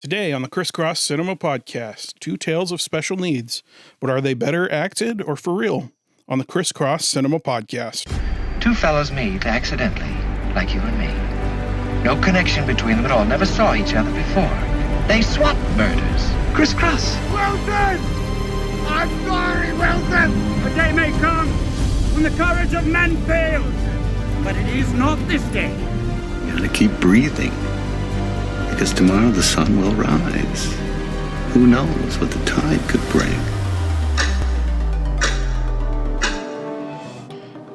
Today on the Crisscross Cinema Podcast, two tales of special needs, but are they better acted or for real? On the Crisscross Cinema Podcast. Two fellows meet accidentally, like you and me. No connection between them at all, never saw each other before. They swap murders. Crisscross. Wilson! I'm sorry, Wilson! A day may come when the courage of men fails, but it is not this day. You gotta keep breathing, because tomorrow the sun will rise. Who knows what the tide could bring?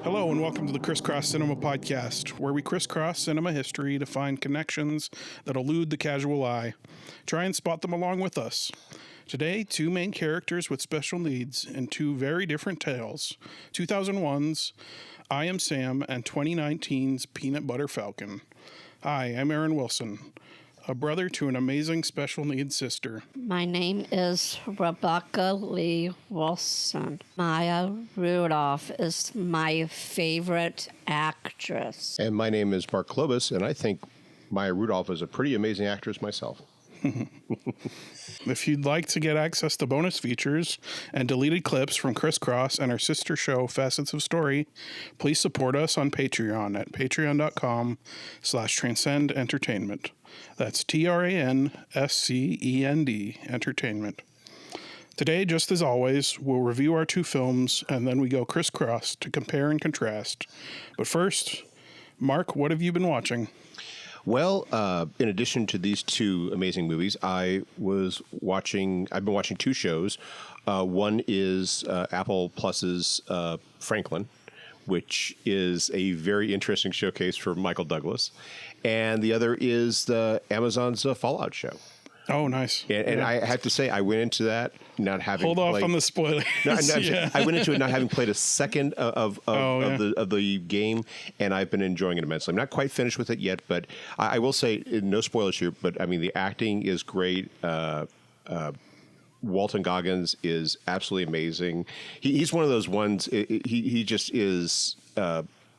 Hello and welcome to the Crisscross Cinema Podcast, where we crisscross cinema history to find connections that elude the casual eye. Try and spot them along with us. Today, two main characters with special needs in two very different tales. 2001's I Am Sam and 2019's Peanut Butter Falcon. Hi, I'm Aaron Wilson, a brother to an amazing special needs sister. My name is Rebecca Lee Wilson. Maya Rudolph is my favorite actress. And my name is Mark Clovis, and I think Maya Rudolph is a pretty amazing actress myself. If you'd like to get access to bonus features and deleted clips from Crisscross and our sister show, Facets of Story, please support us on Patreon at patreon.com/transcendentertainment. That's TRANSCEND Entertainment. Today, just as always, we'll review our two films and then we go crisscross to compare and contrast. But first, Mark, what have you been watching? Well, in addition to these two amazing movies, I've been watching two shows. One is Apple Plus's Franklin, which is a very interesting showcase for Michael Douglas. And the other is the Amazon's Fallout show. Oh, nice. And I have to say, I went into that not having Hold off on the spoilers. I went into it not having played a second of the game, and I've been enjoying it immensely. I'm not quite finished with it yet, but I will say, no spoilers here, but I mean, the acting is great. Walton Goggins is absolutely amazing. He's one of those ones, he just is...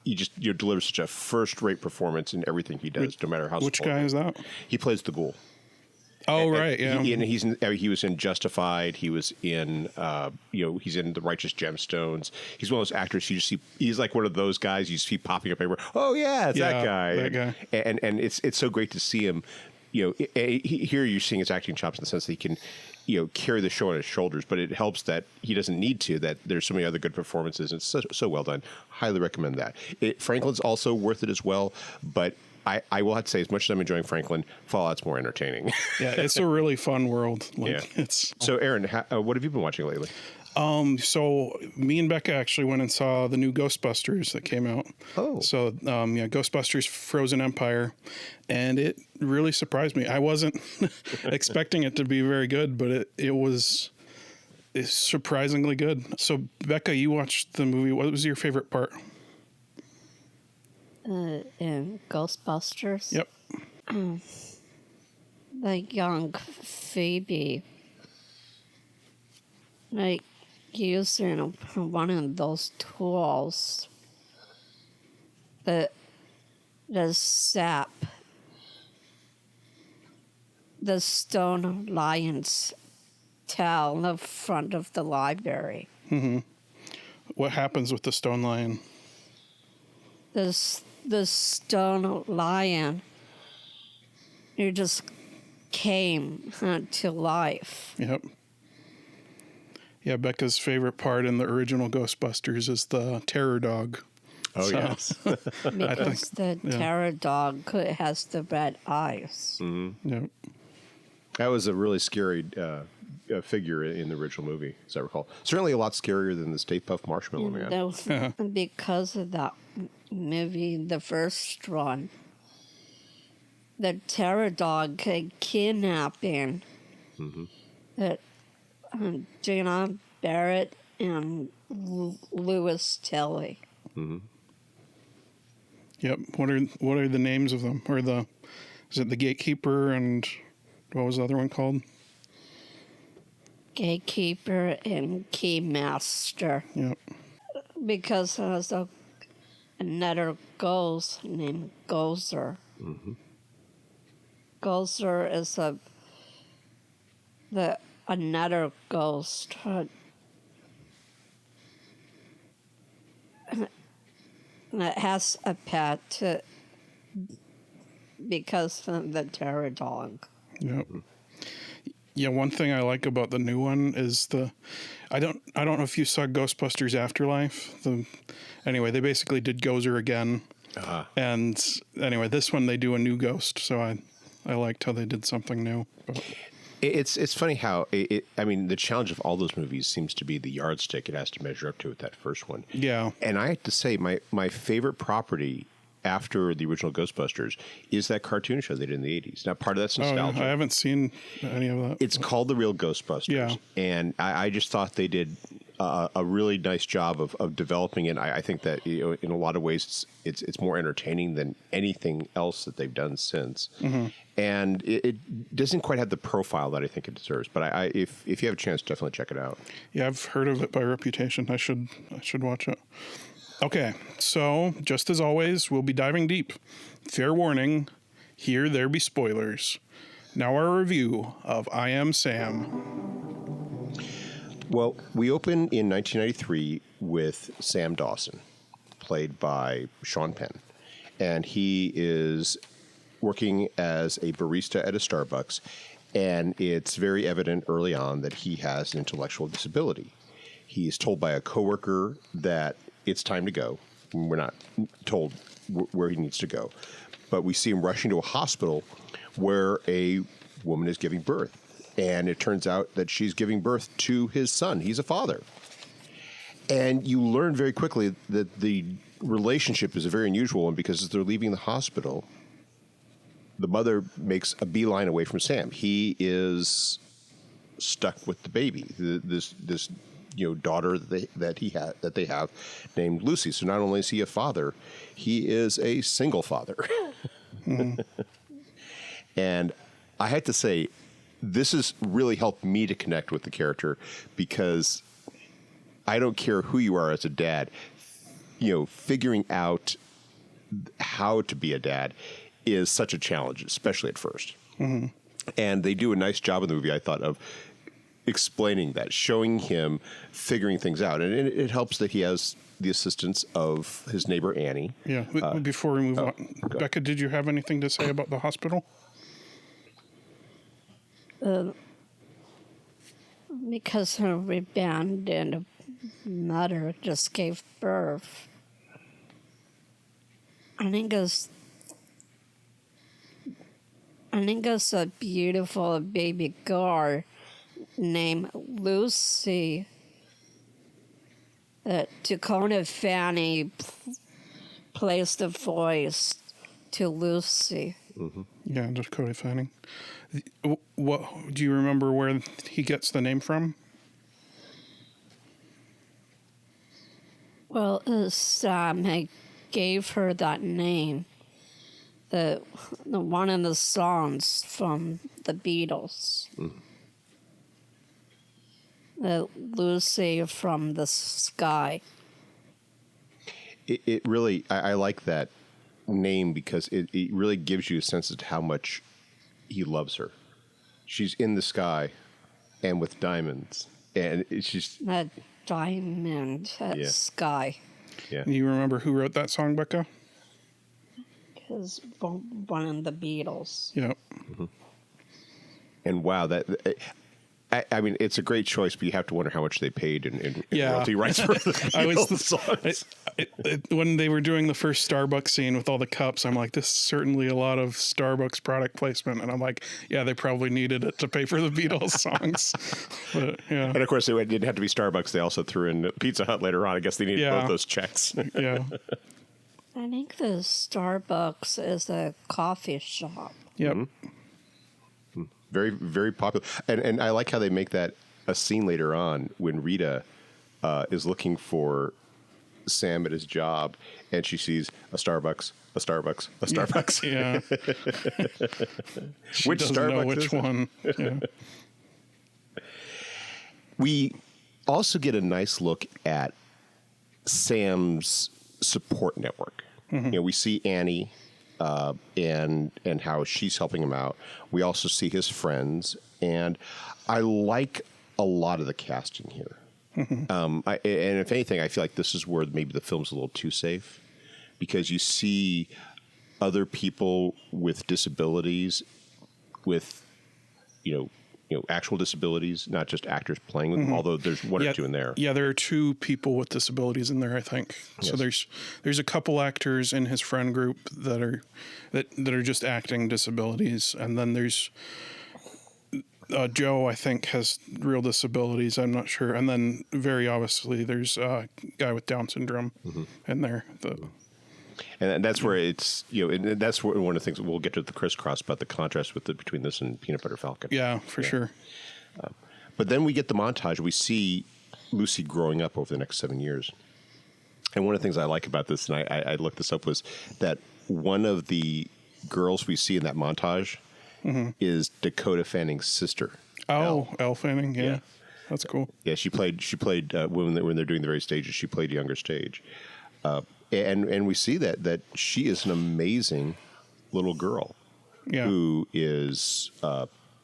he just delivers such a first-rate performance in everything he does, no matter how. Which guy is that? He plays the Ghoul. Oh, right, yeah. He was in Justified. He was in, he's in The Righteous Gemstones. He's one of those actors he's like one of those guys you see popping up everywhere. Oh yeah, it's that guy. That guy. And it's so great to see him. Here you're seeing his acting chops in the sense that he can, carry the show on his shoulders, but it helps that he doesn't need to, that there's so many other good performances. And it's so well done. Highly recommend that. Franklin's also worth it as well, but I will have to say, as much as I'm enjoying Franklin, Fallout's more entertaining. Yeah, it's a really fun world. So, Aaron, what have you been watching lately? So me and Becca actually went and saw the new Ghostbusters that came out. Oh. So, Ghostbusters Frozen Empire, and it really surprised me. I wasn't expecting it to be very good, but it's surprisingly good. So, Becca, you watched the movie. What was your favorite part? In Ghostbusters? Yep. The young Phoebe, like, using one of those tools that sap the stone lion's tail in the front of the library. Mm-hmm. What happens with the stone lion? The stone lion, it just came to life. Yep. Yeah, Becca's favorite part in the original Ghostbusters is the terror dog. Oh, yes. Because the terror dog has the red eyes. Mm-hmm. Yep. That was a really scary figure in the original movie, as I recall. Certainly a lot scarier than the Stay Puft Marshmallow Man. That was because of that movie, the first one. The terror dog kidnapping that Gina Barrett and Louis Tilly. Mm-hmm. Yep. What are the names of them? Is it the Gatekeeper and what was the other one called? Gatekeeper and Keymaster. Yep. Because there's another ghost named Gozer. Mm-hmm. Gozer is a another ghost. And it has a pet because of the terror dog. Yep. Yeah, one thing I like about the new one is I don't know if you saw Ghostbusters Afterlife. Anyway, they basically did Gozer again. Uh-huh. And anyway, this one they do a new ghost, so I liked how they did something new. But. It's funny how I mean, the challenge of all those movies seems to be the yardstick it has to measure up to with that first one. Yeah. And I have to say, my favorite property after the original Ghostbusters is that cartoon show they did in the 80s. Now, part of that's nostalgia. I haven't seen any of that. It's called The Real Ghostbusters. Yeah. And I just thought they did a really nice job of developing it. I think that, you know, in a lot of ways it's more entertaining than anything else that they've done since. Mm-hmm. And it doesn't quite have the profile that I think it deserves. But if you have a chance, definitely check it out. Yeah, I've heard of it by reputation. I should watch it. Okay, so just as always, we'll be diving deep. Fair warning, here there be spoilers. Now our review of I Am Sam. Well, we open in 1993 with Sam Dawson, played by Sean Penn. And he is working as a barista at a Starbucks, and it's very evident early on that he has an intellectual disability. He is told by a coworker that it's time to go. We're not told where he needs to go. But we see him rushing to a hospital where a woman is giving birth. And it turns out that she's giving birth to his son. He's a father. And you learn very quickly that the relationship is a very unusual one because as they're leaving the hospital, the mother makes a beeline away from Sam. He is stuck with the baby, this daughter that they have named Lucy. So not only is he a father, he is a single father. Mm. And I had to say, this has really helped me to connect with the character because I don't care who you are as a dad, figuring out how to be a dad is such a challenge, especially at first. Mm-hmm. And they do a nice job in the movie, I thought, of explaining that, showing him figuring things out. And it helps that he has the assistance of his neighbor, Annie. Yeah. Before we move on, Becca, did you have anything to say about the hospital? Because her abandoned mother just gave birth. I think it's a beautiful baby girl named Lucy. Dakota Fanning plays the voice to Lucy. Mm-hmm. Yeah, Dakota Fanning. What do you remember where he gets the name from? Well, Sam gave her that name. The one of the songs from the Beatles. Lucy from the Sky. It really, I like that name because it really gives you a sense of how much he loves her. She's in the sky and with diamonds. And it's just... That diamond sky. Yeah. You remember who wrote that song, Becca? It's one of the Beatles. Yep. Mm-hmm. And wow, I mean, it's a great choice, but you have to wonder how much they paid in royalty rights for the songs. When they were doing the first Starbucks scene with all the cups, I'm like, this is certainly a lot of Starbucks product placement. And I'm like, yeah, they probably needed it to pay for the Beatles songs. But, yeah. And of course, it didn't have to be Starbucks. They also threw in Pizza Hut later on. I guess they needed both those checks. Yeah. I think the Starbucks is a coffee shop. Yep. Mm-hmm. Very, very popular. And I like how they make that a scene later on when Rita is looking for Sam at his job, and she sees a Starbucks, a Starbucks, a Starbucks. Yeah. Which Starbucks know which one. Yeah. We also get a nice look at Sam's support network. Mm-hmm. We see Annie and how she's helping him out. We also see his friends, And I like a lot of the casting here. And if anything, I feel like this is where maybe the film's a little too safe, because you see other people with disabilities, with actual disabilities, not just actors playing with them. Although there's one or two in there. Yeah, there are 2 people with disabilities in there, I think. Yes. So there's a couple actors in his friend group that are just acting disabilities, and then there's Joe, I think, has real disabilities. I'm not sure. And then very obviously there's a guy with Down syndrome in there. And that's where it's, and that's one of the things we'll get to the crisscross about the contrast between this and Peanut Butter Falcon. Yeah, for sure. But then we get the montage. We see Lucy growing up over the next 7 years. And one of the things I like about this, and I looked this up, was that one of the girls we see in that montage is Dakota Fanning's sister. Oh, Elle Fanning, yeah. That's cool. Yeah, she played when they're doing the various stages, she played younger stage. And we see that she is an amazing little girl who is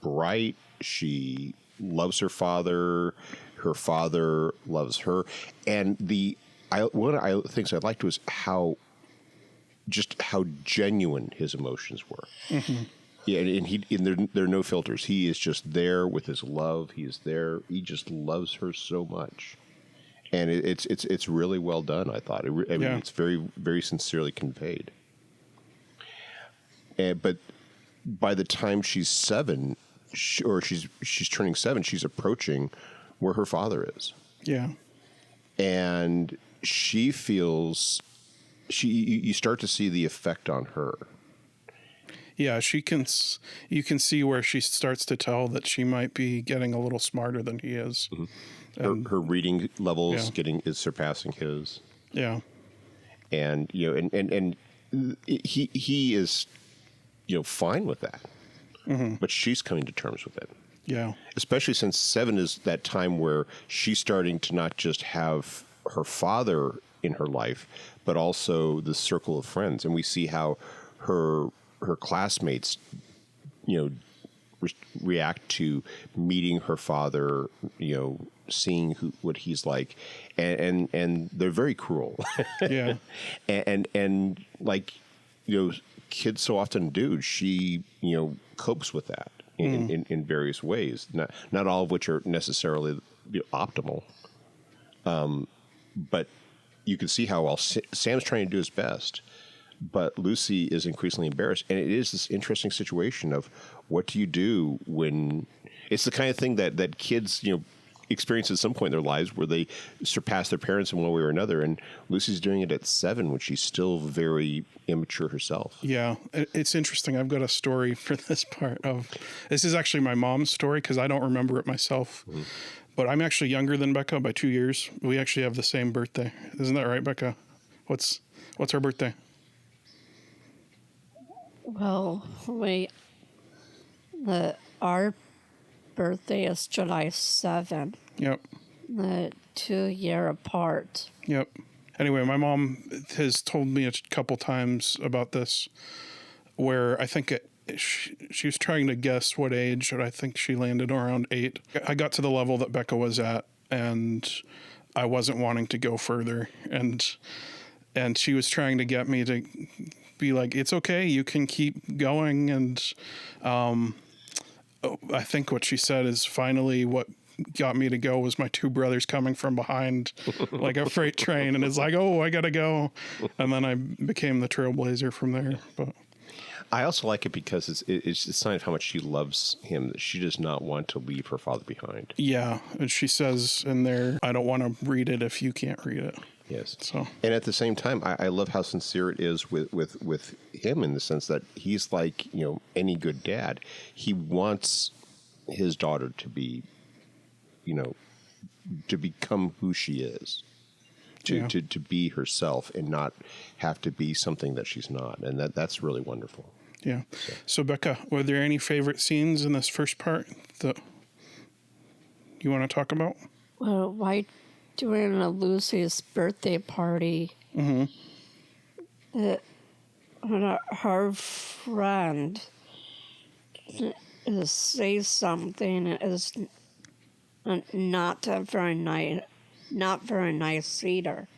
bright. She loves her father. Her father loves her. And one of the things I liked was how genuine his emotions were. Yeah, and there are no filters. He is just there with his love. He is there. He just loves her so much. And it's really well done, I thought. I mean, it's very, very sincerely conveyed. But by the time she's 7, she's turning 7, she's approaching where her father is. Yeah. And she feels you start to see the effect on her. Yeah, you can see where she starts to tell that she might be getting a little smarter than he is. Her reading levels is surpassing his. Yeah. And and he is fine with that. But she's coming to terms with it. Yeah. Especially since 7 is that time where she's starting to not just have her father in her life, but also the circle of friends. And we see how her classmates, react to meeting her father, seeing what he's like, and they're very cruel. Yeah. and like, kids so often do. She, copes with that in various ways, not all of which are necessarily optimal. But you can see how Sam's trying to do his best, but Lucy is increasingly embarrassed. And it is this interesting situation of what do you do when it's the kind of thing that kids, experience at some point in their lives where they surpass their parents in one way or another. And Lucy's doing it at 7 when she's still very immature herself. Yeah. It's interesting. I've got a story for this part this is actually my mom's story because I don't remember it myself. But I'm actually younger than Becca by 2 years. We actually have the same birthday. Isn't that right, Becca? What's her birthday? Well, our birthday is July 7th. Yep. The 2 year apart. Yep. Anyway, my mom has told me a couple times about this, where I think she was trying to guess what age, and I think she landed around 8. I got to the level that Becca was at, and I wasn't wanting to go further, and she was trying to get me to be like, it's okay, you can keep going. And I think what she said is finally what got me to go was my 2 brothers coming from behind like a freight train, and it's like, oh, I gotta go. And then I became the trailblazer from there. But I also like it because it's a sign of how much she loves him, that she does not want to leave her father behind. Yeah, and she says in there, I don't want to read it if you can't read it. Yes. So, and at the same time, I love how sincere it is with him, in the sense that he's like, any good dad. He wants his daughter to be, to become who she is, to be herself and not have to be something that she's not. And that's really wonderful. Yeah. So Becca, were there any favorite scenes in this first part that you want to talk about? Well, during Lucy's birthday party, her friend say something is not a very nice either.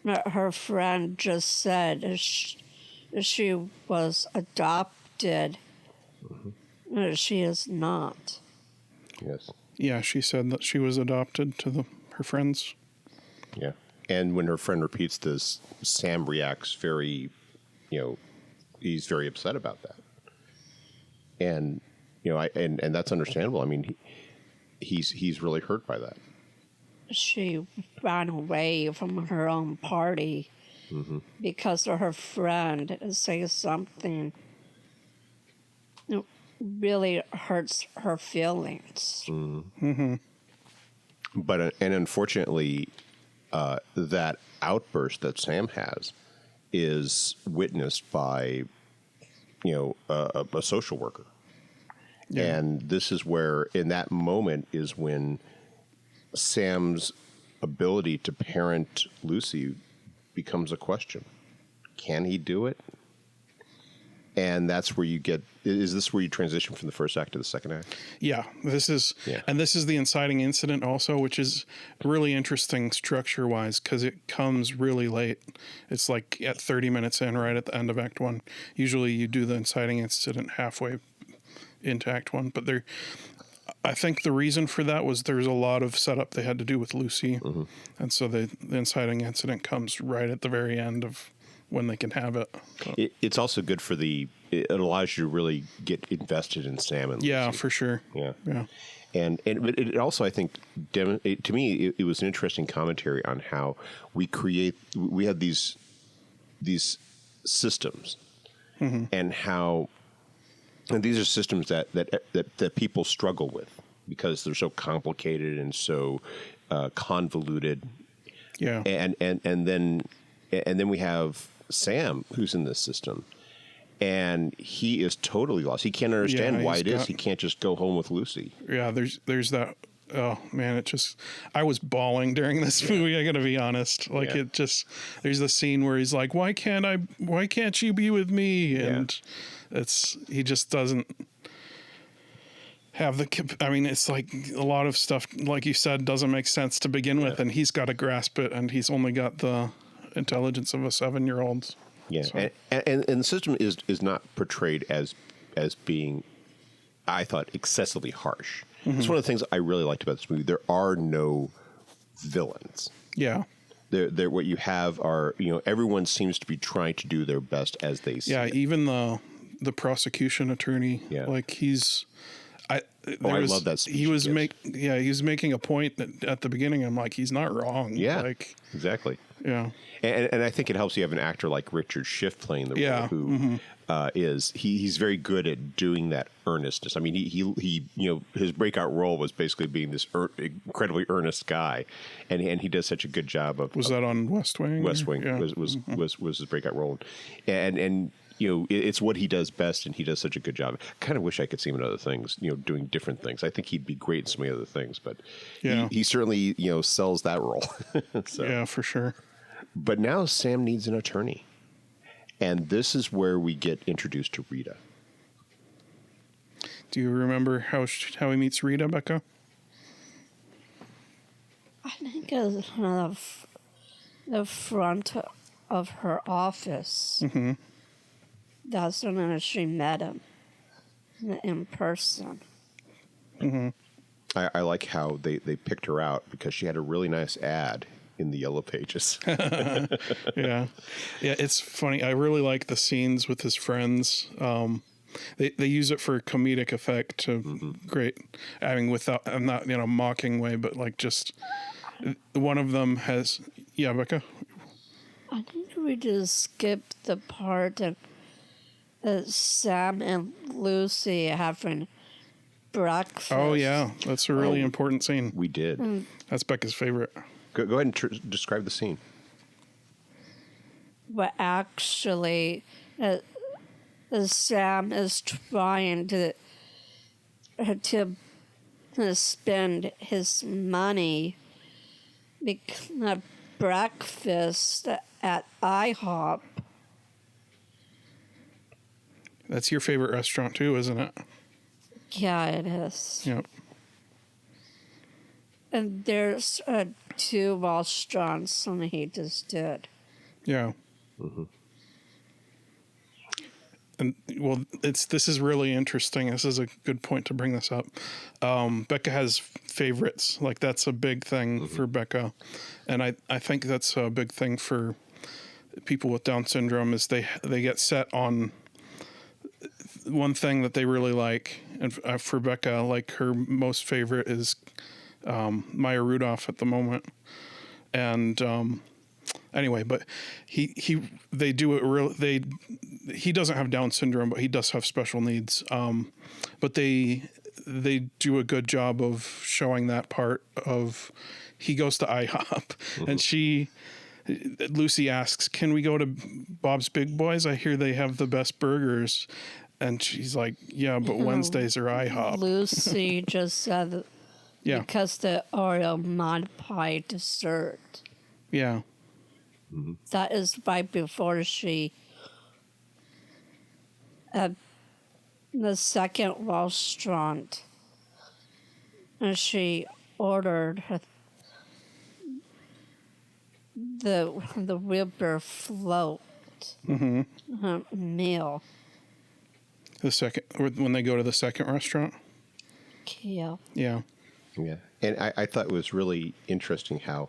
Her friend just said she was adopted. She is not. Yes. Yeah, she said that she was adopted to her friends. Yeah. And when her friend repeats this, Sam reacts very, he's very upset about that. And, and that's understandable. I mean, he's really hurt by that. She ran away from her own party because of her friend say something that really hurts her feelings. But and unfortunately, that outburst that Sam has is witnessed by, a social worker. Yeah. And this is where, in that moment, is when Sam's ability to parent Lucy becomes a question. Can he do it? And that's where you get. Is this where you transition from the first act to the second act? Yeah, this is the inciting incident also, which is really interesting structure-wise because it comes really late. It's like at 30 minutes in, right at the end of Act 1. Usually you do the inciting incident halfway into Act 1, but I think the reason for that was there's a lot of setup they had to do with Lucy, and so the inciting incident comes right at the very end of when they can have it. It's also good for it allows you to really get invested in Sam and Lucy. Yeah, for sure. Yeah. And it also, I think, to me, it was an interesting commentary on how we have these systems, and how, and these are systems that people struggle with because they're so complicated and so convoluted. Yeah. And then we have Sam, who's in this system, and he is totally lost. He can't understand why it is. He can't just go home with Lucy. Yeah, there's that. Oh man, I was bawling during this movie. I got to be honest. Like there's the scene where he's like, "Why can't you be with me?" And he just doesn't have it's like a lot of stuff, like you said, doesn't make sense to begin with, and he's got to grasp it, and he's only got the intelligence of a 7-year-old. Yeah, so. and the system is not portrayed as being, I thought, excessively harsh. It's one of the things I really liked about this movie. There are no villains. Yeah. There what you have are, everyone seems to be trying to do their best as they see it. Even the prosecution attorney, like I love that speech. He was making a point that at the beginning I'm like, he's not wrong. Yeah, like exactly. Yeah, and I think it helps you have an actor like Richard Schiff playing the role, who he's very good at doing that earnestness. I mean, he his breakout role was basically being this incredibly earnest guy, and he does such a good job of. Was that on West Wing? West Wing was his breakout role, and. It's what he does best, and he does such a good job. I kind of wish I could see him in other things, doing different things. I think he'd be great in so many other things, but he certainly, sells that role. So. Yeah, for sure. But now Sam needs an attorney. And this is where we get introduced to Rita. Do you remember how he meets Rita, Becca? I think it's the front of her office. That's when she met him in person. I like how they picked her out because she had a really nice ad in the Yellow Pages. Yeah, it's funny. I really like the scenes with his friends. They use it for comedic effect to great. I mean, without, I'm not mocking way, but like just one of them has. Yeah, Becca. I think we just skipped the part of Sam and Lucy having breakfast. Oh yeah, that's a really important scene. We did. That's Becca's favorite. Go ahead and describe the scene. But actually, Sam is trying to spend his money at breakfast at IHOP. That's your favorite restaurant too, isn't it? Yeah, it is. Yep. And there's 2 restaurants and he just did. Yeah. And well, this is really interesting. This is a good point to bring this up. Becca has favorites. Like that's a big thing for Becca, and I think that's a big thing for people with Down syndrome is they get set on one thing that they really like. And for Becca, like her most favorite is Maya Rudolph at the moment, and anyway, but they do it real. He doesn't have Down syndrome, but he does have special needs. But they do a good job of showing that part of. He goes to IHOP, and Lucy asks, "Can we go to Bob's Big Boys? I hear they have the best burgers." And she's like, "Yeah, but Wednesdays are IHOP." Lucy just said, Yeah. because the Oreo mod pie dessert. Yeah. That is right before she, at the second restaurant, and she ordered the river float meal. The second, when they go to the second restaurant. Yeah. Yeah. Yeah. And I thought it was really interesting how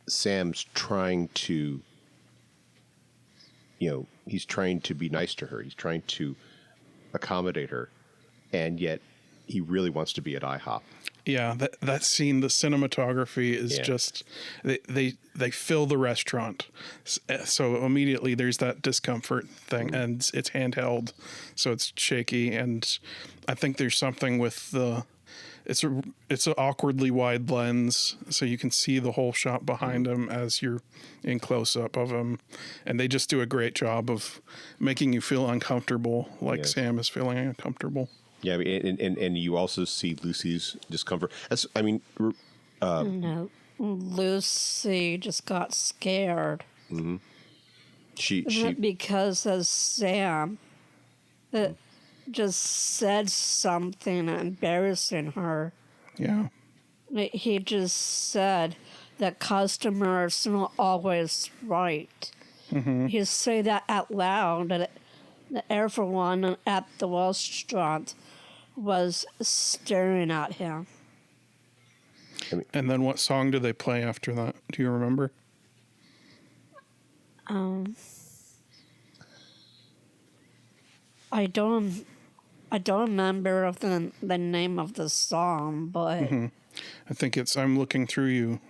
Sam's trying to, he's trying to be nice to her. He's trying to accommodate her. And yet he really wants to be at IHOP. Yeah, that scene, the cinematography is just they fill the restaurant, so immediately there's that discomfort thing, and it's handheld, so it's shaky, and I think there's something with it's an awkwardly wide lens, so you can see the whole shot behind him as you're in close up of him, and they just do a great job of making you feel uncomfortable, like Sam is feeling uncomfortable. Yeah, and you also see Lucy's discomfort. No, Lucy just got scared. Mm-hmm. She because of Sam that just said something embarrassing her. Yeah. He just said that customers are not always right. He said that out loud, and everyone at the restaurant was staring at him. And then what song do they play after that? Do you remember? I don't remember of the name of the song, but I think it's "I'm Looking Through You."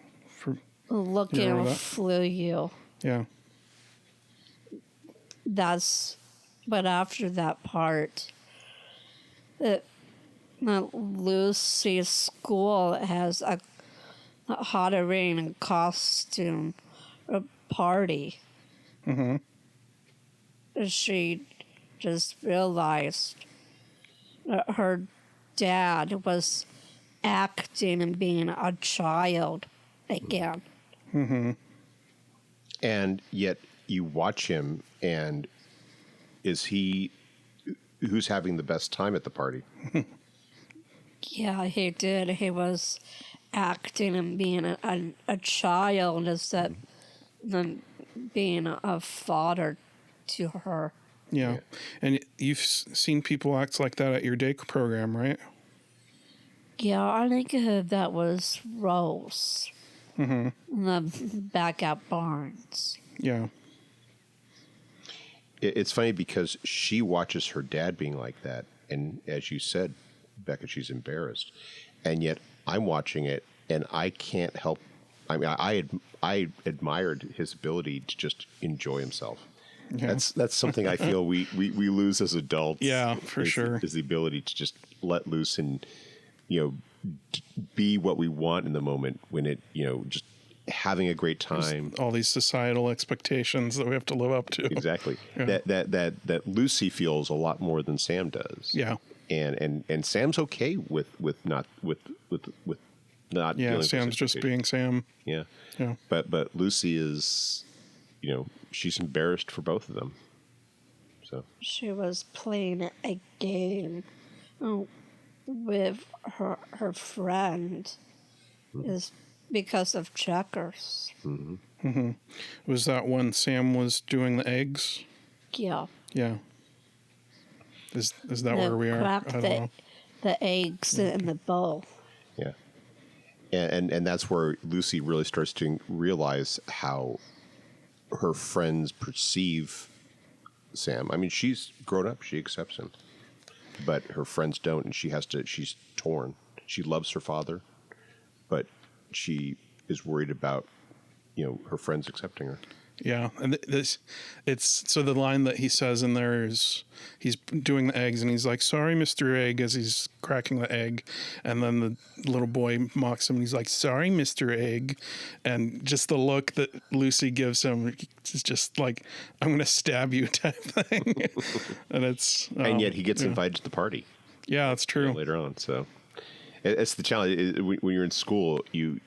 looking through you. Yeah. But after that part, Lucy's school has a Halloween costume party. She just realized that her dad was acting and being a child again. And yet you watch him, and who's having the best time at the party? Yeah, he did. He was acting and being a child instead than being a father to her. Yeah. And you've seen people act like that at your day program, right? Yeah, I think that was Rose. Back at Barnes. Yeah. It's funny because she watches her dad being like that, and as you said, Becca, she's embarrassed, and yet I'm watching it, and I can't help. I mean, I admired his ability to just enjoy himself. Yeah. That's something I feel we lose as adults. Yeah, for sure. Is the ability to just let loose and be what we want in the moment when it just having a great time. There's all these societal expectations that we have to live up to. Exactly. Yeah. That Lucy feels a lot more than Sam does. Yeah. And Sam's okay with not yeah, Sam's just being Sam. Yeah. Yeah. But Lucy is she's embarrassed for both of them. So She was playing a game with her friend is because of checkers. Was that when Sam was doing the eggs? Yeah. Yeah. Is that where we are? Cracked I don't know. the eggs in the bowl. yeah, and that's where Lucy really starts to realize how her friends perceive Sam. I mean, she's grown up; she accepts him, but her friends don't, and she's torn. She loves her father, but she is worried about her friends accepting her. Yeah, and it's so the line that he says in there is he's doing the eggs and he's like, "Sorry, Mr. Egg," as he's cracking the egg, and then the little boy mocks him and he's like, "Sorry, Mr. Egg," and just the look that Lucy gives him is just like, "I'm going to stab you" type thing, and it's And yet he gets invited to the party Yeah, that's true. later on. So it's the challenge. When you're in school, you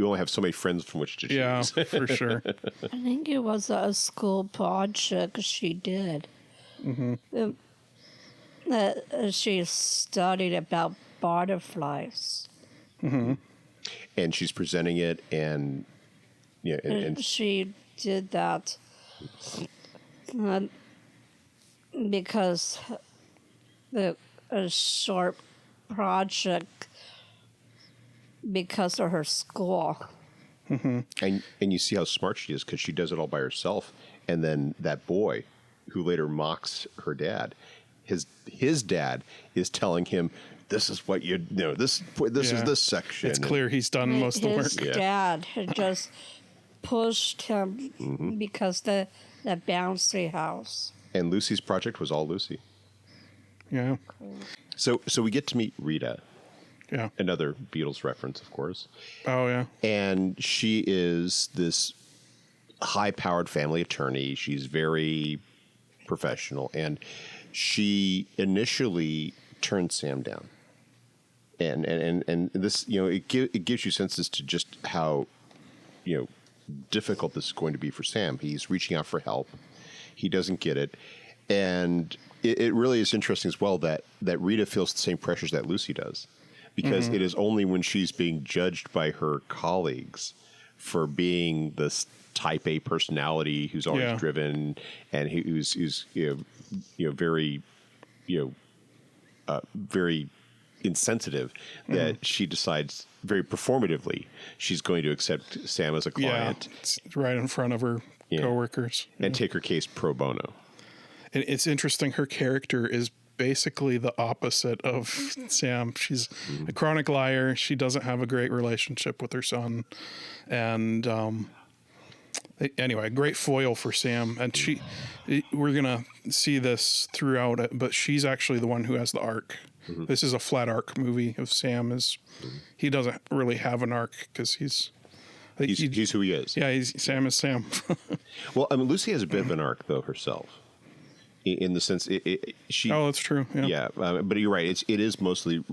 only have so many friends from which to choose. Yeah, for sure. I think it was a school project she did. That she studied about butterflies. And she's presenting it, and and She did that because a short project because of her school. and you see how smart she is because she does it all by herself. And then that boy, who later mocks her dad, his dad is telling him, "This is what this is this section." It's clear he's done most of the work. His dad had just pushed him because the bouncy house. And Lucy's project was all Lucy. Yeah, So we get to meet Rita, yeah. another Beatles reference, of course. Oh, yeah. And she is this high-powered family attorney. She's very professional, and she initially turned Sam down. And this, it gives you sense as to just how, difficult this is going to be for Sam. He's reaching out for help. He doesn't get it. And it really is interesting as well that Rita feels the same pressures that Lucy does, because it is only when she's being judged by her colleagues for being this type A personality who's always driven and who's very very insensitive that she decides very performatively she's going to accept Sam as a client. Yeah, it's right in front of her coworkers. And take her case pro bono. And it's interesting. Her character is basically the opposite of Sam. She's a chronic liar. She doesn't have a great relationship with her son. And anyway, great foil for Sam. And we're going to see this throughout it, but she's actually the one who has the arc. This is a flat arc movie of Sam. He doesn't really have an arc because he's who he is. Yeah, Sam is Sam. Well, I mean, Lucy has a bit of an arc though herself, in the sense she. Oh, that's true. Yeah, but you're right. It is mostly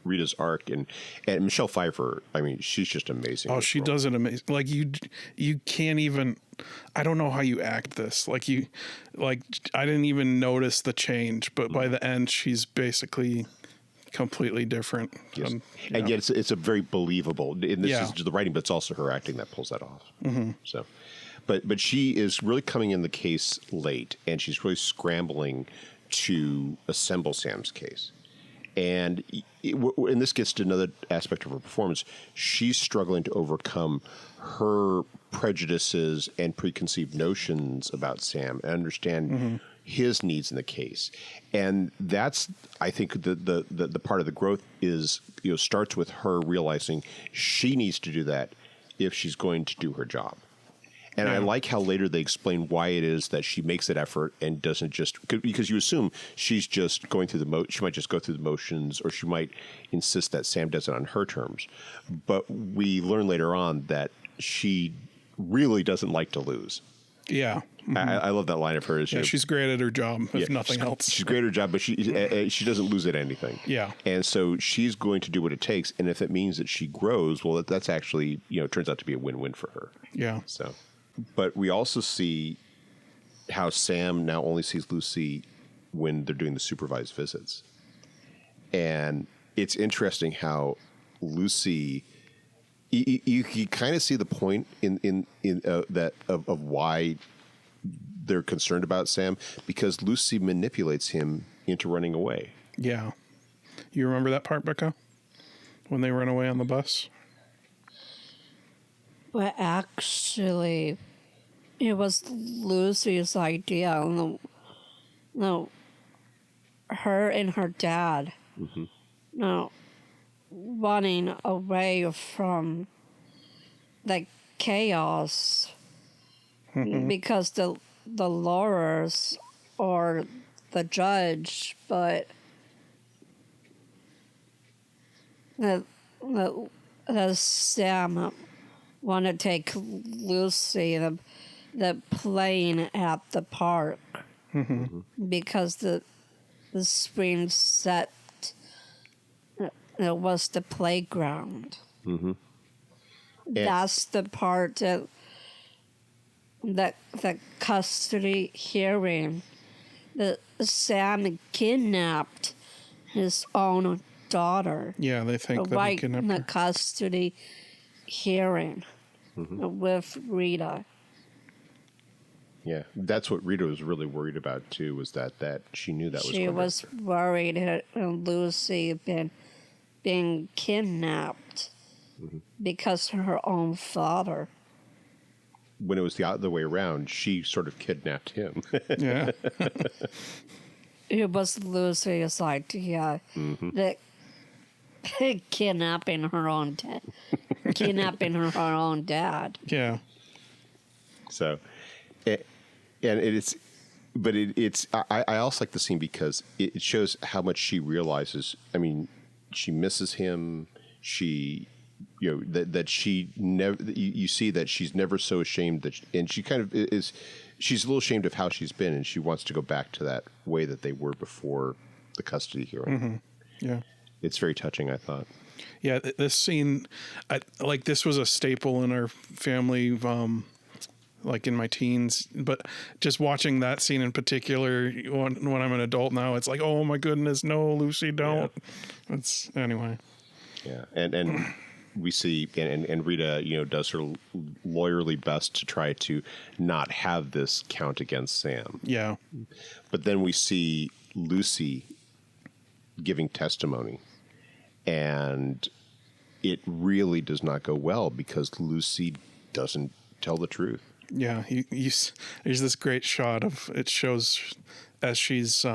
Rita's arc, and Michelle Pfeiffer. I mean, she's just amazing. Oh, she does it amazing. Like you can't even. I don't know how you act this. I didn't even notice the change, but by the end, she's basically completely different. Yes. And yet it's a very believable. And this is the writing, but it's also her acting that pulls that off. So, but she is really coming in the case late, and she's really scrambling to assemble Sam's case. And this gets to another aspect of her performance. She's struggling to overcome her prejudices and preconceived notions about Sam and understand his needs in the case. And that's, I think, the part of the growth is, starts with her realizing she needs to do that if she's going to do her job. And I like how later they explain why it is that she makes that effort and doesn't just, because you assume she's just going through she might just go through the motions, or she might insist that Sam does it on her terms. But we learn later on that she really doesn't like to lose. Yeah. I love that line of hers. She's great at her job, if nothing else. She's great at her job, but she doesn't lose at anything. Yeah. And so she's going to do what it takes. And if it means that she grows, well, that's actually, turns out to be a win-win for her. Yeah. So, but we also see how Sam now only sees Lucy when they're doing the supervised visits. And it's interesting how Lucy, you kind of see the point in that of why they're concerned about Sam, because Lucy manipulates him into running away. Yeah. You remember that part, Becca? When they run away on the bus? But actually, it was Lucy's idea. No, her and her dad. No, running away from the chaos because the lawyers or the judge, but the Sam want to take Lucy the playing at the park because the screen set it was the playground. That's the part that the custody hearing. The Sam kidnapped his own daughter. Yeah, they think that he right kidnapped in the her. custody hearing with Rita. Yeah, that's what Rita was really worried about too. Was that she knew that She was worried that Lucy being kidnapped because of her own father. When it was the other way around, she sort of kidnapped him. Yeah. It was Lucy's idea that kidnapping her own dad. Yeah. So, I also like the scene because it shows how much she realizes. I mean, she misses him. She, that she never. You see that she's never so ashamed and she kind of is. She's a little ashamed of how she's been, and she wants to go back to that way that they were before the custody hearing. Yeah. It's very touching, I thought. Yeah, this scene, this was a staple in our family, in my teens. But just watching that scene in particular, when I'm an adult now, it's like, oh my goodness, no, Lucy, don't. Yeah. Anyway. Yeah, and we see, and Rita, does her lawyerly best to try to not have this count against Sam. Yeah. But then we see Lucy giving testimony, and it really does not go well because Lucy doesn't tell the truth. Yeah, there's this great shot of it shows as she's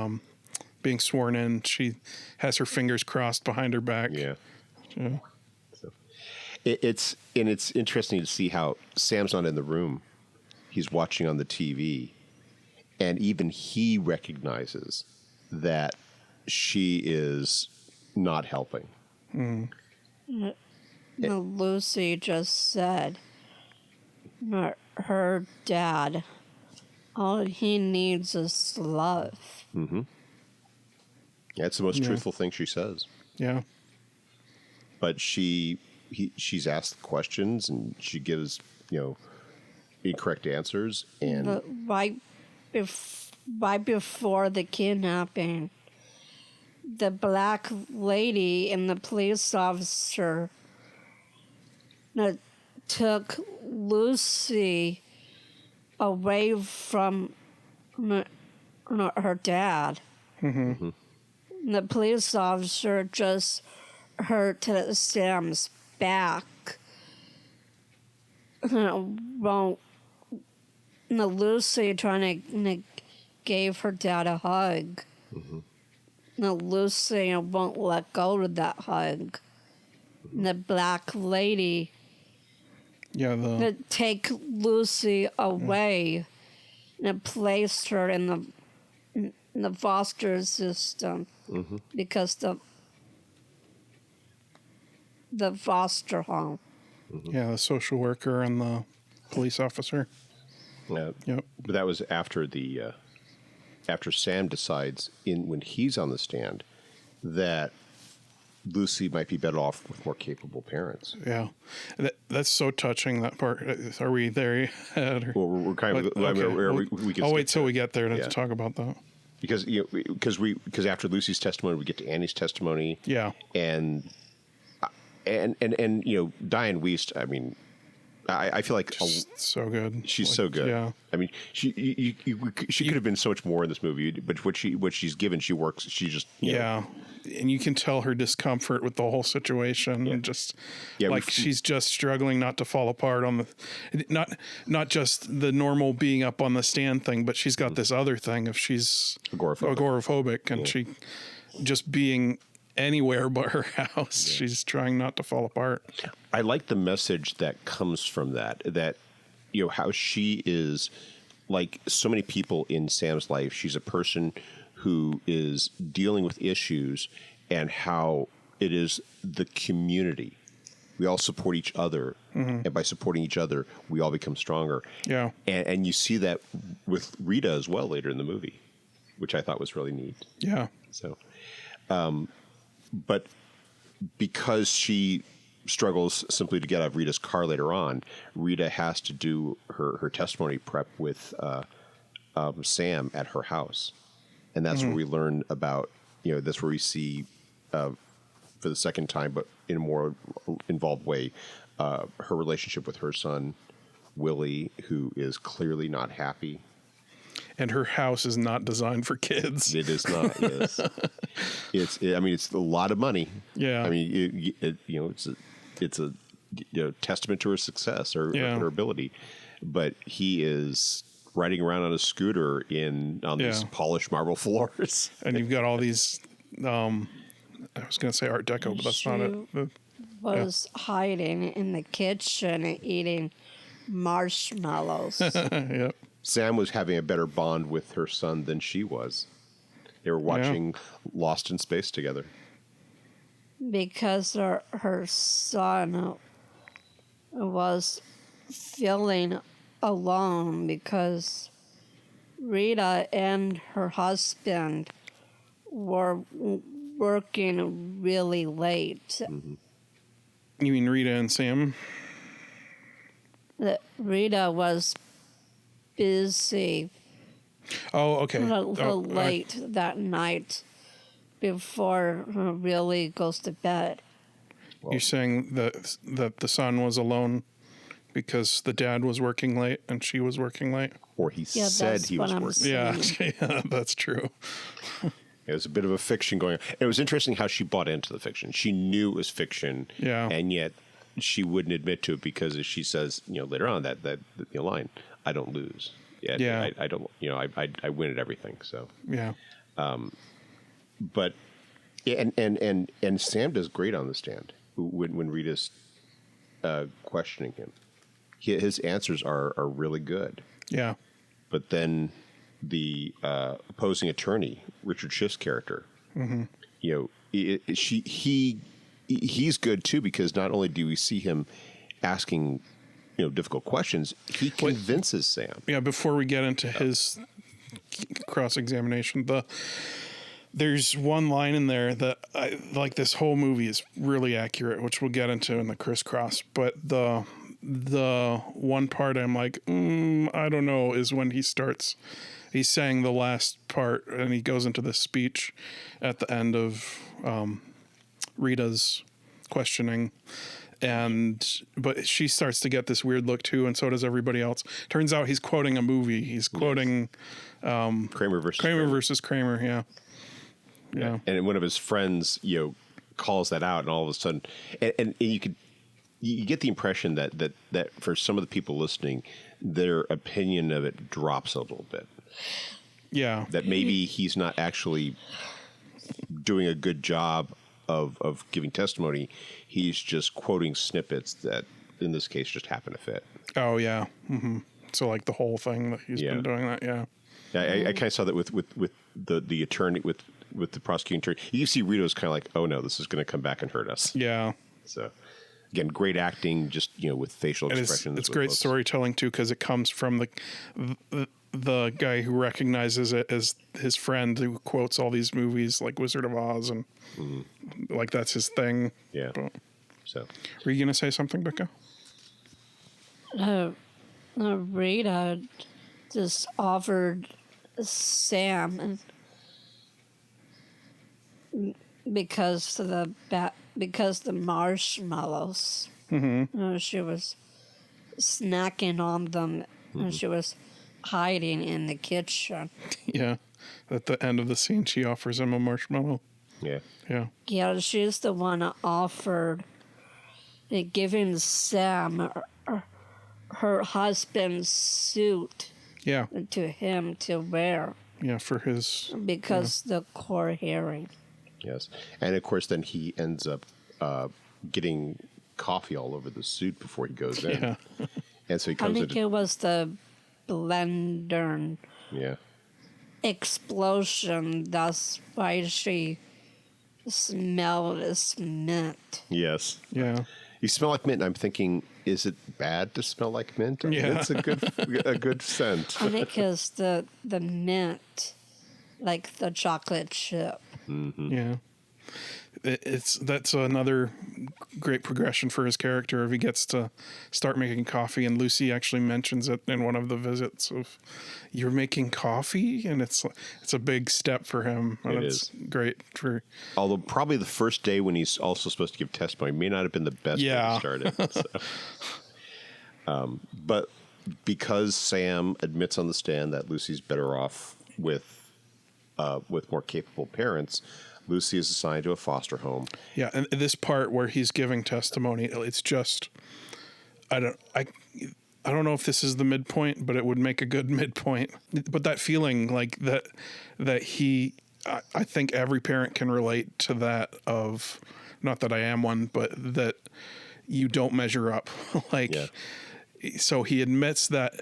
being sworn in, she has her fingers crossed behind her back. Yeah. Yeah. So it's interesting to see how Sam's not in the room. He's watching on the TV, and even he recognizes that she is not helping. Lucy just said her dad, all he needs is love. Yeah, it's the most truthful thing she says. Yeah. But she's asked questions and she gives, incorrect answers. And right before the kidnapping, the black lady and the police officer took Lucy away from her dad. The police officer just her to Sam's back. Lucy trying to gave her dad a hug. Lucy won't let go of that hug. The black lady take Lucy away and placed her in the foster system because the foster home. Yeah, the social worker and the police officer. Yep. But that was after after Sam decides when he's on the stand that Lucy might be better off with more capable parents. Yeah, that's so touching. That part. Are we there yet? Or? Well, we're kind of. Okay. We can I'll wait skip till that. we get there to Yeah. talk about that. Because because after Lucy's testimony, we get to Annie's testimony. Yeah, and Diane Wiest. I mean, I feel like so good. she's Like, so good. Yeah, I mean, she could have been so much more in this movie, but what she's given, she works. She just yeah, and you can tell her discomfort with the whole situation, and just like she's just struggling not to fall apart on the not just the normal being up on the stand thing, but she's got this other thing of she's agoraphobic, and she just being anywhere but her house. Yeah. She's trying not to fall apart. I like the message that comes from that how she is like so many people in Sam's life. She's a person who is dealing with issues, and how it is the community. We all support each other, and by supporting each other, we all become stronger. Yeah. And you see that with Rita as well later in the movie, which I thought was really neat. Yeah. So, but because she struggles simply to get out of Rita's car later on, Rita has to do her testimony prep with Sam at her house. And that's where we learn about, that's where we see for the second time, but in a more involved way, her relationship with her son, Willie, who is clearly not happy. And her house is not designed for kids. It is not. Yes, it's a lot of money. Yeah. I mean, it's a testament to her success or her ability. But he is riding around on a scooter on these polished marble floors. And you've got all these. I was going to say Art Deco, but that's not it. Was hiding in the kitchen and eating marshmallows. Yep. Sam was having a better bond with her son than she was. They were watching Lost in Space together. Because her son was feeling alone because Rita and her husband were working really late. Mm-hmm. You mean Rita and Sam? That Rita was busy. Oh, okay. A little late that night before Willie goes to bed. You're saying that the son was alone because the dad was working late and she was working late? Or he said he was working. Yeah, that's true. It was a bit of a fiction going on. It was interesting how she bought into the fiction. She knew it was fiction, and yet she wouldn't admit to it because, as she says, later on that line, "I don't lose." Yeah. I don't. I win at everything. So yeah. But and Sam does great on the stand when Rita's questioning him. His answers are really good. Yeah. But then the opposing attorney, Richard Schiff's character, he's good too, because not only do we see him asking difficult questions, he convinces Sam. Yeah. Before we get into his cross-examination, there's one line in there that I like. This whole movie is really accurate, which we'll get into in the crisscross. But the one part I'm like, I don't know, is when he's saying the last part, and he goes into this speech at the end of Rita's questioning. But she starts to get this weird look too, and so does everybody else. Turns out he's quoting a movie. He's quoting Kramer versus Kramer. Yeah. And one of his friends, calls that out, and all of a sudden, and you get the impression that for some of the people listening, their opinion of it drops a little bit. Yeah. That maybe he's not actually doing a good job of giving testimony. He's just quoting snippets that, in this case, just happen to fit. Oh, yeah. Mm-hmm. So, like, the whole thing that he's been doing that, yeah. I kind of saw that with the attorney, with the prosecuting attorney. You see Rito's kind of like, oh, no, this is going to come back and hurt us. Yeah. So, again, great acting, just, with facial expressions. It's great storytelling, too, because it comes from the guy who recognizes it as his friend, who quotes all these movies like Wizard of Oz, and like that's his thing. Yeah. But, So, were you gonna say something, Becca? Rita just offered Sam because the marshmallows. She was snacking on them, and she was hiding in the kitchen. Yeah. At the end of the scene, she offers him a marshmallow. yeah. Yeah. Yeah, she's the one that offered giving Sam her husband's suit Yeah. to him to wear Yeah. For his. because the core hearing. Yes. And of course, then he ends up getting coffee all over the suit before he goes in. Yeah. And so he I comes think in. it was the blender Yeah. explosion. That's why she smelled this mint. Yes. Yeah. You smell like mint. And I'm thinking, is it bad to smell like mint? I mean, Yeah. it's a good scent. I think it's the mint, like the chocolate chip. Yeah. That's another great progression for his character if he gets to start making coffee, and Lucy actually mentions it in one of the visits of, you're making coffee, and it's a big step for him, and It it's great for. Although probably the first day when he's also supposed to give testimony may not have been the best way Yeah. to start it. So. But because Sam admits on the stand that Lucy's better off with more capable parents, Lucy is assigned to a foster home. Yeah, and this part where he's giving testimony, it's just, I don't know if this is the midpoint, but it would make a good midpoint. But that feeling like that he, I think every parent can relate to that of, not that I am one, but that you don't measure up. Like, Yeah. so he admits that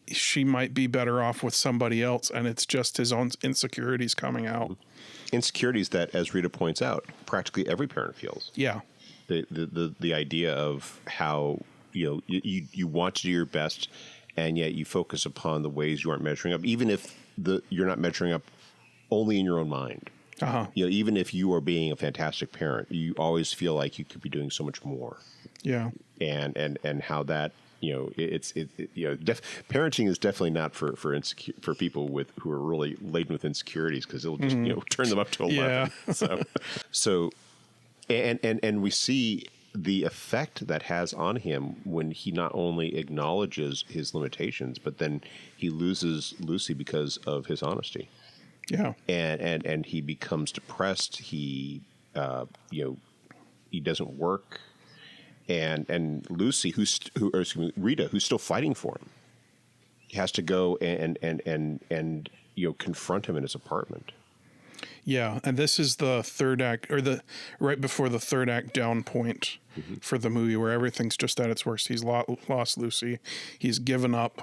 she might be better off with somebody else, and it's just his own insecurities coming out. Insecurities that, as Rita points out, practically every parent feels. Yeah. The idea of how you want to do your best, and yet you focus upon the ways you aren't measuring up, even if you're not measuring up only in your own mind. Uh-huh. Even if you are being a fantastic parent, you always feel like you could be doing so much more. Yeah. And how that parenting is definitely not for people who are really laden with insecurities, because it'll just turn them up to 11. Yeah. So and we see the effect that has on him when he not only acknowledges his limitations, but then he loses Lucy because of his honesty. Yeah. And he becomes depressed. He he doesn't work. And Lucy, Rita, who's still fighting for him, has to go and confront him in his apartment. Yeah, and this is the third act, or right before the third act down point for the movie, where everything's just at its worst. He's lost Lucy. He's given up.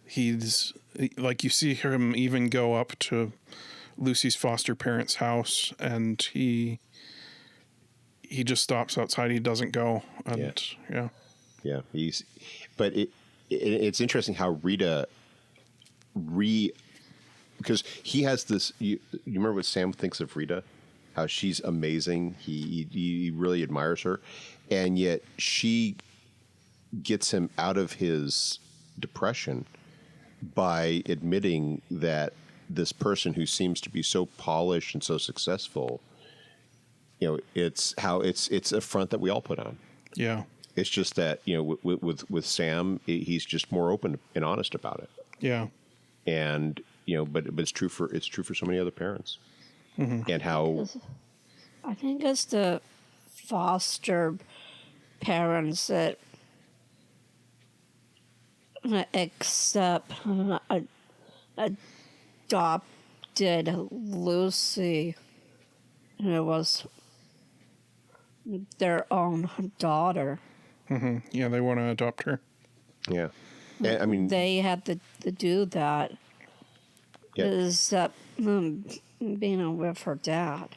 He's like, you see him even go up to Lucy's foster parents' house, and he just stops outside. He doesn't go. And yeah. But it's interesting how Rita because he has this. You remember what Sam thinks of Rita? How she's amazing. He really admires her, and yet she gets him out of his depression by admitting that this person who seems to be so polished and so successful, it's a front that we all put on. Yeah. It's just that, with Sam, he's just more open and honest about it. Yeah. And, but it's true for so many other parents. And how I think it's the foster parents that accept adopted Lucy. And it was their own daughter. Yeah, they want to adopt her. yeah. And, I mean, They had to do that. Yeah. Is being with her dad.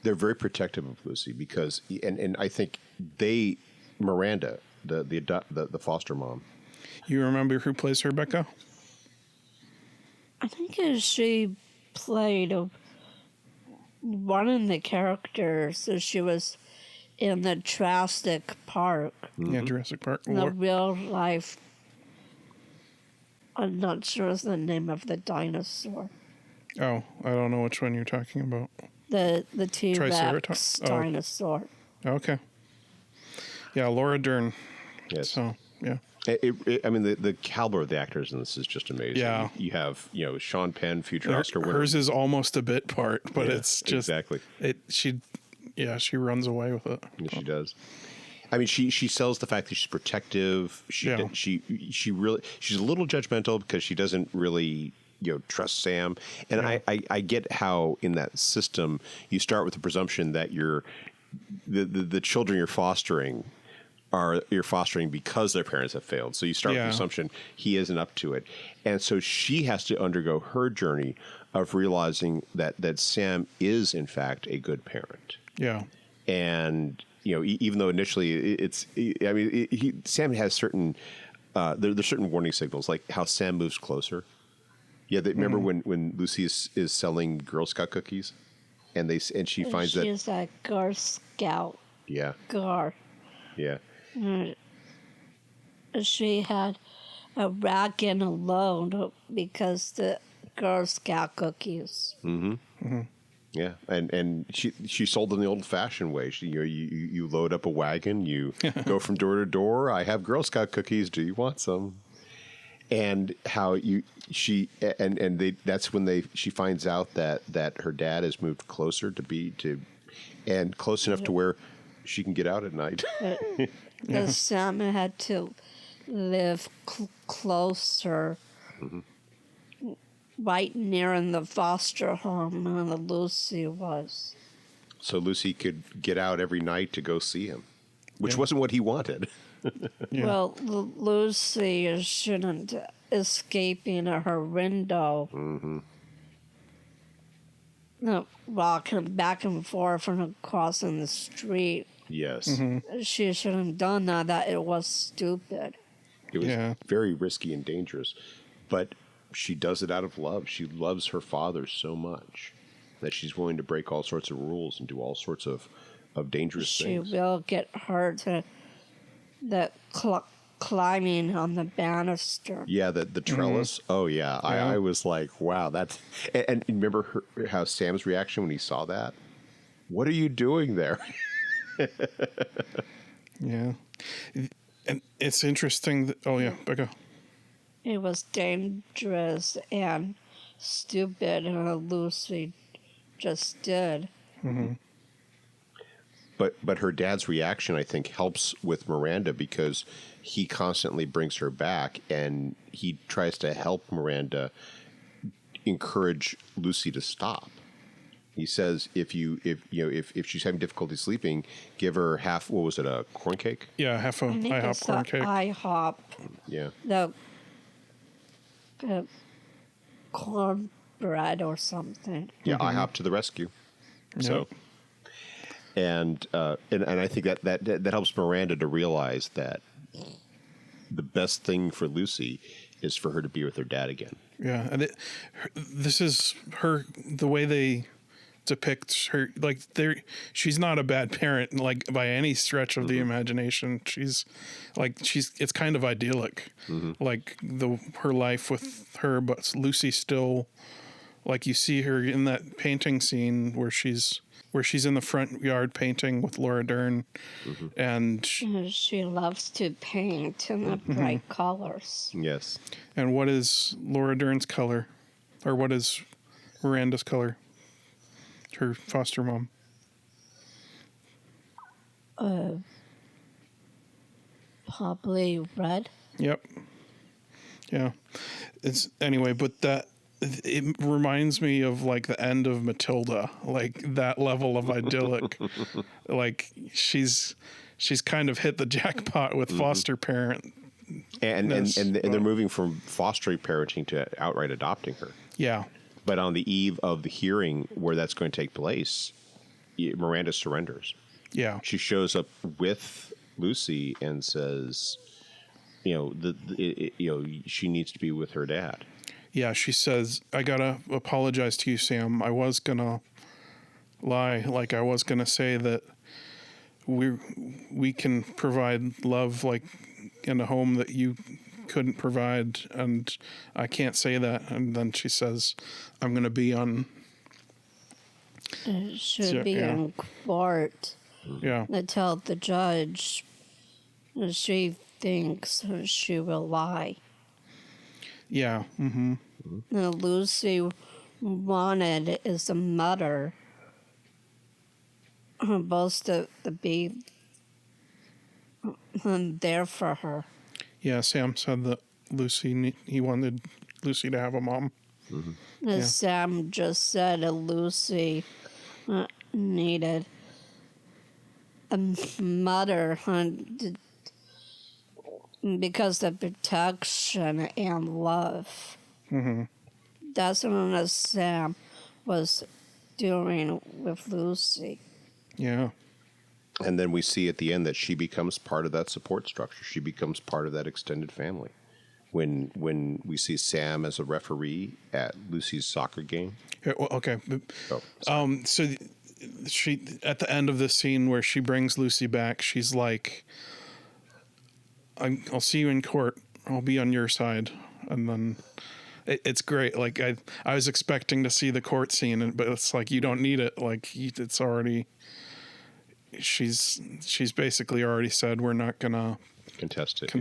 they're very protective of Lucy because, and I think Miranda the foster mom. You remember who plays her, Becca? I think she played one of the characters. So she was in the Jurassic Park. Yeah, Jurassic Park. The real life. I'm not sure the name of the dinosaur. Oh, I don't know which one you're talking about. The T-Rex Triceratops? Oh. dinosaur. Okay. Yeah, Laura Dern. Yes. So, yeah. I mean, the caliber of the actors in this is just amazing. Yeah. You have, Sean Penn, future Oscar winner. Hers is almost a bit part, but it's just exactly. She runs away with it. Yeah, she does. I mean, she sells the fact that she's protective. She's a little judgmental because she doesn't really trust Sam. And I get how in that system you start with the presumption that the children you're fostering because their parents have failed. So you start with the assumption he isn't up to it. And so she has to undergo her journey of realizing that Sam is in fact a good parent. Yeah. And even though initially Sam has certain there's certain warning signals, like how Sam moves closer. Yeah, remember when Lucy is selling Girl Scout cookies, and she finds that she's a Girl Scout. Yeah. Girl. Yeah. She had a wagon alone because the Girl Scout cookies. Mm-hmm. Mm-hmm. Yeah, and she sold them the old-fashioned way. You load up a wagon, you go from door to door. I have Girl Scout cookies. Do you want some? And how she finds out that her dad has moved closer and close enough to where she can get out at night. Because Sam had to live closer. Mm-hmm. Right near in the foster home where Lucy was. So Lucy could get out every night to go see him, which wasn't what he wanted. Well, Lucy shouldn't escaping her window. Mm-hmm. Walking back and forth and crossing the street. Yes. Mm-hmm. She shouldn't have done that. That it was stupid. It was very risky and dangerous. But she does it out of love. She loves her father so much that she's willing to break all sorts of rules and do all sorts of dangerous things. She will get hurt climbing on the banister. Yeah, the trellis. Mm-hmm. Oh, yeah. I was like, wow, that's... And remember how Sam's reaction when he saw that? What are you doing there? Yeah. And it's interesting that... Oh, yeah, Becca. It was dangerous and stupid, and Lucy just did. Mm-hmm. But her dad's reaction, I think, helps with Miranda because he constantly brings her back, and he tries to help Miranda encourage Lucy to stop. He says, if she's having difficulty sleeping, give her half. What was it? A corn cake? Yeah, half a IHOP corn cake. IHOP. Yeah. The cornbread or something. Yeah, IHOP to the rescue. Yep. So, and I think that helps Miranda to realize that the best thing for Lucy is for her to be with her dad again. Yeah, and this is the way they depict her. Like she's not a bad parent, like by any stretch of the imagination. She's it's kind of idyllic, like her life with her, but Lucy still, like you see her in that painting scene where she's in the front yard painting with Laura Dern, and she loves to paint in the bright colors. Yes. And what is Laura Dern's color, or what is Miranda's color? Her foster mom. Probably red. Yep. Yeah. It's anyway, but it reminds me of like the end of Matilda, like that level of idyllic. Like she's kind of hit the jackpot with foster parent. And they're moving from fostering parenting to outright adopting her. Yeah. But on the eve of the hearing where that's going to take place, Miranda surrenders. Yeah. She shows up with Lucy and says, she needs to be with her dad. Yeah, she says, I gotta apologize to you, Sam. I was gonna lie. Like, I was gonna say that we can provide love, like, in a home that you couldn't provide, and I can't say that. And then she says, I'm gonna be on... It should be in court. Yeah. They tell the judge that she thinks she will lie. Yeah. Mm-hmm. Now, Lucy wanted is a mother supposed to be there for her. Yeah, Sam said that he wanted Lucy to have a mom. Mm-hmm. As Sam just said, Lucy needed a mother because of protection and love. Mm-hmm. That's what Sam was doing with Lucy. Yeah. And then we see at the end that she becomes part of that support structure. She becomes part of that extended family. When we see Sam as a referee at Lucy's soccer game. Yeah, well, okay. So she, at the end of this scene where she brings Lucy back, she's like, I'll see you in court. I'll be on your side. And then it's great. Like, I was expecting to see the court scene, but it's like, you don't need it. Like, it's already... She's basically already said we're not gonna contest it.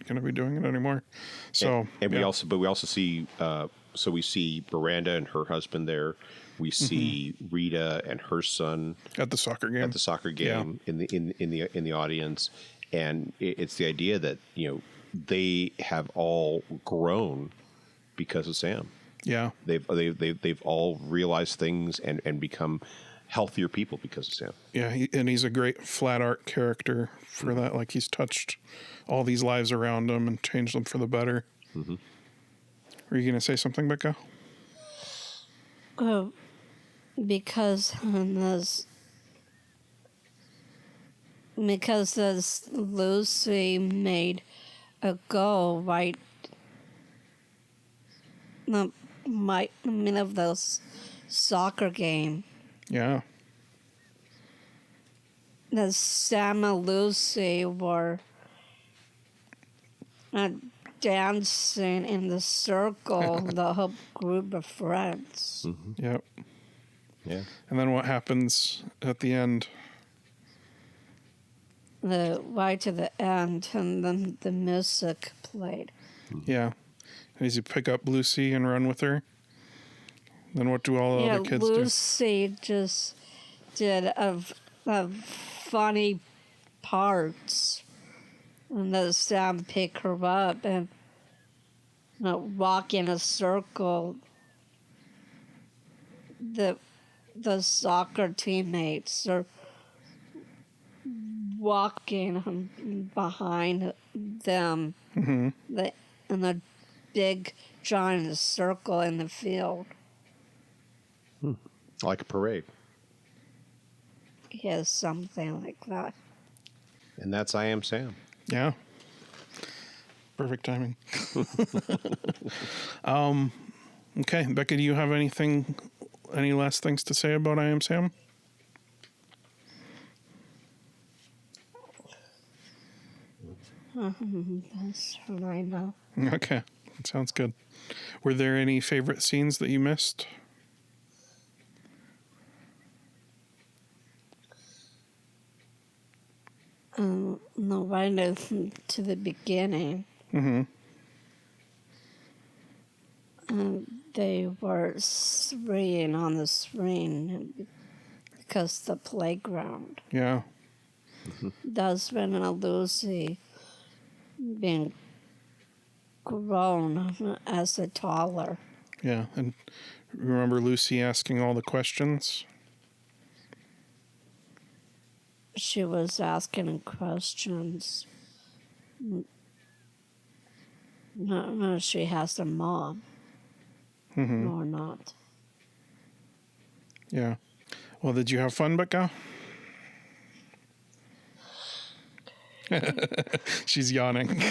Gonna be doing it anymore. So and we also see so we see Miranda and her husband there. We see Rita and her son at the soccer game. In the audience, and it's the idea that they have all grown because of Sam. Yeah, they've all realized things and become healthier people because of Sam. Yeah, he's a great flat art character for that. Like, he's touched all these lives around him and changed them for the better. Mm-hmm. Were you going to say something, Becca? Because Lucy made a goal right in the middle of this soccer game. Yeah. The Sam and Lucy were dancing in the circle, the whole group of friends. Mm-hmm. Yep. Yeah. And then what happens at the end? Right to the end, and then the music played. Yeah. And as you pick up Lucy and run with her, then what do all the other kids do? Lucy just did a funny parts. And then Sam picked her up and walk in a circle. The soccer teammates are walking behind them in a big giant circle in the field. Like a parade. Yeah, something like that. And that's I Am Sam. Yeah. Perfect timing. Okay, Becca, do you have any last things to say about I Am Sam? That's what I know. Okay, that sounds good. Were there any favorite scenes that you missed? No, right to the beginning. Mm-hmm. They were spraying on the screen because the playground. Yeah. That's when Lucy being grown as a toddler. Yeah, and remember Lucy asking all the questions? She was asking questions. No, she has a mom. Or not. Yeah. Well, did you have fun, Becca? She's yawning.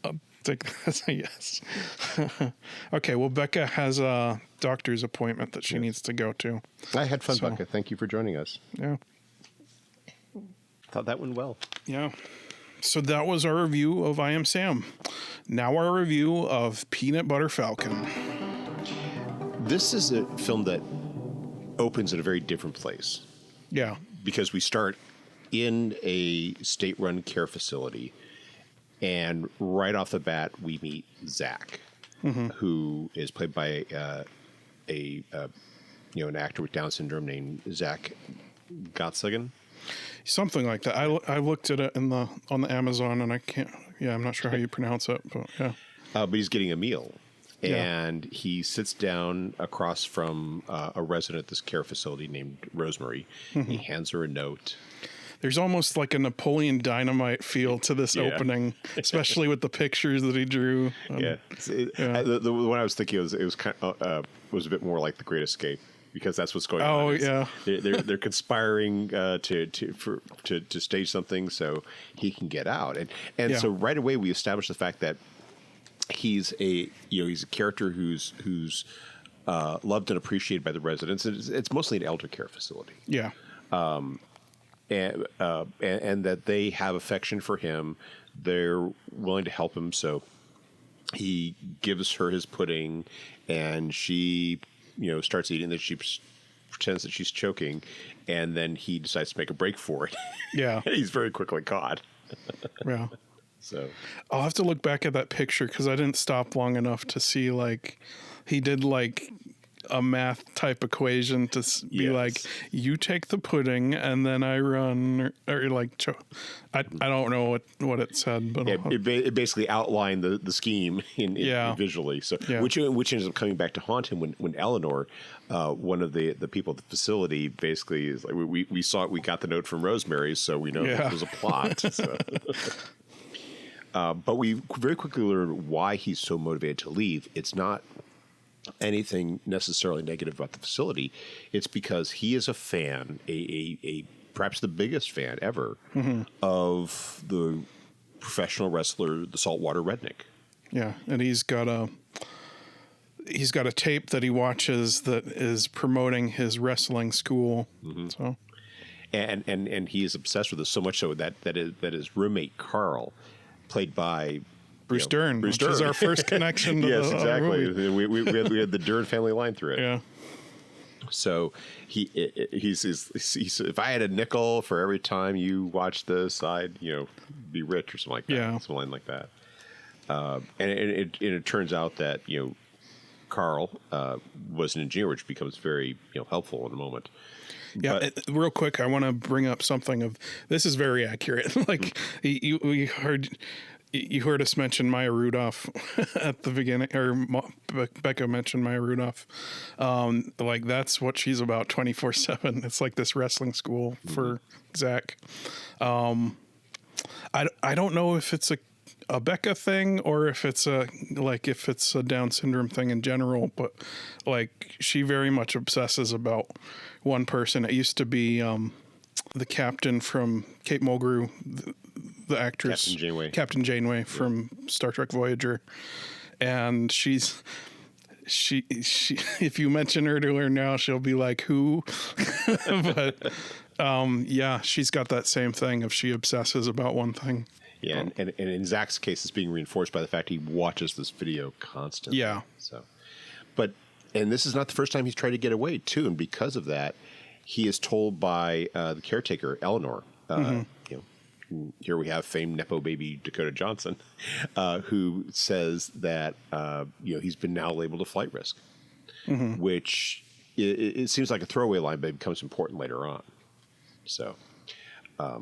I'll take that as a yes. Okay, well, Becca has a doctor's appointment that she needs to go to. I had fun, Becca. Thank you for joining us. Yeah. Thought that went well. Yeah. So that was our review of I Am Sam. Now our review of Peanut Butter Falcon. This is a film that opens at a very different place. Yeah. Because we start in a state-run care facility, and right off the bat, we meet Zach, who is played by an actor with Down syndrome named Zach Gottsagen. Something like that. I looked at it on the Amazon, and I can't. Yeah, I'm not sure how you pronounce it, but yeah. But he's getting a meal, and he sits down across from a resident at this care facility named Rosemary. He hands her a note. There's almost like a Napoleon Dynamite feel to this opening, especially with the pictures that he drew. The one I was thinking was was a bit more like The Great Escape, because that's what's going on. Oh yeah, they're conspiring to stage something so he can get out, and so right away we establish the fact that he's a character who's loved and appreciated by the residents. It's mostly an elder care facility. Yeah. And that they have affection for him. They're willing to help him. So he gives her his pudding, and she, starts eating it. She pretends that she's choking, and then he decides to make a break for it. Yeah. He's very quickly caught. Yeah. So I'll have to look back at that picture because I didn't stop long enough to see he did a math type equation to be like, you take the pudding and then I run, or I don't know what it said, but it basically outlined the scheme in visually. So which ends up coming back to haunt him when Eleanor, one of the people at the facility, basically is like, we got the note from Rosemary, so we know it was a plot. So. But we very quickly learn why he's so motivated to leave. It's not anything necessarily negative about the facility. It's because he is a fan, a perhaps the biggest fan ever of the professional wrestler, the Saltwater Redneck. Yeah, and he's got a tape that he watches that is promoting his wrestling school. So, and he is obsessed with this so much so that his roommate Carl, played by Bruce Dern, which is our first connection to yes, the exactly. movie. We had the Dern family line through it. Yeah. So he's if I had a nickel for every time you watch this, I'd be rich or something like that. Yeah. Some line like that. And it turns out that Carl was an engineer, which becomes very helpful in a moment. Yeah, real quick, I want to bring up something of this is very accurate. You heard us mention Maya Rudolph at the beginning, or Becca mentioned Maya Rudolph. That's what she's about 24/7. It's like this wrestling school for Zach. I don't know if it's a Becca thing or if it's a Down syndrome thing in general, but she very much obsesses about one person. It used to be the captain from Cape Mulgrew, the actress Captain Janeway from Star Trek Voyager, and she if you mention her to her now, she'll be like, who? But she's got that same thing if she obsesses about one thing. Yeah, and in Zach's case, it's being reinforced by the fact he watches this video constantly. Yeah. So, and this is not the first time he's tried to get away too, and because of that, he is told by the caretaker Eleanor. Here we have famed Nepo baby Dakota Johnson, who says that he's been now labeled a flight risk, which it seems like a throwaway line, but it becomes important later on. So, but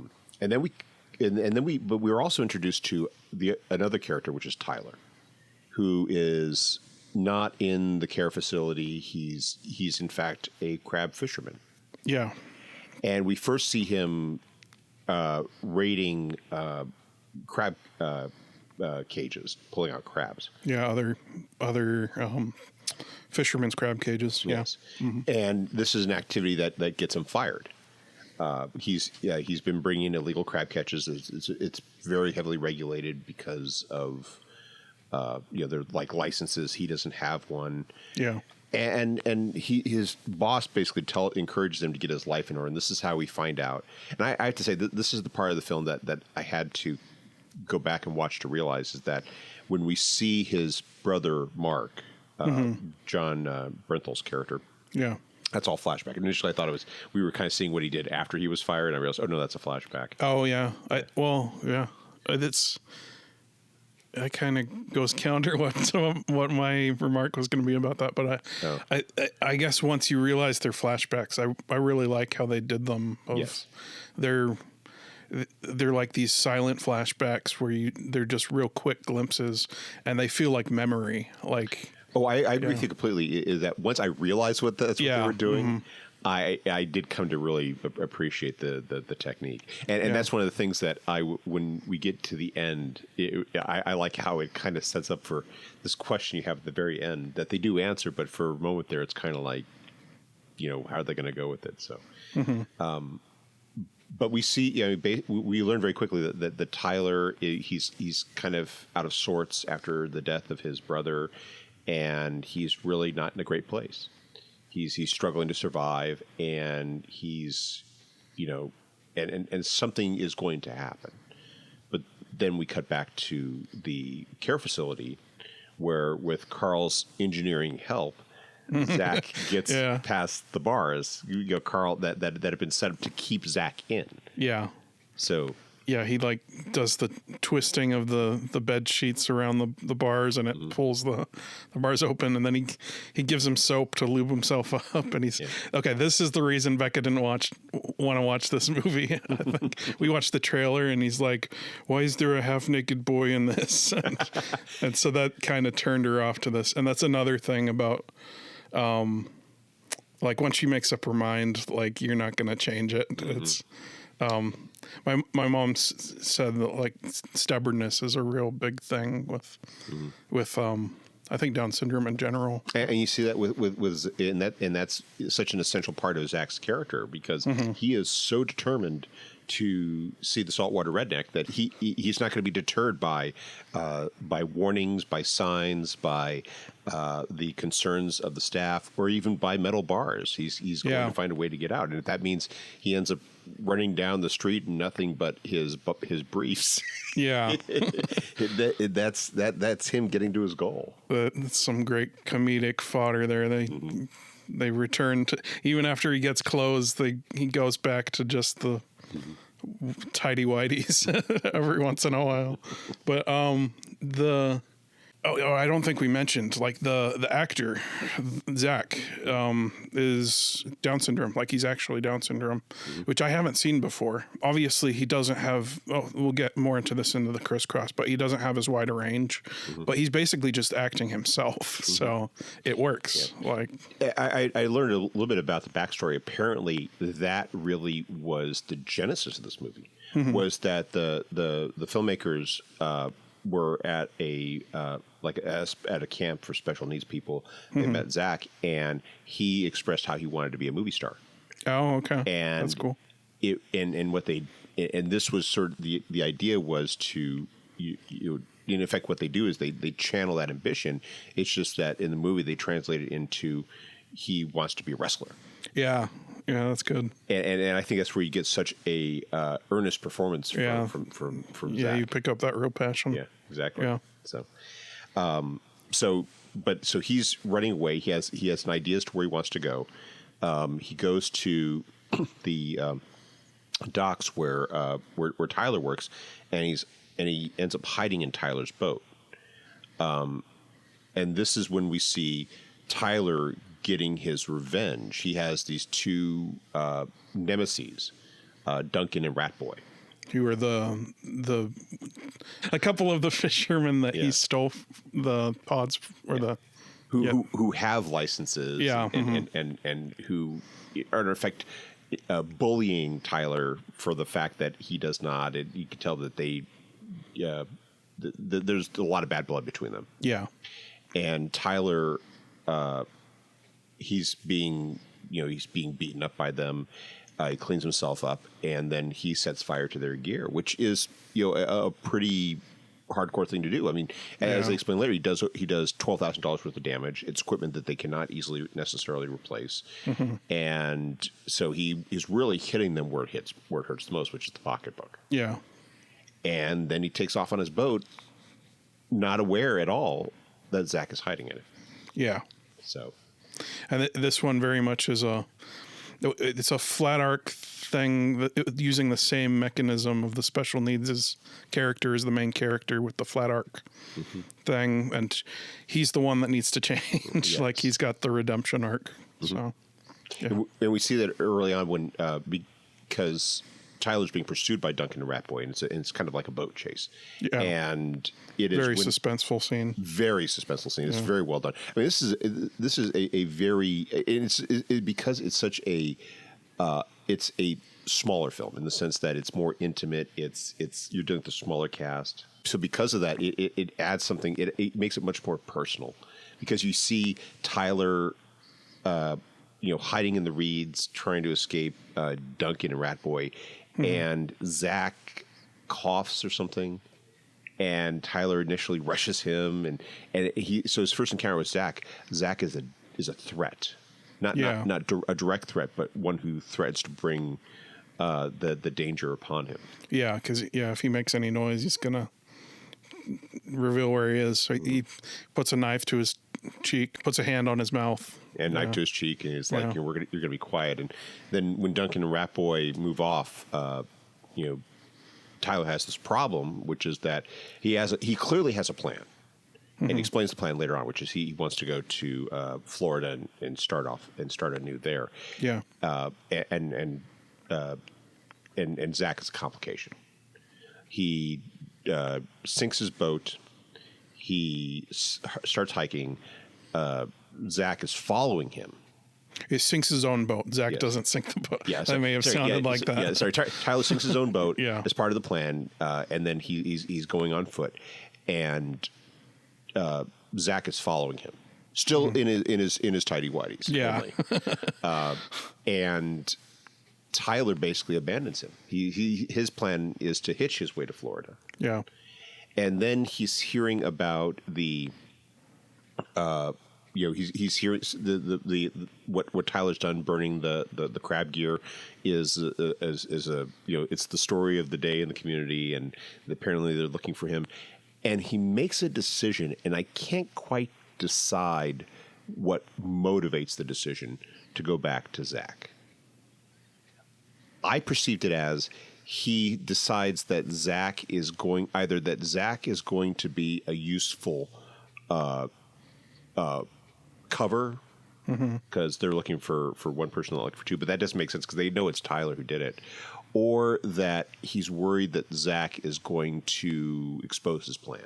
we were also introduced to another character, which is Tyler, who is not in the care facility. He's in fact a crab fisherman. Yeah, and we first see him raiding crab cages, pulling out crabs. Yeah, other fishermen's crab cages. Yes. Yeah. And this is an activity that gets him fired. he's been bringing illegal crab catches. It's very heavily regulated because of they're like licenses. He doesn't have one. Yeah. And his boss basically encourages him to get his life in order, and this is how we find out. And I have to say that this is the part of the film that I had to go back and watch to realize is that when we see his brother Mark, John Brenthal's character, Yeah. that's all flashback. Initially, I thought we were kind of seeing what he did after he was fired, and I realized, oh no, that's a flashback. Oh yeah. That kind of goes counter what my remark was going to be about that, but I guess once you realize they're flashbacks, I really like how they did them. Yes. They're like these silent flashbacks where they're just real quick glimpses, and they feel like memory. Like, oh, I agree with you completely. Is that once I realized what they were doing, I did come to really appreciate the technique, and that's one of the things that when we get to the end, I like how it kind of sets up for this question you have at the very end that they do answer, but for a moment there, it's kind of like, how are they going to go with it? So, but we see, we learn very quickly that Tyler, he's kind of out of sorts after the death of his brother, and he's really not in a great place. He's struggling to survive, and he's, and something is going to happen. But then we cut back to the care facility where, with Carl's engineering help, Zach gets past the bars. Carl that had been set up to keep Zach in. Yeah. So. Yeah, he like does the twisting of the bed sheets around the bars, and it pulls the bars open, and then he gives him soap to lube himself up, and he's okay. This is the reason Becca didn't want to watch this movie. I think we watched the trailer, and he's like, "Why is there a half naked boy in this?" And so that kind of turned her off to this, and that's another thing about. Like once she makes up her mind, like you're not going to change it. It's. My mom said that like stubbornness is a real big thing with I think Down syndrome in general. And you see that and that's such an essential part of Zach's character because he is so determined to see the saltwater redneck that he's not going to be deterred by warnings, by signs, by the concerns of the staff, or even by metal bars. He's going to find a way to get out, and if that means he ends up running down the street in nothing but his briefs. Yeah, that's him getting to his goal. That's some great comedic fodder there. They return to, even after he gets clothes, he goes back to just the tidy whities every once in a while. But I don't think we mentioned like the actor Zach is Down syndrome. Like he's actually Down syndrome, which I haven't seen before. Obviously, he doesn't have. Oh, we'll get more into this into the crisscross, but he doesn't have as wide a range. But he's basically just acting himself, so it works. Yeah. Like I learned a little bit about the backstory. Apparently, that really was the genesis of this movie. Was that the filmmakers were at at a camp for special needs people. They met Zach, and he expressed how he wanted to be a movie star. Oh, okay, and that's cool. And this was sort of the idea was to in effect what they do is they channel that ambition. It's just that in the movie they translate it into he wants to be a wrestler. Yeah, that's good. And I think that's where you get such a earnest performance from Zach. Yeah, you pick up that real passion. Yeah, exactly. Yeah. So he's running away. He has an idea as to where he wants to go. He goes to the docks where Tyler works, and he ends up hiding in Tyler's boat. And this is when we see Tyler getting his revenge. He has these two nemeses, Duncan and Ratboy, who are a couple of the fishermen that he stole the pods or who have licenses, and who are in effect bullying Tyler for the fact that he does not. And you can tell that there's a lot of bad blood between them. Yeah, and Tyler, he's being beaten up by them. He cleans himself up, and then he sets fire to their gear, which is a pretty hardcore thing to do. I mean, as they explain later, he does $12,000 worth of damage. It's equipment that they cannot easily necessarily replace, and so he is really hitting them where it hurts the most, which is the pocketbook. Yeah, and then he takes off on his boat, not aware at all that Zach is hiding in it. Yeah. So, and this one very much is it's a flat arc thing using the same mechanism of the special needs character as the main character with the flat arc thing, and he's the one that needs to change. Yes. Like he's got the redemption arc. So, yeah. And we see that early on when because Tyler's being pursued by Duncan and Ratboy, and it's kind of like a boat chase. Yeah. And it is very suspenseful scene. Very suspenseful scene. It's very well done. I mean, this is a very because it's such a it's a smaller film in the sense that it's more intimate. It's you're doing the smaller cast, so because of that, it adds something. It makes it much more personal because you see Tyler. Hiding in the reeds, trying to escape Duncan and Ratboy, and Zach coughs or something, and Tyler initially rushes him, and so his first encounter with Zach is a threat, not a direct threat, but one who threatens to bring the danger upon him. Yeah, because if he makes any noise, he's gonna reveal where he is. So he puts a knife to his cheek, puts a hand on his mouth, and knife to his cheek, and he's like, "You're gonna be quiet." And then when Duncan and Ratboy move off, Tyler has this problem, which is that he clearly has a plan, and he explains the plan later on, which is he wants to go to Florida and start anew there. Yeah, and Zach is a complication. He sinks his boat. He starts hiking. Zach is following him. He sinks his own boat. Zach doesn't sink the boat. Yeah, that may have sounded like that. Yeah, sorry. Tyler sinks his own boat as part of the plan, and then he's going on foot, and Zach is following him, still in his tidy whities. Yeah, and Tyler basically abandons him. His plan is to hitch his way to Florida. Yeah. And then he's hearing about the, he's hearing the what Tyler's done, burning the crab gear is a it's the story of the day in the community, and apparently they're looking for him, and he makes a decision, and I can't quite decide what motivates the decision to go back to Zach. I perceived it as he decides that Zach is going to be a useful cover because they're looking for one person, not looking for two. But that doesn't make sense because they know it's Tyler who did it, or that he's worried that Zach is going to expose his plan.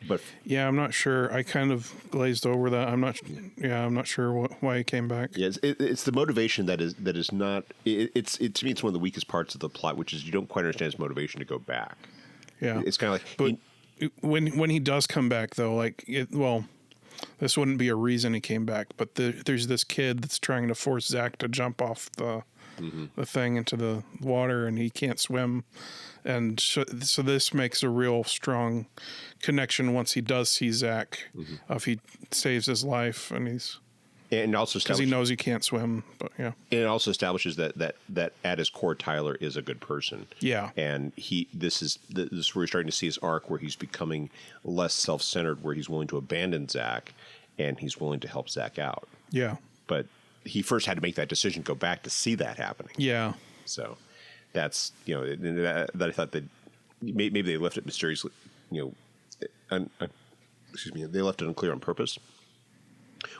But yeah, I'm not sure. I kind of glazed over that. I'm not sure why he came back. Yeah, it's the motivation that is not. It's to me, it's one of the weakest parts of the plot, which is you don't quite understand his motivation to go back. Yeah, it's kind of like. But when he does come back, though, this wouldn't be a reason he came back. But there's this kid that's trying to force Zach to jump off the thing into the water, and he can't swim. And so this makes a real strong connection once he does see Zach. If he saves his life, and also because he knows he can't swim, but yeah. And it also establishes that at his core, Tyler is a good person. Yeah, and this is where we're starting to see his arc, where he's becoming less self-centered, where he's willing to abandon Zach, and he's willing to help Zach out. Yeah, but he first had to make that decision, go back to see that happening. Yeah, so. That's that I thought that maybe they left it mysteriously, they left it unclear on purpose,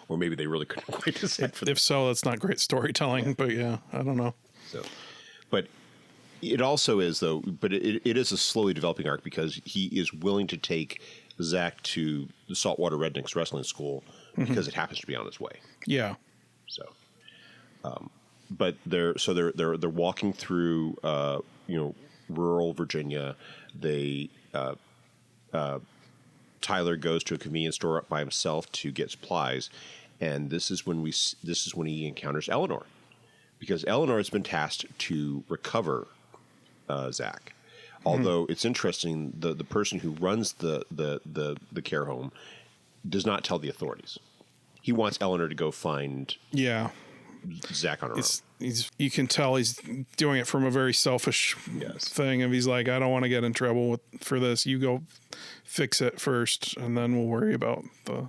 or maybe they really couldn't quite decide. If so, that's not great storytelling. Yeah. But yeah, I don't know. So, but it also is though. But it is a slowly developing arc because he is willing to take Zach to the Saltwater Rednecks Wrestling School because it happens to be on his way. Yeah. So. But they're walking through rural Virginia. Tyler goes to a convenience store up by himself to get supplies, and this is when he encounters Eleanor, because Eleanor has been tasked to recover Zach. Although it's interesting, the person who runs the care home does not tell the authorities. He wants Eleanor to go find Zach on her own. You can tell he's doing it from a very selfish thing. And he's like, I don't want to get in trouble for this. You go fix it first, and then we'll worry about the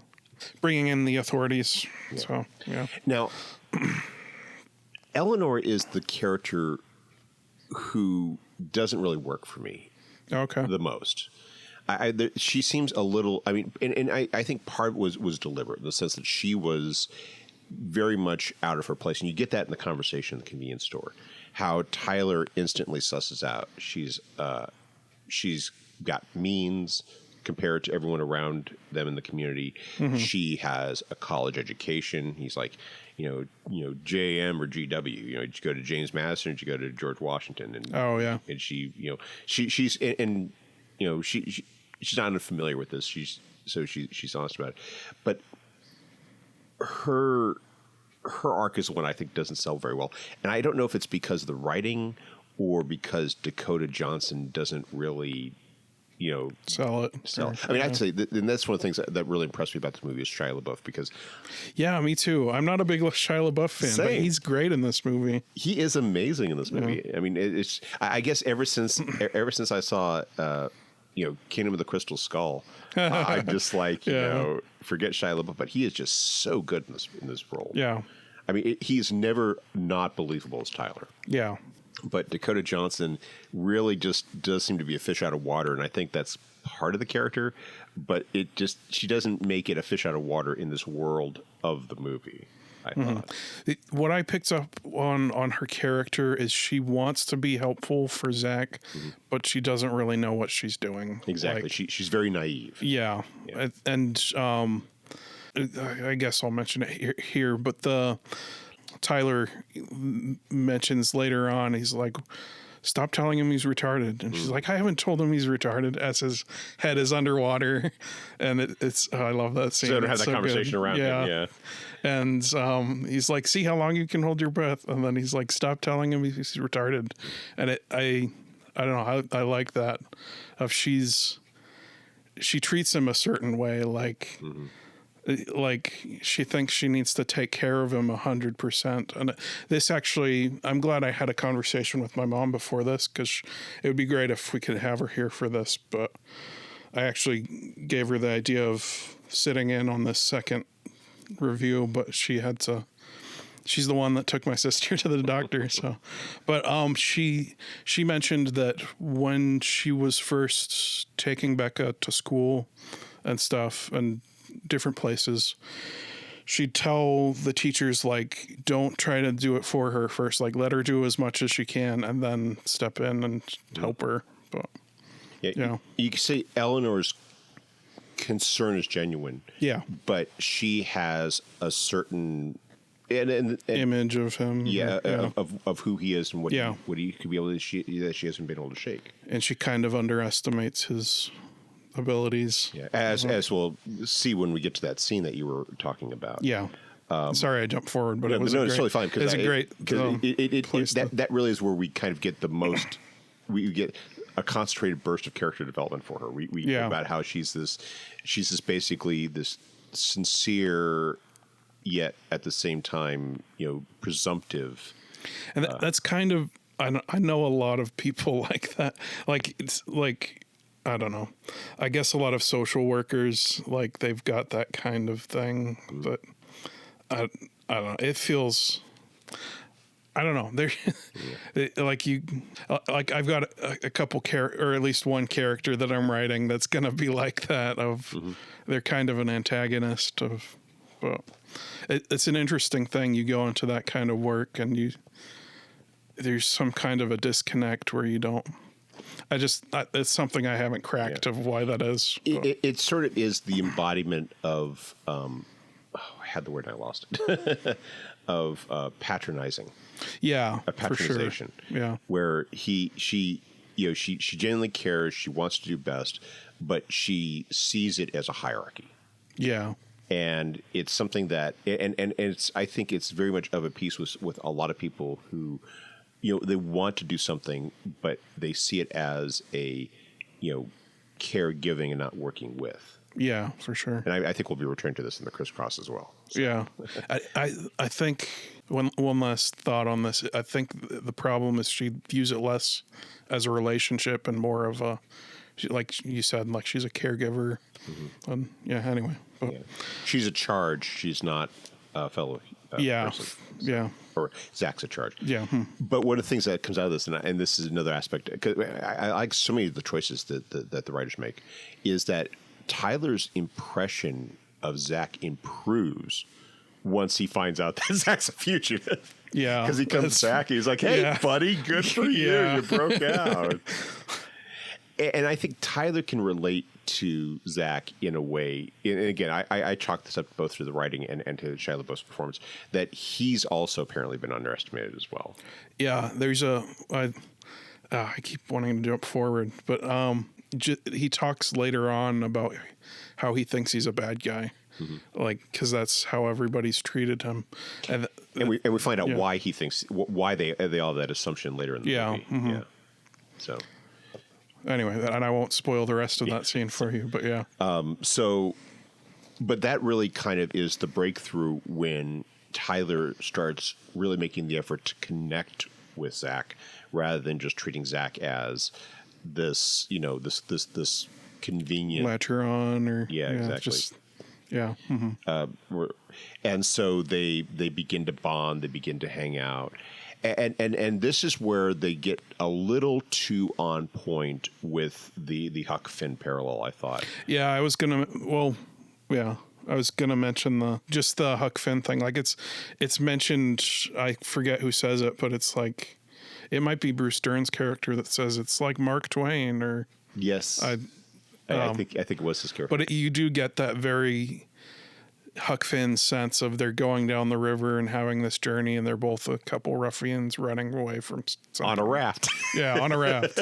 bringing in the authorities. Yeah. So, yeah. Now, Eleanor is the character who doesn't really work for me. Okay. The most. She seems a little. I mean, and I think part was deliberate in the sense that she was very much out of her place, and you get that in the conversation in the convenience store. How Tyler instantly susses out she's got means compared to everyone around them in the community. Mm-hmm. She has a college education. He's like, JM or GW. Did you go to James Madison or did you go to George Washington? And and she, she's she's not unfamiliar with this. She's honest about it, but her arc is one I think doesn't sell very well, and I don't know if it's because of the writing or because Dakota Johnson doesn't really. Sell it. I mean, I'd say, and that's one of the things that really impressed me about this movie is Shia LaBeouf, because... Yeah, me too. I'm not a big Shia LaBeouf fan, but he's great in this movie. He is amazing in this movie. Yeah. I mean, it's... I guess ever since I saw, Kingdom of the Crystal Skull, I'm just like, forget Shia LaBeouf, but he is just so good in this role. Yeah. I mean, he's never not believable as Tyler. Yeah. But Dakota Johnson really just does seem to be a fish out of water, and I think that's part of the character. But she doesn't make it a fish out of water in this world of the movie. I thought. What I picked up on her character is she wants to be helpful for Zach, but she doesn't really know what she's doing. Exactly, she's very naive. Yeah. And I guess I'll mention it here, but Tyler mentions later on, he's like, stop telling him he's retarded. And she's like, I haven't told him he's retarded, as his head is underwater. And I love that scene. So to have that conversation around him. Yeah. And he's like, see how long you can hold your breath. And then he's like, stop telling him he's retarded. And I don't know. I like that she treats him a certain way. Like she thinks she needs to take care of him 100%. And this actually, I'm glad I had a conversation with my mom before this, because it would be great if we could have her here for this. But I actually gave her the idea of sitting in on this second review, but she's the one that took my sister to the doctor. So, but she mentioned that when she was first taking Becca to school and stuff and different places, she'd tell the teachers, like, don't try to do it for her first, like, let her do as much as she can and then step in and help her. But you can say Eleanor's concern is genuine, but she has a certain image of him, of who he is and what he could be able to that she hasn't been able to shake, and she kind of underestimates his abilities, as we'll see when we get to that scene that you were talking about. Sorry I jumped forward, but it's totally fine, because it's great that really is where we kind of get the most we get a concentrated burst of character development for her. We hear about how she's this basically this sincere yet at the same time presumptive, and that's kind of I know a lot of people like that. Like, it's like, I don't know. I guess a lot of social workers, like, they've got that kind of thing, but I don't know. It feels, I don't know. I've got a couple or at least one character that I'm writing that's going to be like that. They're kind of an antagonist but it's an interesting thing. You go into that kind of work and there's some kind of a disconnect where you don't. It's something I haven't cracked of why that is. It sort of is the embodiment of, I had the word and I lost it, of patronizing. Yeah, a patronization. For sure. Yeah, where she genuinely cares. She wants to do best, but she sees it as a hierarchy. Yeah, And it's something that, and it's, I think it's very much of a piece with a lot of people who, they want to do something, but they see it as a, caregiving and not working with. Yeah, for sure. And I think we'll be returning to this in the crisscross as well. So. Yeah. I think one last thought on this. I think the problem is she views it less as a relationship and more of a, like you said, like she's a caregiver. Mm-hmm. And anyway. But, she's a charge. She's not a fellow person. Yeah. Or Zach's a charge. Yeah. But one of the things that comes out of this, and this is another aspect, because I like so many of the choices that the writers make, is that Tyler's impression of Zach improves once he finds out that Zach's a fugitive. Yeah. Because he comes back and he's like, hey, buddy, good for you. You broke out. And I think Tyler can relate to Zach in a way. And again, I chalk this up both through the writing and to Shia LaBeouf's performance, that he's also apparently been underestimated as well. Yeah. There's I keep wanting to jump forward, but he talks later on about how he thinks he's a bad guy. Mm-hmm. Like, because that's how everybody's treated him, and we find out why he thinks, why they all have that assumption later in the movie. Mm-hmm. Yeah. So anyway, and I won't spoil the rest of that scene for you, but yeah. But that really kind of is the breakthrough when Tyler starts really making the effort to connect with Zach, rather than just treating Zach as this, this convenient latcher on, or exactly. Mm-hmm. And so they begin to bond, they begin to hang out, and this is where they get a little too on point with the Huck Finn parallel, I thought. Yeah, I was gonna mention the Huck Finn thing. Like it's mentioned. I forget who says it, but it's like it might be Bruce Dern's character that says it's like Mark Twain, or yes. I think it was his character. But you do get that very Huck Finn sense of they're going down the river and having this journey, and they're both a couple ruffians running away from something. On a raft. Yeah, on a raft.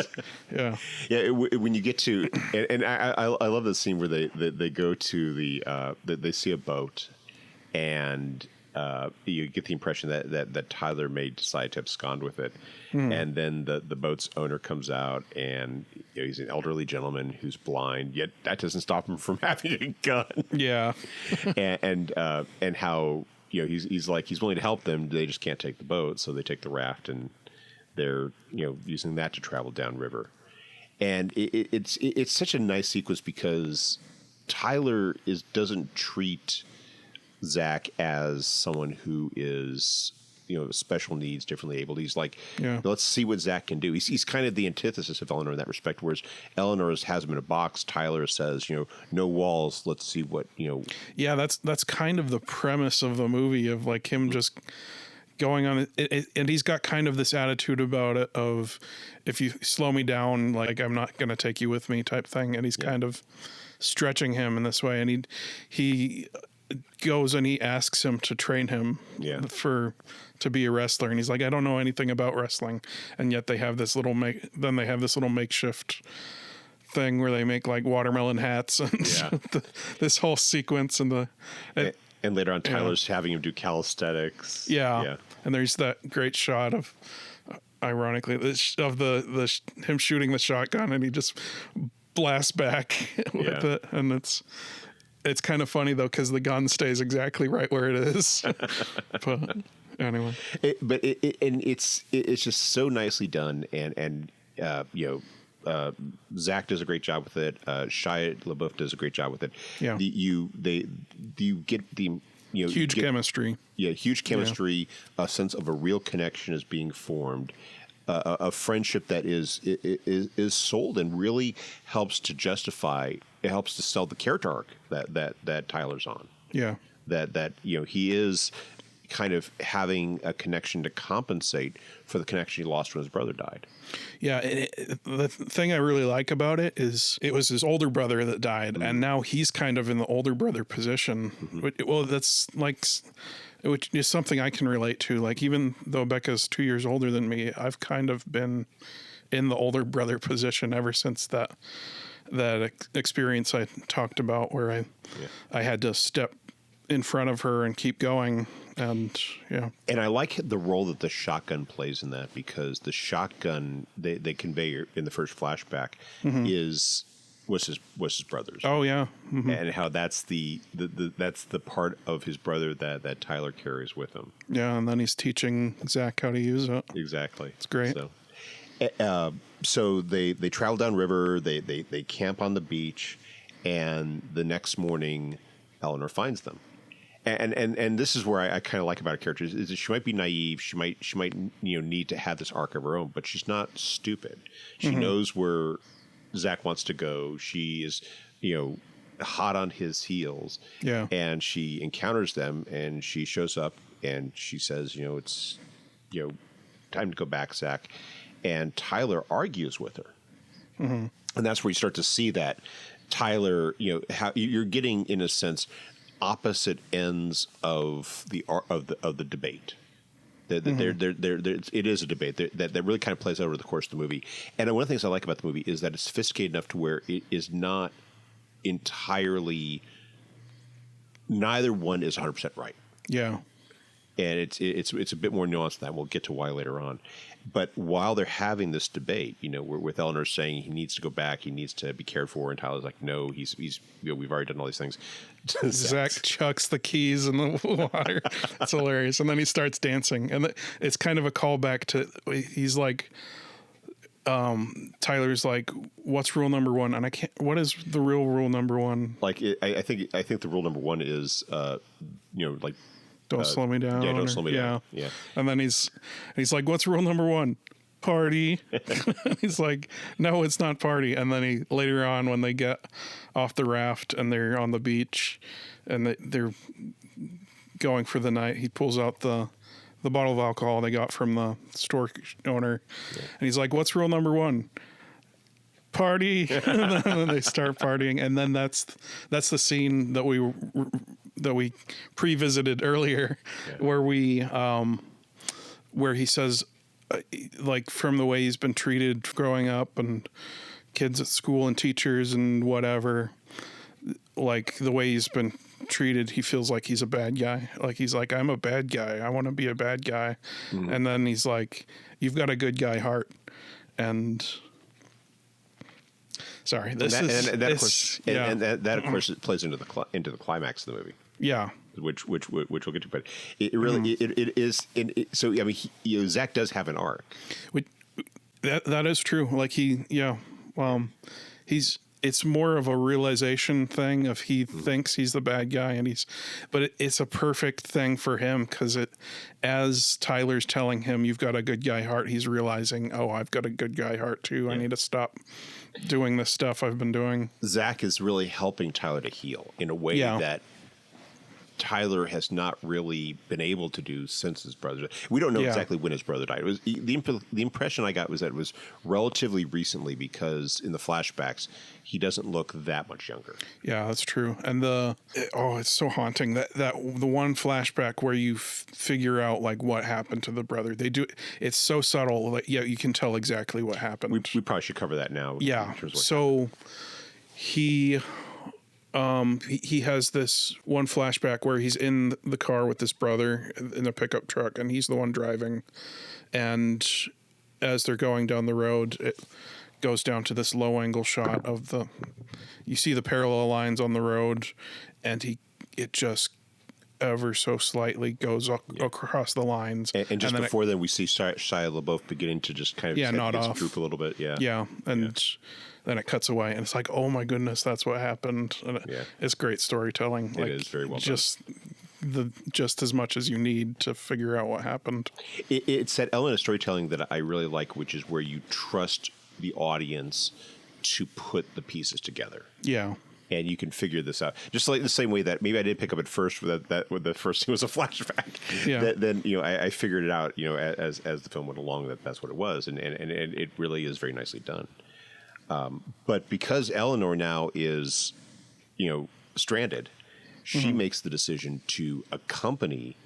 Yeah. Yeah, when you get to, and I love the scene where they go to they see a boat, and you get the impression that Tyler may decide to abscond with it. And then the boat's owner comes out, and he's an elderly gentleman who's blind, yet that doesn't stop him from having a gun. Yeah. and how he's like, he's willing to help them, they just can't take the boat, so they take the raft, and they're using that to travel downriver. And it's such a nice sequence, because Tyler doesn't treat Zach as someone who is special needs, differently abled. He's like, let's see what Zach can do. He's kind of the antithesis of Eleanor in that respect, whereas Eleanor has him in a box. Tyler says, no walls. Let's see what, Yeah, that's kind of the premise of the movie, of like him just going on it, and he's got kind of this attitude about it of, if you slow me down, like I'm not going to take you with me type thing. And he's kind of stretching him in this way. And he goes and he asks him to train him to be a wrestler, and he's like, I don't know anything about wrestling. And yet they have this little makeshift thing where they make like watermelon hats, and this whole sequence, and and later on Tyler's having him do calisthenics. Yeah. And there's that great shot of, ironically, of him shooting the shotgun, and he just blasts back with it, and it's kind of funny though, because the gun stays exactly right where it is. But anyway, it's just so nicely done, and Zach does a great job with it. Shia LaBeouf does a great job with it. Yeah, you get the huge chemistry. Yeah, huge chemistry. A sense of a real connection is being formed. A friendship that is sold and really helps to justify. It helps to sell the character arc that Tyler's on. Yeah, that he is kind of having a connection to compensate for the connection he lost when his brother died. Yeah, the thing I really like about it is it was his older brother that died, and now he's kind of in the older brother position. Well, that's like, which is something I can relate to. Like, even though Becca's 2 years older than me, I've kind of been in the older brother position ever since that experience I talked about, where I had to step in front of her and keep going. And And I like the role that the shotgun plays in that, because the shotgun they convey in the first flashback was his brother's. Oh yeah, and how that's the part of his brother that Tyler carries with him. Yeah, and then he's teaching Zach how to use it. Exactly, it's great. So they travel down river. They camp on the beach, and the next morning, Eleanor finds them. And this is where I kind of like about her character is that she might be naive. She might need to have this arc of her own, but she's not stupid. She knows where Zach wants to go. She is hot on his heels. Yeah. And she encounters them, and she shows up, and she says, it's time to go back, Zach. And Tyler argues with her, and that's where you start to see that Tyler, how you're getting, in a sense, opposite ends of the debate. It is a debate that really kind of plays out over the course of the movie. And one of the things I like about the movie is that it's sophisticated enough to where it is not entirely. Neither one is 100% right. Yeah. And it's a bit more nuanced than that. We'll get to why later on. But while they're having this debate, with Eleanor saying he needs to go back, he needs to be cared for, and Tyler's like, no, he's we've already done all these things. Zach chucks the keys in the water. It's hilarious. And then he starts dancing, and it's kind of a callback to, he's like, Tyler's like, what's rule number one? And what is the real rule number one? Like, I think the rule number one is, like, don't slow me down. Yeah, don't slow me down. Yeah. And then he's like, what's rule number one? Party. He's like, no, it's not party. And then later on, when they get off the raft and they're on the beach and they're going for the night, he pulls out the bottle of alcohol they got from the store owner. Yeah. And he's like, what's rule number one? Party. And then they start partying. And then that's the scene that we pre-visited earlier, where he says, like, from the way he's been treated growing up and kids at school and teachers and whatever, like the way he's been treated, he feels like he's a bad guy. Like, he's like, I'm a bad guy. I want to be a bad guy. Mm-hmm. And then he's like, you've got a good guy heart. And sorry, that of course it plays into the climax of the movie. Yeah. Which we'll get to, but it really it is. So I mean, Zach does have an arc. That is true. Like it's more of a realization thing of he thinks he's the bad guy, but it's a perfect thing for him, because as Tyler's telling him, you've got a good guy heart, he's realizing, oh, I've got a good guy heart too. Yeah. I need to stop doing this stuff I've been doing. Zach is really helping Tyler to heal in a way that Tyler has not really been able to do since his brother died. We don't know exactly when his brother died. It was the impression I got was that it was relatively recently, because in the flashbacks he doesn't look that much younger. Yeah, that's true. And it's so haunting that the one flashback where you figure out like what happened to the brother. It's so subtle that you can tell exactly what happened. We probably should cover that now. Yeah. So he has this one flashback where he's in the car with his brother in a pickup truck, and he's the one driving. And as they're going down the road, it goes down to this low angle shot of you see the parallel lines on the road, and it just ever so slightly goes across the lines. And just before then, we see Shia LaBeouf beginning to just kind of nod off, droop a little bit. Yeah. And then it cuts away, and it's like, oh my goodness, that's what happened. And it's great storytelling. It is very well done. Just as much as you need to figure out what happened. It's that element of storytelling that I really like, which is where you trust the audience to put the pieces together. Yeah. And you can figure this out, just like the same way that maybe I didn't pick up at first that when the first thing was a flashback. Yeah. Then I figured it out. As the film went along, that's what it was, and it really is very nicely done. But because Eleanor now is, stranded, she makes the decision to accompany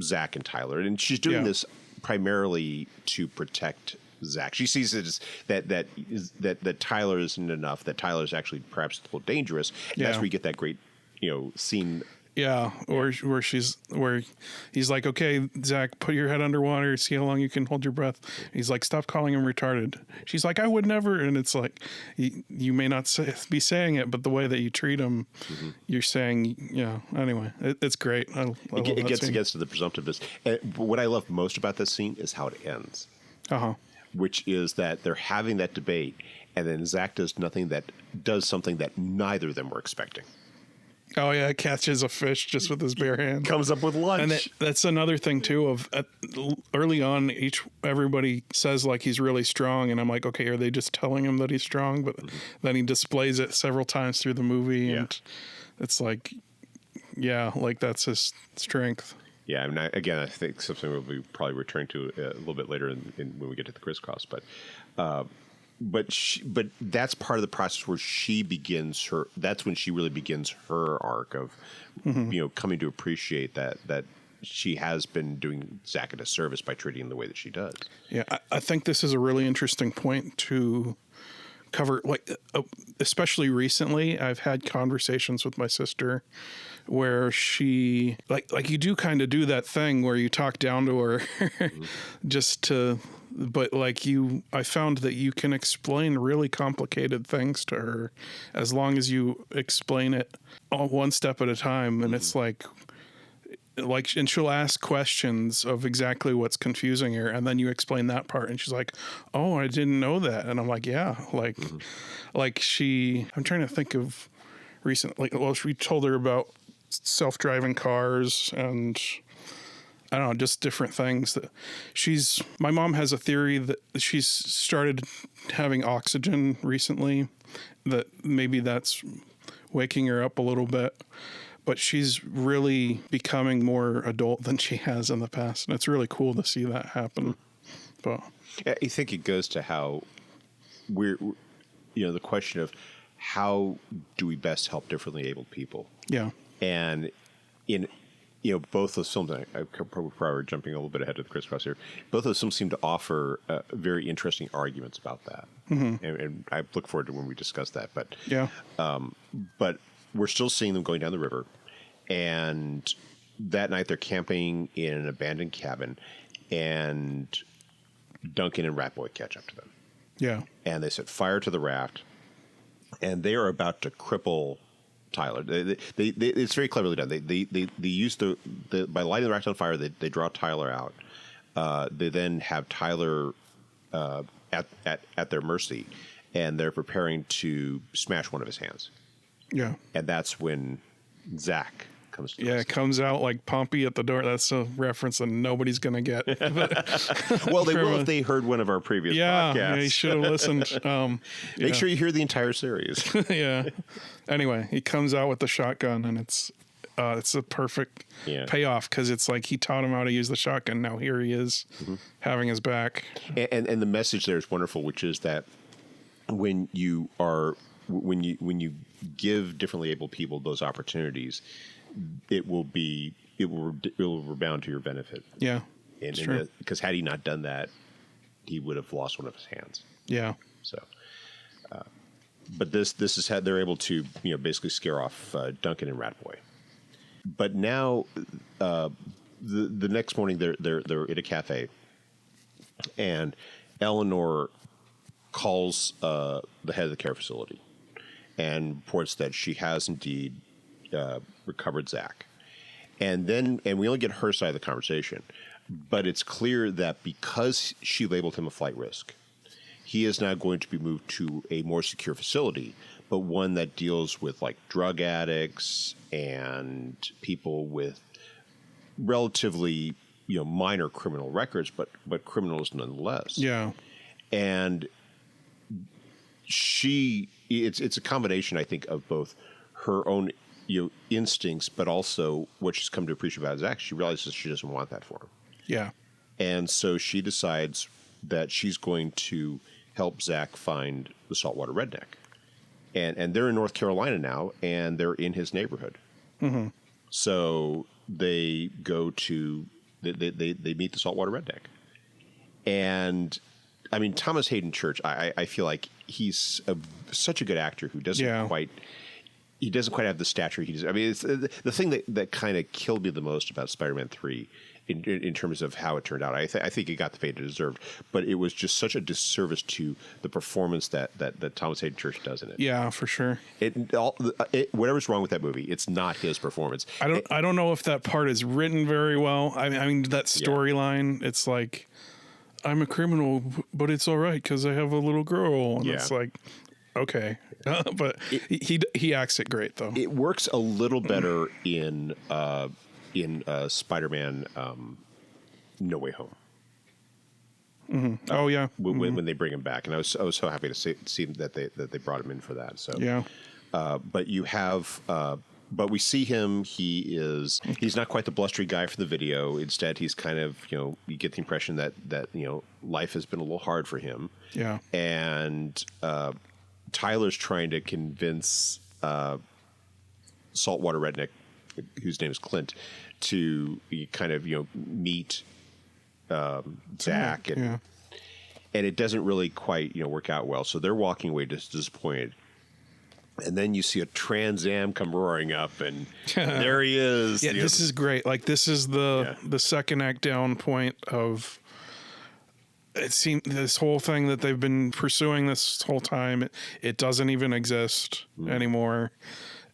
Zach and Tyler, and she's doing this primarily to protect Zach. She sees it as that Tyler isn't enough, that Tyler's actually perhaps a little dangerous. And that's where you get that great scene. Yeah, or where he's like, okay, Zach, put your head underwater, see how long you can hold your breath. He's like, stop calling him retarded. She's like, I would never. And it's like, you may not be saying it, but the way that you treat him, you're saying, anyway, it's great. It gets against the presumptiveness. But what I love most about this scene is how it ends, which is that they're having that debate, and then Zach does something that neither of them were expecting. Oh yeah, catches a fish just with his bare hand. Comes up with lunch. And that's another thing too. Of early on, everybody says like he's really strong, and I'm like, okay, are they just telling him that he's strong? But then he displays it several times through the movie, and it's like, like that's his strength. Yeah, I think something we'll be probably returning to a little bit later when we get to the crisscross, But that's part of the process where that's when she really begins her arc of, coming to appreciate that she has been doing Zach a disservice by treating him the way that she does. Yeah, I think this is a really interesting point to cover. Like, especially recently, I've had conversations with my sister where she like you do kind of do that thing where you talk down to her but I found that you can explain really complicated things to her as long as you explain it all one step at a time. And it's like, and she'll ask questions of exactly what's confusing her. And then you explain that part and she's like, oh, I didn't know that. And I'm like, yeah, I'm trying to think of we told her about self-driving cars and I don't know, just different things that my mom has a theory that she's started having oxygen recently, that maybe that's waking her up a little bit, but she's really becoming more adult than she has in the past. And it's really cool to see that happen. But I think it goes to how the question of how do we best help differently abled people? Yeah. And in both those films, I'm probably jumping a little bit ahead of the crisscross here. Both those films seem to offer very interesting arguments about that, and I look forward to when we discuss that. But but we're still seeing them going down the river, and that night they're camping in an abandoned cabin, and Duncan and Ratboy catch up to them. Yeah, and they set fire to the raft, and they are about to cripple Tyler. It's very cleverly done. They use by lighting the raft on fire, they draw Tyler out. They then have Tyler at their mercy, and they're preparing to smash one of his hands. Yeah, and that's when Zach comes to it comes out like Pompey at the door. That's a reference that nobody's going to get. Well, they will if they heard one of our previous podcasts. Yeah, you should have listened. Make sure you hear the entire series. Yeah. Anyway, he comes out with the shotgun, and it's a perfect payoff because it's like he taught him how to use the shotgun. Now here he is having his back. And the message there is wonderful, which is that when you give differently able people those opportunities, it will rebound to your benefit. Yeah, because had he not done that, he would have lost one of his hands. Yeah. So, but this is how they're able to basically scare off Duncan and Ratboy. But now, the next morning they're at a cafe, and Eleanor calls the head of the care facility and reports that she has indeed recovered Zach. And we only get her side of the conversation, but it's clear that because she labeled him a flight risk, he is now going to be moved to a more secure facility, but one that deals with like drug addicts and people with relatively minor criminal records, but criminals nonetheless. Yeah. And it's a combination, I think, of both her own instincts, but also what she's come to appreciate about Zach. She realizes she doesn't want that for him. Yeah. And so she decides that she's going to help Zach find the saltwater redneck. And they're in North Carolina now, and they're in his neighborhood. Mm-hmm. So they go to they meet the saltwater redneck. And I mean, Thomas Hayden Church, I feel like he's such a good actor who doesn't quite he doesn't quite have the stature he does. I mean, it's the thing that kind of killed me the most about Spider-Man 3 in terms of how it turned out. I think it got the fate it deserved, but it was just such a disservice to the performance that Thomas Hayden Church does in it. Yeah, for sure. Whatever's wrong with that movie, it's not his performance. I don't know if that part is written very well. I mean that storyline, it's like, I'm a criminal, but it's all right because I have a little girl. And it's like, okay. But he acts it great, though. It works a little better in Spider-Man No Way Home. Mm-hmm. Oh, yeah. When they bring him back. And I was so happy to see that they brought him in for that. So yeah. But you have... but we see him. He's not quite the blustery guy from the video. Instead, he's kind of, you get the impression that life has been a little hard for him. Yeah. And Tyler's trying to convince Saltwater Redneck, whose name is Clint, to kind of meet Zach, and it doesn't really quite work out well. So they're walking away disappointed. And then you see a Trans Am come roaring up, and there he is. Yeah, this is great. Like, this is the second act down point of, it seemed, this whole thing that they've been pursuing this whole time. It doesn't even exist anymore.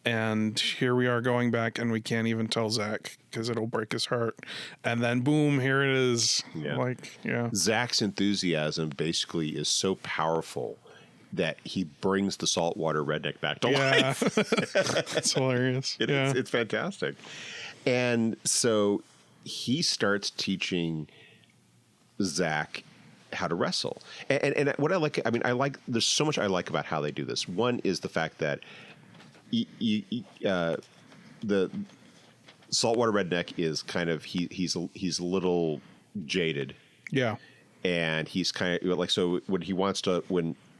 And here we are going back, and we can't even tell Zach because it'll break his heart. And then boom, here it is. Yeah. Zach's enthusiasm basically is so powerful that he brings the Saltwater Redneck back to life. It's hilarious. It's fantastic. And so he starts teaching Zach how to wrestle. And what I like, there's so much I like about how they do this. One is the fact that the Saltwater Redneck is kind of, he's a little jaded. Yeah. And he's kind of like, so when he wants to,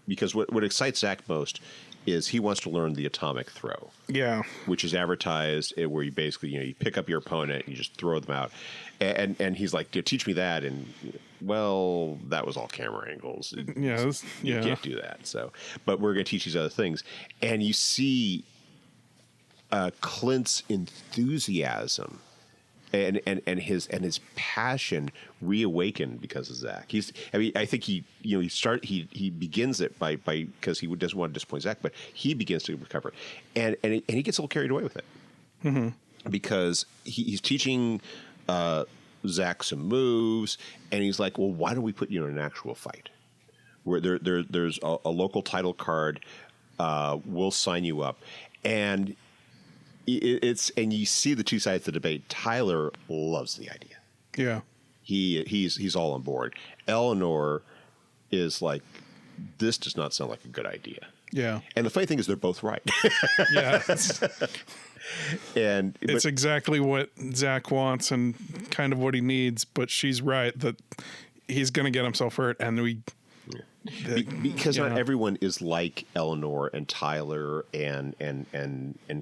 because what excites Zach most is he wants to learn the atomic throw. Yeah. Which is advertised where you basically, you pick up your opponent and you just throw them out. And he's like, teach me that. And, well, that was all camera angles. You can't do that. So, but we're going to teach these other things. And you see Clint's enthusiasm and his passion reawakened because of Zach. I think he begins it by because he doesn't want to disappoint Zach, but he begins to recover, and he gets a little carried away with it because he's teaching Zach some moves, and he's like, well, why don't we put you in an actual fight where there's a local title card, we'll sign you up, and and you see the two sides of the debate. Tyler loves the idea. Yeah. He's all on board. Eleanor is like, this does not sound like a good idea. Yeah. And the funny thing is they're both right. Yeah. And it's exactly what Zach wants and kind of what he needs, but she's right that he's going to get himself hurt, and because not everyone is like Eleanor and Tyler and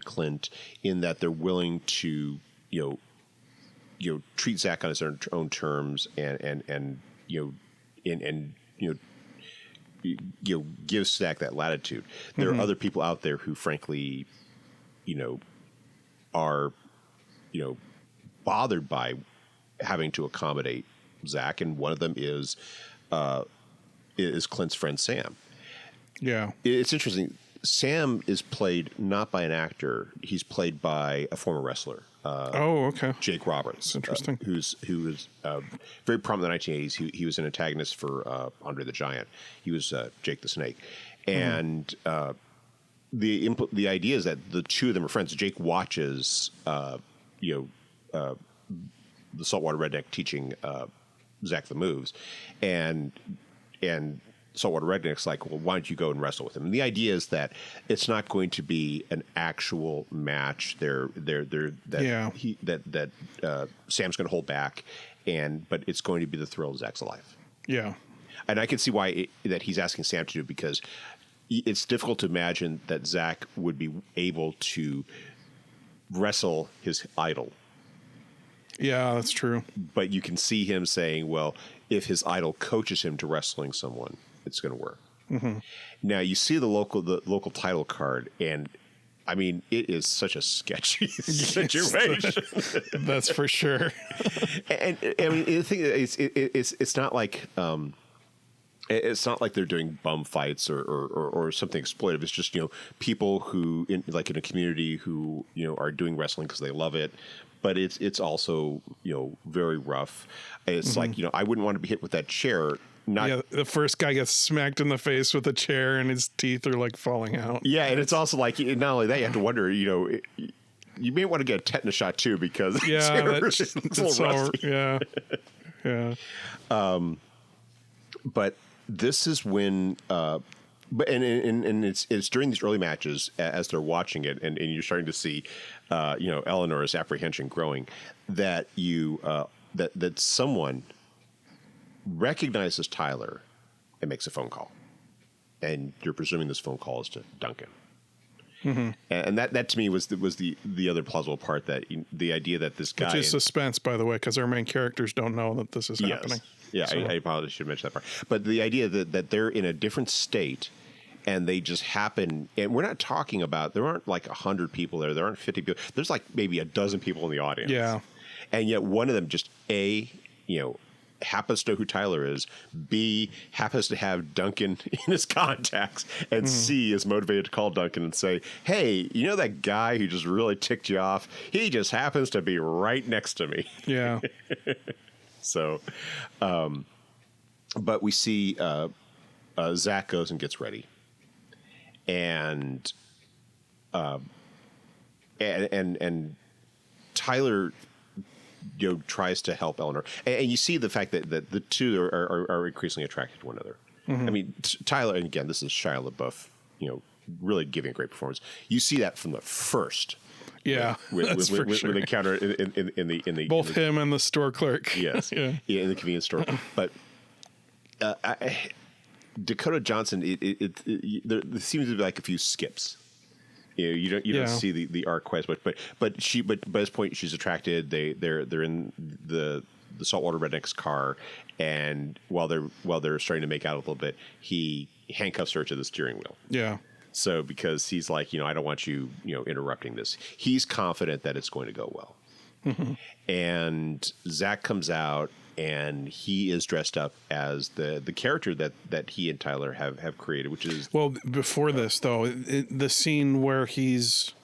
Clint in that they're willing to treat Zach on his own terms and give Zach that latitude. There are other people out there who frankly are bothered by having to accommodate Zach, and one of them is Clint's friend Sam. Yeah. It's interesting. Sam is played not by an actor. He's played by a former wrestler. Okay. Jake Roberts. That's interesting. Who was very prominent in the 1980s. He was an antagonist for Andre the Giant. He was Jake the Snake. And the idea is that the two of them are friends. Jake watches the Saltwater Redneck teaching Zach the moves, and Saltwater Redneck's like, well, why don't you go and wrestle with him? And the idea is that it's not going to be an actual match. Sam's going to hold back, but it's going to be the thrill of Zach's life. Yeah, and I can see why that he's asking Sam to do it, because it's difficult to imagine that Zach would be able to wrestle his idol. Yeah, that's true. But you can see him saying, well, if his idol coaches him to wrestling someone, it's going to work. Now you see the local title card, and I mean, it is such a sketchy situation. That's for sure. And I mean, the thing is, it's not like it's not like they're doing bum fights or something exploitive. It's just, people who in a community who, are doing wrestling because they love it. But it's also, very rough. It's like, I wouldn't want to be hit with that chair. The first guy gets smacked in the face with a chair and his teeth are like falling out. Yeah, and it's also like, not only that, you have to wonder, you may want to get a tetanus shot too, because yeah. But this is when, and it's during these early matches as they're watching it, and you're starting to see, Eleanor's apprehension growing, that that someone recognizes Tyler and makes a phone call, and you're presuming this phone call is to Duncan. Mm-hmm. And that to me was the other plausible part, that the idea that this guy, which is suspense, by the way, because our main characters don't know that this is happening. Yeah, so. I probably should mention that part. But the idea that they're in a different state, and they just happen, and we're not talking about, there aren't like 100 people there aren't 50 people, there's like maybe a dozen people in the audience. Yeah. And yet one of them just happens to know who Tyler is, B, happens to have Duncan in his contacts, and C, is motivated to call Duncan and say, hey, you know that guy who just really ticked you off? He just happens to be right next to me. Yeah. So, but we see Zach goes and gets ready, and Tyler tries to help Eleanor, and you see the fact that the two are increasingly attracted to one another. Mm-hmm. I mean, Tyler, and again, this is Shia LaBeouf, really giving a great performance. You see that from the first. Yeah, with the encounter in the both him and the store clerk. Yes, yeah, in the convenience store. But Dakota Johnson, there seems to be like a few skips. You don't see the arc quite as much, but by this point she's attracted. They're in the saltwater redneck's car, and while they're starting to make out a little bit, he handcuffs her to the steering wheel. Yeah. So because he's like, I don't want you, interrupting this. He's confident that it's going to go well. Mm-hmm. And Zach comes out, and he is dressed up as the character that he and Tyler have created, which is... Well, before this, though, the scene where he's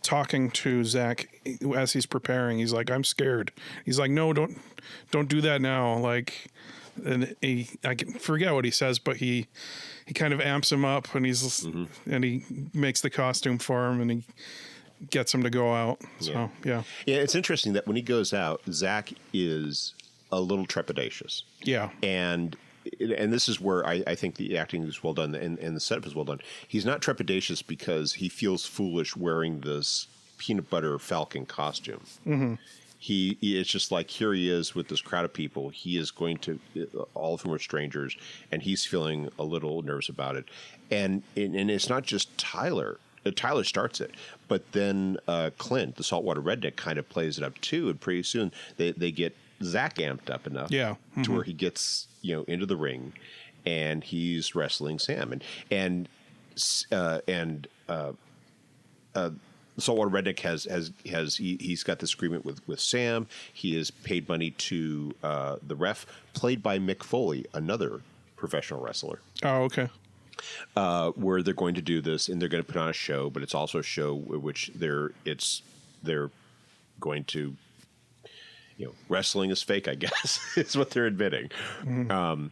talking to Zach as he's preparing, he's like, I'm scared. He's like, no, don't do that now. Like... And I can forget what he says, but he kind of amps him up, and and he makes the costume for him, and he gets him to go out. So yeah, it's interesting that when he goes out, Zach is a little trepidatious. Yeah, and this is where I think the acting is well done, and the setup is well done. He's not trepidatious because he feels foolish wearing this peanut butter Falcon costume. Mm-hmm. It's just like, here he is with this crowd of people. He is going to, all of whom are strangers, and he's feeling a little nervous about it. And it's not just Tyler. Tyler starts it, but then Clint, the saltwater redneck, kind of plays it up too. And pretty soon they get Zach amped up enough, to where he gets into the ring, and he's wrestling Sam, and Saltwater Redneck he's got this agreement with Sam. He has paid money to the ref, played by Mick Foley, another professional wrestler. Oh, okay. Where they're going to do this, and they're going to put on a show, but it's also a show which they're going to, wrestling is fake, I guess, is what they're admitting. Mm-hmm.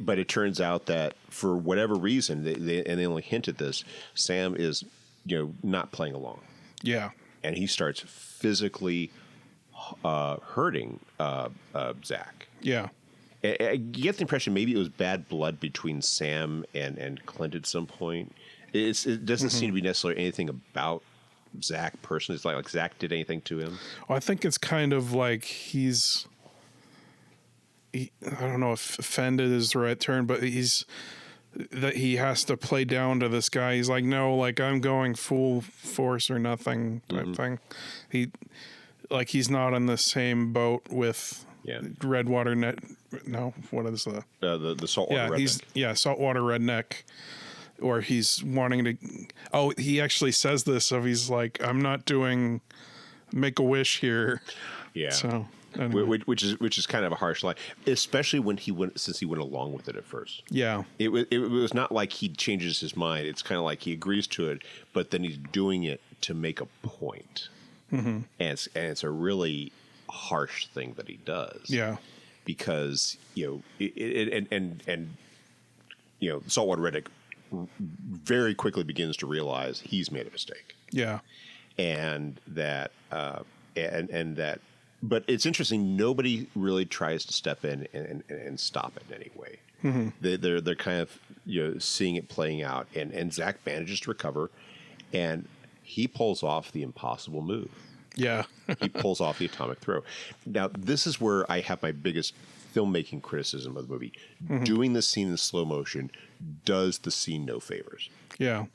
But it turns out that for whatever reason, they only hint at this, Sam is not playing along. Yeah. And he starts physically hurting Zach. Yeah. I get the impression maybe it was bad blood between Sam and Clint at some point. It doesn't seem to be necessarily anything about Zach personally. It's like Zach did anything to him. Well, I think it's kind of like I don't know if offended is the right term, but that he has to play down to this guy. He's like, no, like I'm going full force or nothing type thing. He's not on the same boat with Redwater net. No, what is the saltwater redneck? Saltwater redneck. or he's wanting to. Oh, he actually says this. So he's like, I'm not doing Make-A-Wish here. Yeah. So. Anyway. Which is kind of a harsh line, especially when he went along with it at first. Yeah, it was not like he changes his mind. It's kind of like he agrees to it, but then he's doing it to make a point. Mm-hmm. And it's a really harsh thing that he does. Yeah, because Saltwater Redneck very quickly begins to realize he's made a mistake. Yeah, and that. But it's interesting. Nobody really tries to step in and stop it in any way. Mm-hmm. They're kind of seeing it playing out, and Zach manages to recover, and he pulls off the impossible move. Yeah, he pulls off the atomic throw. Now this is where I have my biggest filmmaking criticism of the movie. Mm-hmm. Doing this scene in slow motion does the scene no favors. Yeah,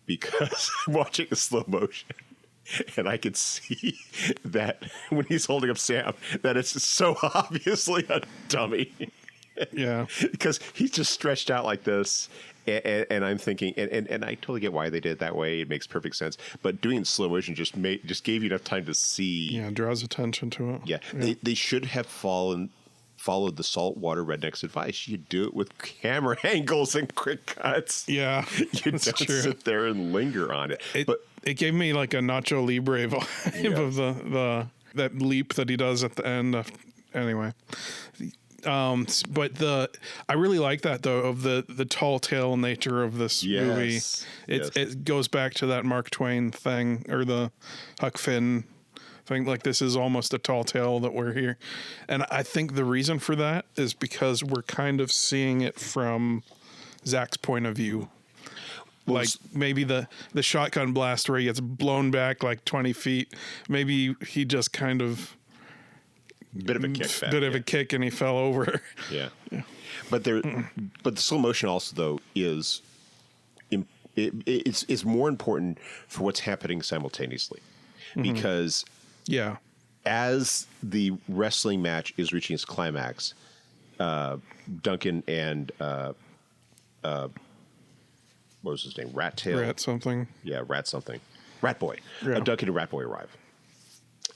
because I'm watching the slow motion. And I could see that when he's holding up Sam, that it's so obviously a dummy. Yeah. Because he's just stretched out like this. And I'm thinking, and I totally get why they did it that way. It makes perfect sense. But doing it in slow motion just gave you enough time to see. Yeah, draws attention to it. Yeah. They should have followed the Saltwater Redneck's advice. You do it with camera angles and quick cuts. Yeah. You don't sit there and linger on it. It gave me like a Nacho Libre vibe of the that leap that he does at the end. Anyway, but I really like that though, of the tall tale nature of this movie. It goes back to that Mark Twain thing, or the Huck Finn thing. Like, this is almost a tall tale that we're here, and I think the reason for that is because we're kind of seeing it from Zach's point of view. Like maybe the shotgun blast where he gets blown back like 20 feet. Maybe he just kind of bit of a kick and he fell over. Yeah. But the slow motion also though is it's more important for what's happening simultaneously, because as the wrestling match is reaching its climax, Duncan and what was his name? Rat something. Yeah, Rat Boy. Yeah. Duncan and Rat Boy arrive.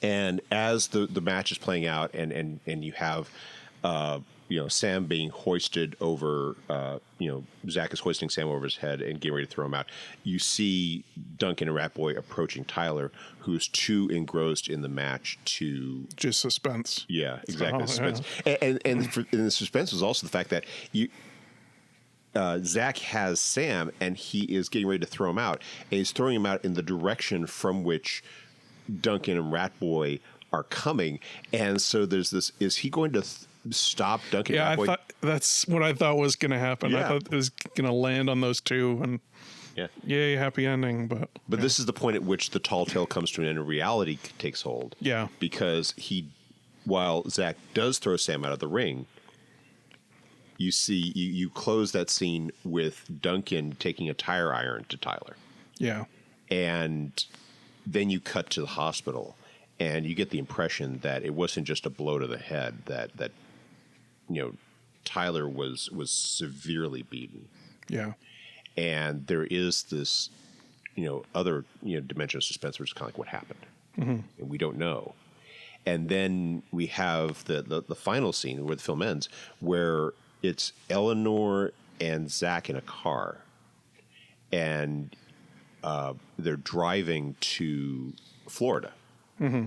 And as the match is playing out, and you have Sam being hoisted over, Zach is hoisting Sam over his head and getting ready to throw him out. You see Duncan and Rat Boy approaching Tyler, who's too engrossed in the match to just suspense. Yeah, exactly. Suspense. Yeah. And the suspense was also the fact that Zach has Sam, and he is getting ready to throw him out, and he's throwing him out in the direction from which Duncan and Rat Boy are coming. And so there's this: is he going to stop Duncan? Yeah, and Rat Boy? That's what I thought was going to happen. Yeah. I thought it was going to land on those two, and yay, happy ending. But this is the point at which the tall tale comes to an end and reality takes hold. Yeah, because while Zach does throw Sam out of the ring, you see, you close that scene with Duncan taking a tire iron to Tyler. Yeah. And then you cut to the hospital, and you get the impression that it wasn't just a blow to the head, that Tyler was severely beaten. Yeah. And there is this, other, dimension of suspense where it's kind of like what happened. Mm-hmm. And we don't know. And then we have the final scene where the film ends, where it's Eleanor and Zach in a car, and they're driving to Florida. Mm-hmm.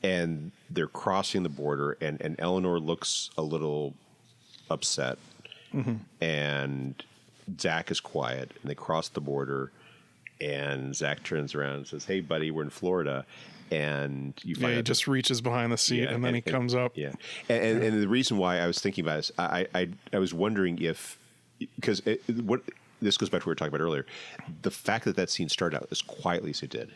And they're crossing the border, and Eleanor looks a little upset, and Zach is quiet, and they cross the border, and Zach turns around and says, "Hey, buddy, we're in Florida." And you find he just reaches behind the seat, and then he comes up. Yeah, and the reason why I was thinking about this, I was wondering if, because what this goes back to what we were talking about earlier, the fact that scene started out as quietly as it did.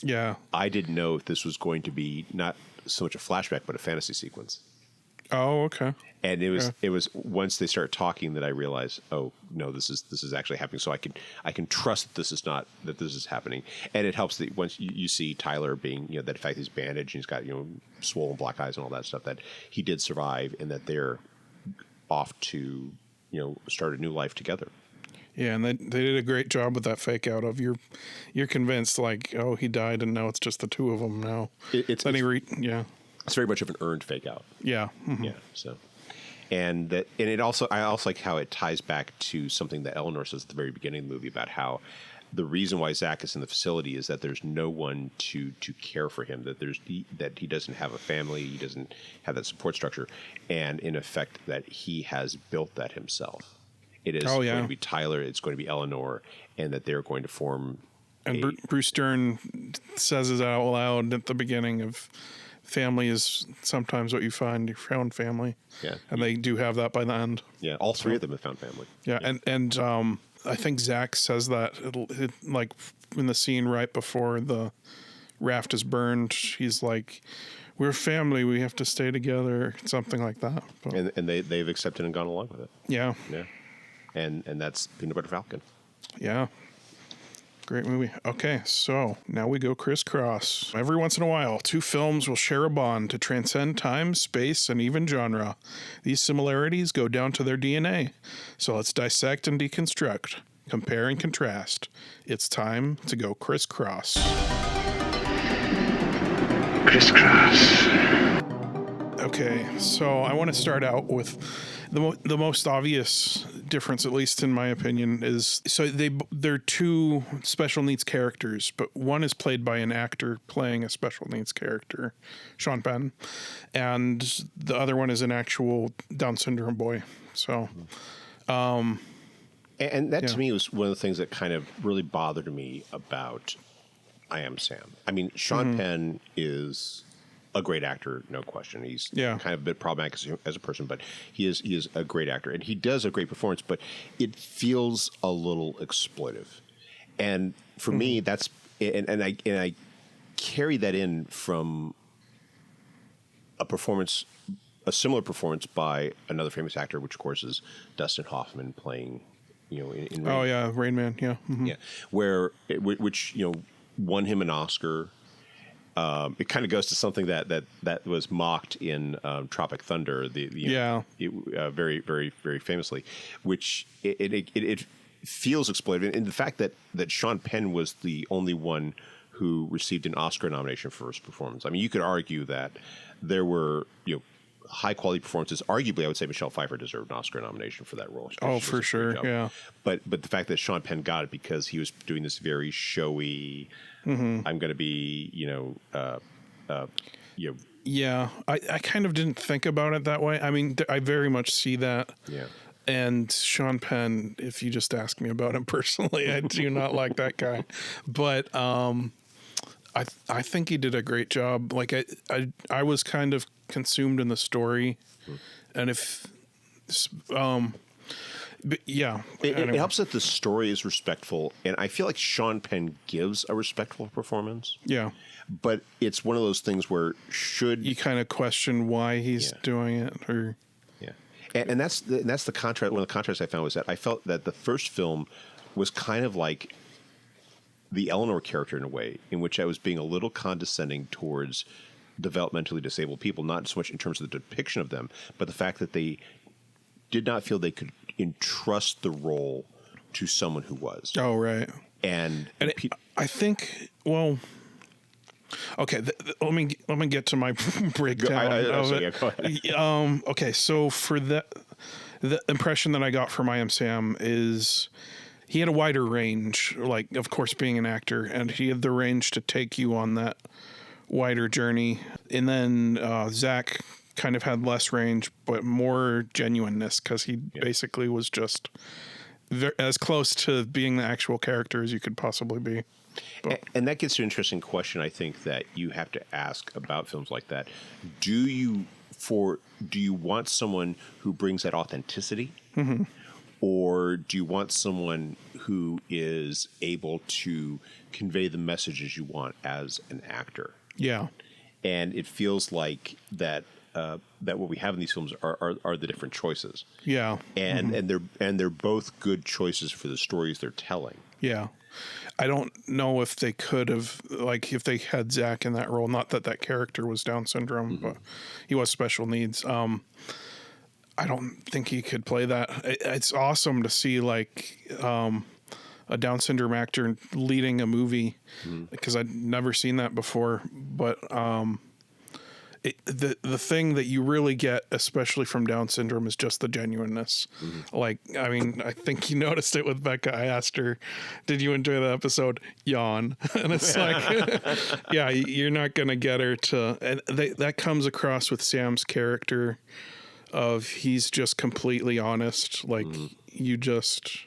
Yeah, I didn't know if this was going to be not so much a flashback, but a fantasy sequence. Oh, okay. And it was once they start talking that I realized, oh no, this is actually happening. So I can trust that this is happening, and it helps that once you see Tyler being, that in fact he's bandaged and he's got swollen black eyes and all that stuff, that he did survive, and that they're off to start a new life together. Yeah, and they did a great job with that fake out of you're convinced like, oh, he died and now it's just the two of them now. It's very much of an earned fake out. Yeah. Mm-hmm. Yeah. So, and I also like how it ties back to something that Eleanor says at the very beginning of the movie about how the reason why Zach is in the facility is that there's no one to care for him, that he doesn't have a family, he doesn't have that support structure, and in effect that he has built that himself. It is going to be Tyler, it's going to be Eleanor, and that they're going to form. And Bruce Dern says it out loud at the beginning of family is sometimes what you find your found family. Yeah. And they do have that by the end. Yeah, all three of them have found family. Yeah. And I think Zach says that like in the scene right before the raft is burned, he's like, we're family, we have to stay together, something like that. But, and they've accepted and gone along with it. Yeah. Yeah. And that's Peanut Butter Falcon. Yeah. Great movie. Okay, so now we go crisscross. Every once in a while, two films will share a bond to transcend time, space, and even genre. These similarities go down to their DNA. So let's dissect and deconstruct, compare and contrast. It's time to go crisscross. Crisscross. Okay, so I want to start out with the most obvious difference, at least in my opinion, is so they're two special needs characters, but one is played by an actor playing a special needs character, Sean Penn, and the other one is an actual Down syndrome boy. So, and that to me was one of the things that kind of really bothered me about I Am Sam. I mean, Sean Penn is a great actor, no question. He's kind of a bit problematic as a person, but he is a great actor, and he does a great performance. But it feels a little exploitive, and for me, that's and I carry that in from a similar performance by another famous actor, which of course is Dustin Hoffman playing, in Rain. Rain Man, which won him an Oscar. It kind of goes to something that was mocked in Tropic Thunder, very, very, very famously, which it feels exploitive. And the fact that Sean Penn was the only one who received an Oscar nomination for his performance. I mean, you could argue that there were high quality performances. Arguably, I would say Michelle Pfeiffer deserved an Oscar nomination for that role. Oh, for sure, yeah. But the fact that Sean Penn got it because he was doing this very showy. I'm going to be, Yeah, I kind of didn't think about it that way. I mean, I very much see that. Yeah. And Sean Penn, if you just ask me about him personally, I do not like that guy. But I think he did a great job. Like I was kind of consumed in the story, and but yeah, it helps that the story is respectful, and I feel like Sean Penn gives a respectful performance. Yeah, but it's one of those things where you kind of question why he's doing it, or and that's the contrast. One of the contrasts I found was that I felt that the first film was kind of like the Eleanor character in a way, in which I was being a little condescending towards developmentally disabled people, not so much in terms of the depiction of them, but the fact that they did not feel they could entrust the role to someone who was. Oh, right. And I think, well, okay, let me get to my breakdown of it. Go ahead. Okay, so for the impression that I got from I Am Sam is he had a wider range, like, of course, being an actor, and he had the range to take you on that wider journey. And then Zach kind of had less range, but more genuineness, because he basically was just as close to being the actual character as you could possibly be. And that gets to an interesting question, I think, that you have to ask about films like that. Do you want someone who brings that authenticity? Mm-hmm. Or do you want someone who is able to convey the messages you want as an actor? Yeah. And it feels like that what we have in these films are the different choices. Yeah. And they're both good choices for the stories they're telling. Yeah. I don't know if they could have, like, if they had Zach in that role, not that character was Down syndrome, but he was special needs. I don't think he could play that. It's awesome to see like a Down syndrome actor leading a movie because I'd never seen that before. But the thing that you really get, especially from Down syndrome, is just the genuineness. Like, I mean, I think you noticed it with Becca. I asked her, "Did you enjoy the episode?" Yawn, and it's like, yeah, you're not gonna get her to. And that comes across with Sam's character, of he's just completely honest. Like you just,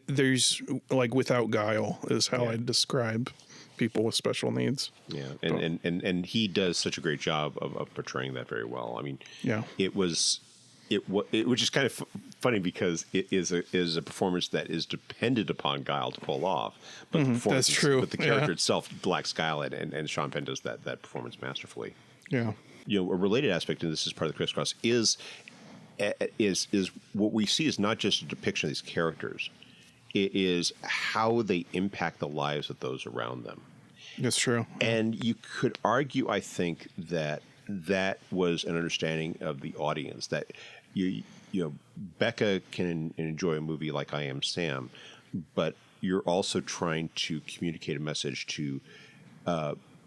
there's like without guile is how I describe people with special needs. Yeah, and he does such a great job of portraying that very well. I mean, it was just kind of funny because it is a performance that is dependent upon guile to pull off. But the performance, that's true. But the character itself lacks guile, and Sean Penn does that performance masterfully. Yeah. You know, a related aspect, and this is part of the crisscross, is what we see is not just a depiction of these characters. It is how they impact the lives of those around them. That's true. And you could argue, I think, that was an understanding of the audience, that you know, Becca can enjoy a movie like I Am Sam, but you're also trying to communicate a message to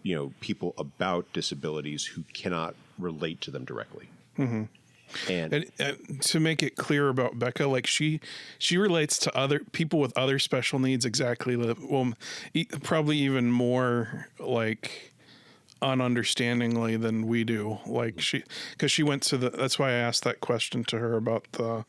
you know, people about disabilities who cannot relate to them directly. And to make it clear about Becca, like she relates to other people with other special needs exactly. Well, probably even more like ununderstandingly than we do. Like because she went to that's why I asked that question to her about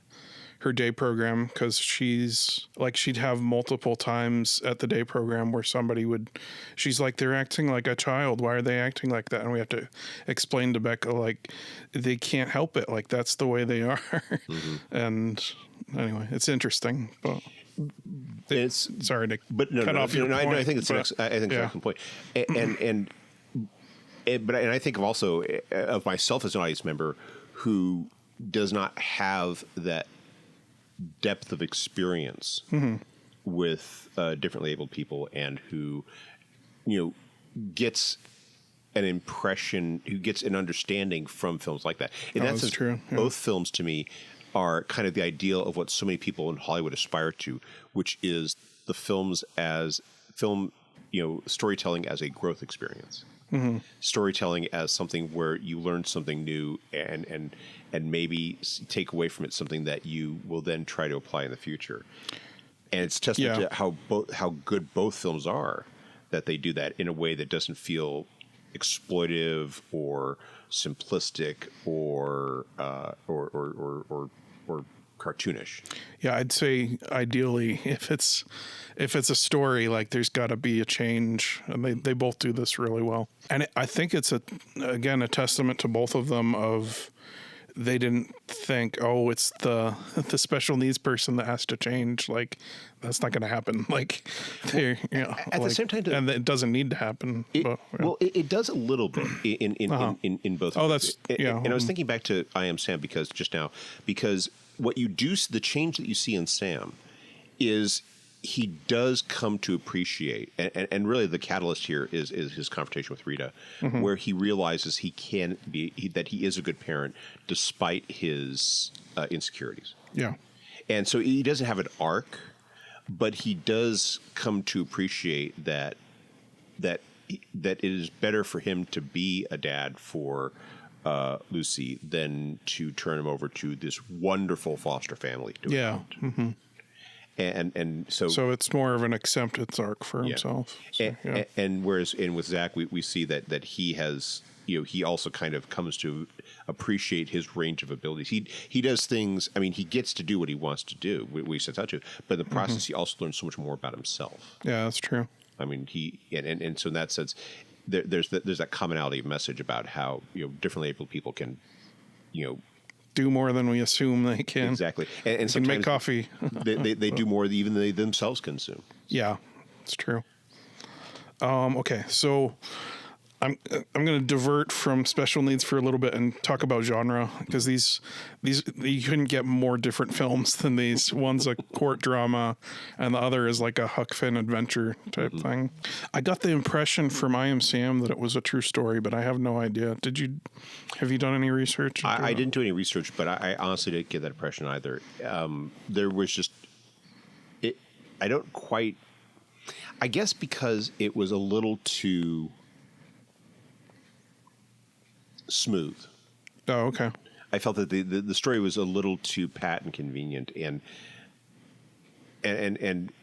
her day program, because she'd have multiple times at the day program where she's like, they're acting like a child. Why are they acting like that? And we have to explain to Becca, like, they can't help it. Like, that's the way they are. And anyway, it's interesting, but sorry to cut off your point. I think it's an excellent point. And I think also of myself as an audience member who does not have that depth of experience with differently abled people, and who, you know, gets an impression, who gets an understanding from films like that. And that's true. Yeah. Both films to me are kind of the ideal of what so many people in Hollywood aspire to, which is the films as film, you know, storytelling as a growth experience. Storytelling as something where you learn something new and maybe take away from it something that you will then try to apply in the future. And it's testament to how good both films are, that they do that in a way that doesn't feel exploitive or simplistic or cartoonish. Yeah, I'd say ideally, if it's a story, like, there's got to be a change, and they both do this really well. And I think it's a testament to both of them of they didn't think, oh, it's the special needs person that has to change. Like, that's not going to happen. Like, they're, you know, at the same time, and it doesn't need to happen. Well, it does a little bit in both. Oh, that's And I was thinking back to I Am Sam because what you do, the change that you see in Sam is he does come to appreciate, and really the catalyst here is his confrontation with Rita, where he realizes that he is a good parent despite his insecurities. Yeah. And so he doesn't have an arc, but he does come to appreciate that it is better for him to be a dad for Lucy than to turn him over to this wonderful foster family. And so it's more of an acceptance arc for himself. So, and whereas with Zach, we see that he has, you know, he also kind of comes to appreciate his range of abilities. He does things. I mean, he gets to do what he wants to do. We set out to, but in the process, he also learns so much more about himself. Yeah, that's true. I mean, and so in that sense, there's that commonality of message about how, you know, differently able people can, you know, do more than we assume they can. Exactly. And sometimes make coffee. they do more than even they themselves consume. Yeah, it's true. Okay, so I'm going to divert from special needs for a little bit and talk about genre, because these you couldn't get more different films than these. One's a court drama, and the other is like a Huck Finn adventure type thing. I got the impression from I Am Sam that it was a true story, but I have no idea. Have you done any research? I didn't do any research, but I honestly didn't get that impression either. There was just I don't quite. I guess because it was a little too smooth. Oh, okay. I felt that the story was a little too pat and convenient, and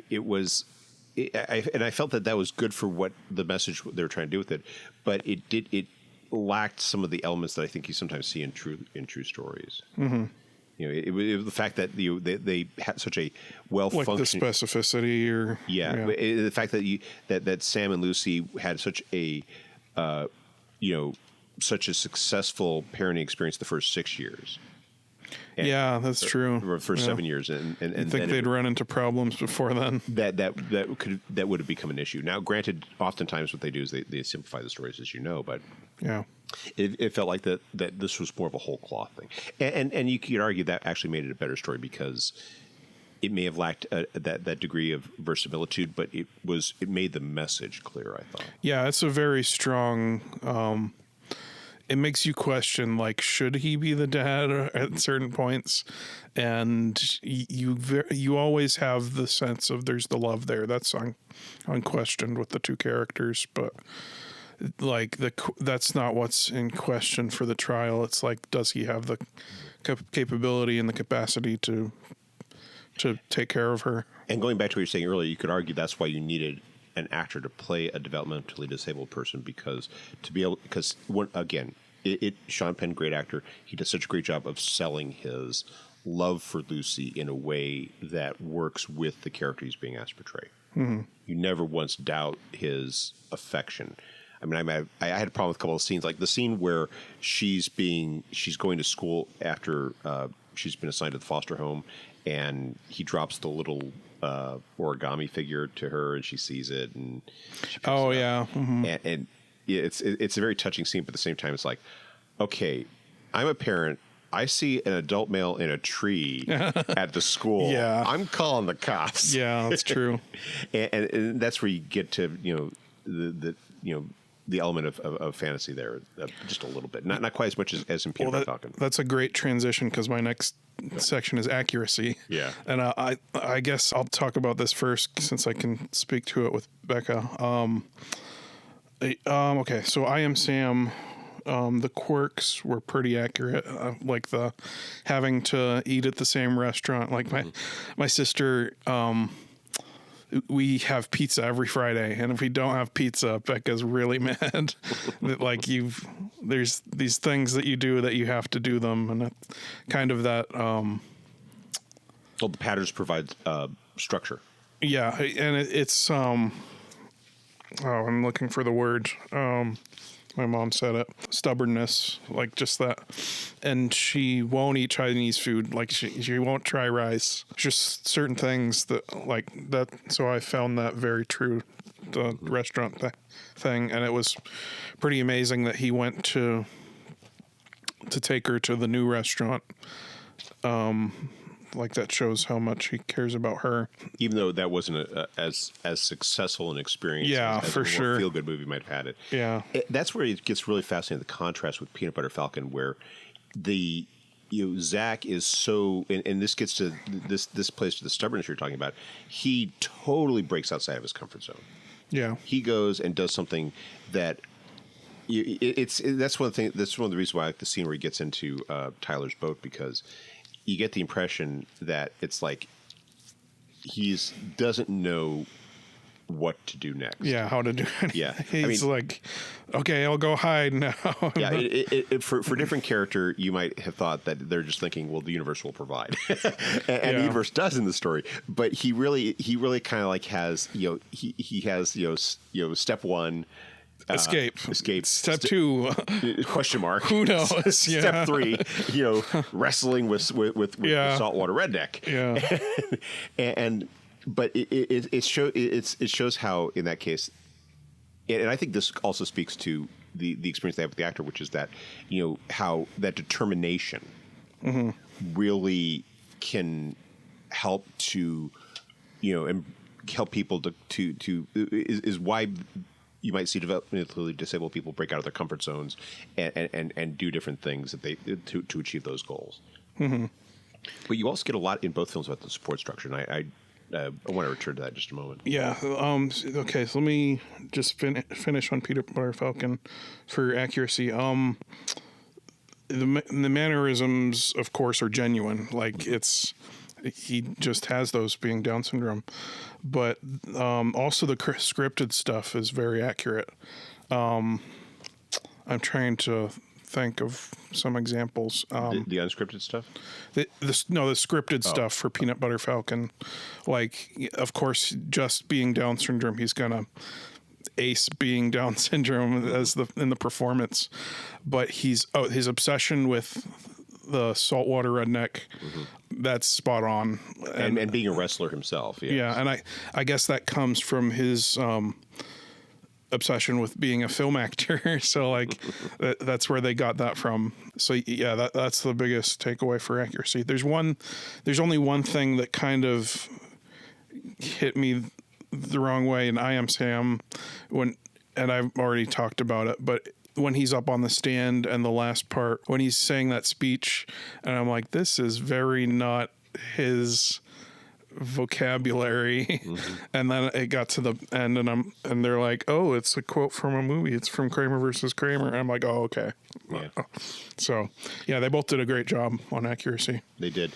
it was, I felt that was good for what the message they were trying to do with it, but it lacked some of the elements that I think you sometimes see in true stories. Mm-hmm. You know, it was the fact that they had such a well-functioning, like the specificity, or the fact that that Sam and Lucy had such a such a successful parenting experience the first 6 years. Yeah, that's true. Or first 7 years, and I think they'd run into problems before then. That would have become an issue. Now, granted, oftentimes what they do is they simplify the stories, as you know, but yeah, it felt like that this was more of a whole cloth thing, and you could argue that actually made it a better story because it may have lacked that degree of verisimilitude, but it made the message clear, I thought. Yeah, it's a very strong. It makes you question, like, should he be the dad at certain points? And you always have the sense of there's the love there. That's unquestioned with the two characters, but like that's not what's in question for the trial. It's like, does he have the capability and the capacity to take care of her? And going back to what you were saying earlier, you could argue that's why you needed an actor to play a developmentally disabled person, because Sean Penn, great actor, he does such a great job of selling his love for Lucy in a way that works with the character he's being asked to portray. Mm-hmm. You never once doubt his affection. I mean, I had a problem with a couple of scenes, like the scene where she's going to school after she's been assigned to the foster home, and he drops the little origami figure to her, and she sees it, and she picks it up. Yeah, mm-hmm. and it's a very touching scene, but at the same time, it's like, okay, I'm a parent. I see an adult male in a tree at the school. Yeah, I'm calling the cops. Yeah, that's true. and that's where you get to the element of fantasy there, just a little bit, not quite as much as in Peter Falcon. That's a great transition, because my next section is accuracy. Yeah, and I guess I'll talk about this first since I can speak to it with Becca. Okay, so I Am Sam. The quirks were pretty accurate, like the having to eat at the same restaurant. Like my sister, we have pizza every Friday, and if we don't have pizza, Becca's really mad. Like there's these things that you do that you have to do them, and kind of that. Well, the patterns provide structure. Yeah, and it's I'm looking for the word. My mom said it. Stubbornness, like just that. And she won't eat Chinese food. Like she won't try rice. Just certain things that like that. So I found that very true. The restaurant thing, and it was pretty amazing that he went to take her to the new restaurant. Like that shows how much he cares about her, even though that wasn't as successful an experience. Yeah, as for sure. Feel good movie might have had it. Yeah, that's where it gets really fascinating. The contrast with Peanut Butter Falcon, where Zach is so, and this gets to this plays to the stubbornness you're talking about. He totally breaks outside of his comfort zone. Yeah, he goes and does something that. That's one thing. That's one of the reasons why I like the scene where he gets into Tyler's boat, because you get the impression that it's like he doesn't know what to do next. Yeah, how to do it. Yeah, he's like, okay, I'll go hide now. Yeah, for a different character, you might have thought that they're just thinking, well, the universe will provide, and the universe does in the story. But he really kind of like has he has step one. Escape. Step two. Question mark. Who knows? Yeah. Step three. Wrestling with saltwater redneck. Yeah. But it shows how in that case, and I think this also speaks to the experience they have with the actor, which is that, how that determination really can help to, and help people is why you might see developmentally disabled people break out of their comfort zones and do different things that they to achieve those goals. But you also get a lot in both films about the support structure, and I want to return to that in just a moment. Yeah. Okay. So let me just finish on Peanut Butter Falcon for accuracy. The mannerisms, of course, are genuine. Like he just has those being Down syndrome, but also the scripted stuff is very accurate. I'm trying to think of some examples. The unscripted stuff? The scripted stuff for Peanut Butter Falcon. Like, of course, just being Down syndrome, he's gonna ace being Down syndrome in the performance. But his obsession with the saltwater redneck, that's spot on. And being a wrestler himself. Yes. Yeah, and I guess that comes from his obsession with being a film actor. So like that's where they got that from. So yeah, that's the biggest takeaway for accuracy. There's only one thing that kind of hit me the wrong way in I Am Sam and I've already talked about it, but when he's up on the stand and the last part when he's saying that speech, and I'm like, this is very not his vocabulary. And then it got to the end and they're like, oh, it's a quote from a movie, it's from Kramer versus Kramer, and I'm like, oh, okay. Yeah. So yeah, they both did a great job on accuracy. They did.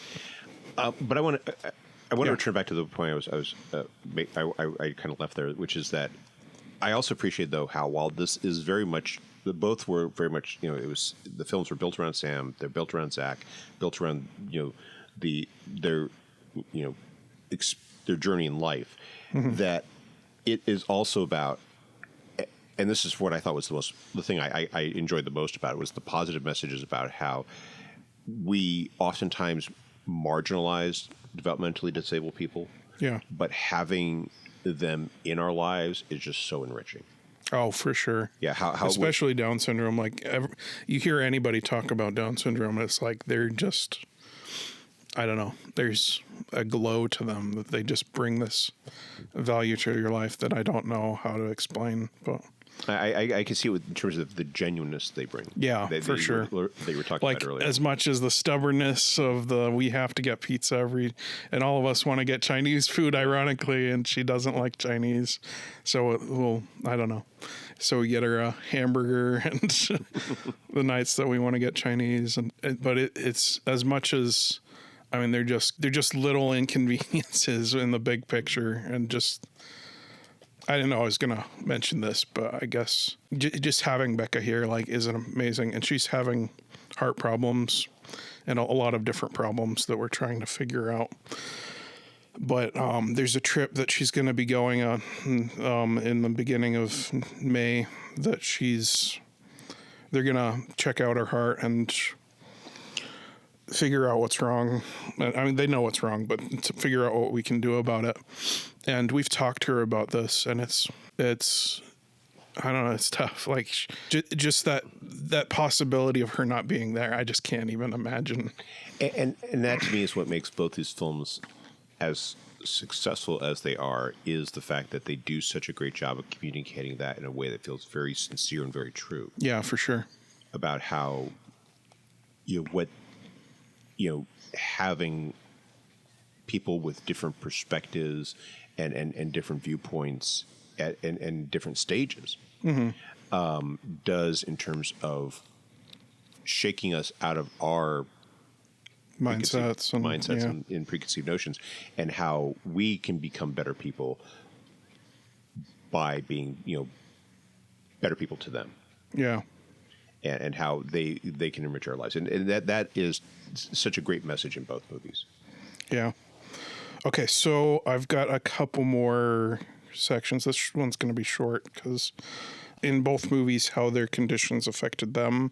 But I want to return back to the point I kind of left there, which is that I also appreciate, though, how while this is very much, both were very much, it was, the films were built around Sam, they're built around Zach, built around their journey in life, that it is also about, and this is what I thought was the thing I enjoyed the most about it, was the positive messages about how we oftentimes marginalize developmentally disabled people. Yeah. But having them in our lives is just so enriching. Oh, for sure. Yeah. How especially Down syndrome. Like you hear anybody talk about Down syndrome, it's like they're just, I don't know, there's a glow to them that they just bring this value to your life that I don't know how to explain, but I can see it in terms of the genuineness they bring. Yeah, for sure. They were talking about earlier. As much as the stubbornness of we have to get pizza and all of us want to get Chinese food, ironically, and she doesn't like Chinese. So I don't know. So we get her a hamburger and the nights that we want to get Chinese, but it's as much as, I mean, they're just little inconveniences in the big picture, and just, I didn't know I was going to mention this, but I guess just having Becca here, like, is amazing. And she's having heart problems and a lot of different problems that we're trying to figure out. But there's a trip that she's going to be going on in the beginning of May that they're going to check out her heart and figure out what's wrong. I mean, they know what's wrong, but to figure out what we can do about it. And we've talked to her about this, and it's I don't know, it's tough. Like just that possibility of her not being there, I just can't even imagine. And that to me is what makes both these films as successful as they are, is the fact that they do such a great job of communicating that in a way that feels very sincere and very true. Yeah, for sure. About how having people with different perspectives and different viewpoints and different stages does in terms of shaking us out of our mindsets and preconceived notions, and how we can become better people by being better people to them. Yeah. And how they can enrich our lives. And that is such a great message in both movies. Yeah. Okay, so I've got a couple more sections. This one's going to be short because in both movies, how their conditions affected them.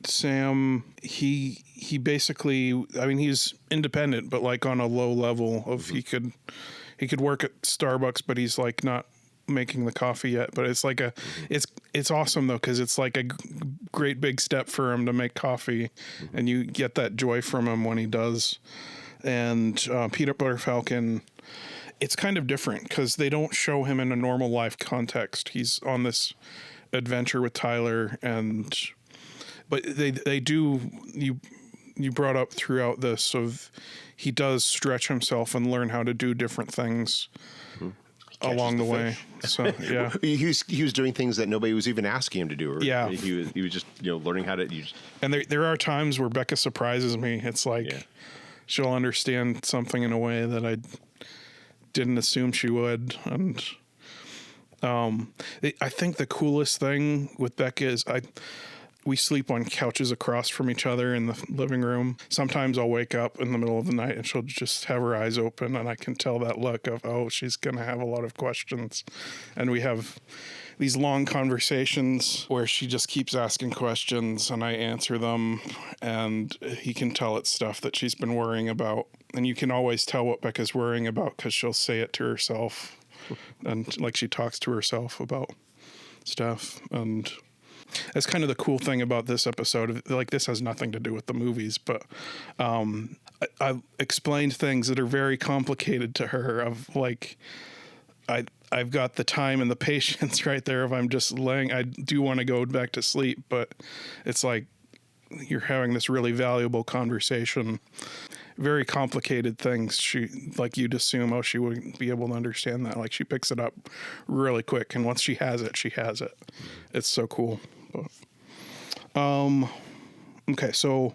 Sam, he basically, I mean, he's independent, but like on a low level of he could work at Starbucks, but he's like not making the coffee yet, but it's like it's awesome though, because it's like a great big step for him to make coffee, and you get that joy from him when he does. And Peanut Butter Falcon, it's kind of different because they don't show him in a normal life context. He's on this adventure with Tyler, but they do, you brought up throughout this of he does stretch himself and learn how to do different things along the way. So yeah, he was doing things that nobody was even asking him to do. Or yeah, he was just learning how to use. And there are times where Becca surprises me. It's like she'll understand something in a way that I didn't assume she would. And I think the coolest thing with Becca is we sleep on couches across from each other in the living room. Sometimes I'll wake up in the middle of the night and she'll just have her eyes open, and I can tell that look of, oh, she's going to have a lot of questions. And we have these long conversations where she just keeps asking questions and I answer them, and he can tell it's stuff that she's been worrying about. And you can always tell what Becca's worrying about because she'll say it to herself, and like she talks to herself about stuff. And that's kind of the cool thing about this episode. Like, this has nothing to do with the movies, but I explained things that are very complicated to her. Of like, I've got the time and the patience right there. If I'm just laying, I do want to go back to sleep, but it's like you're having this really valuable conversation. Very complicated things. She, like, you'd assume, oh, she wouldn't be able to understand that. Like, she picks it up really quick, and once she has it, she has it. It's so cool. But, okay, so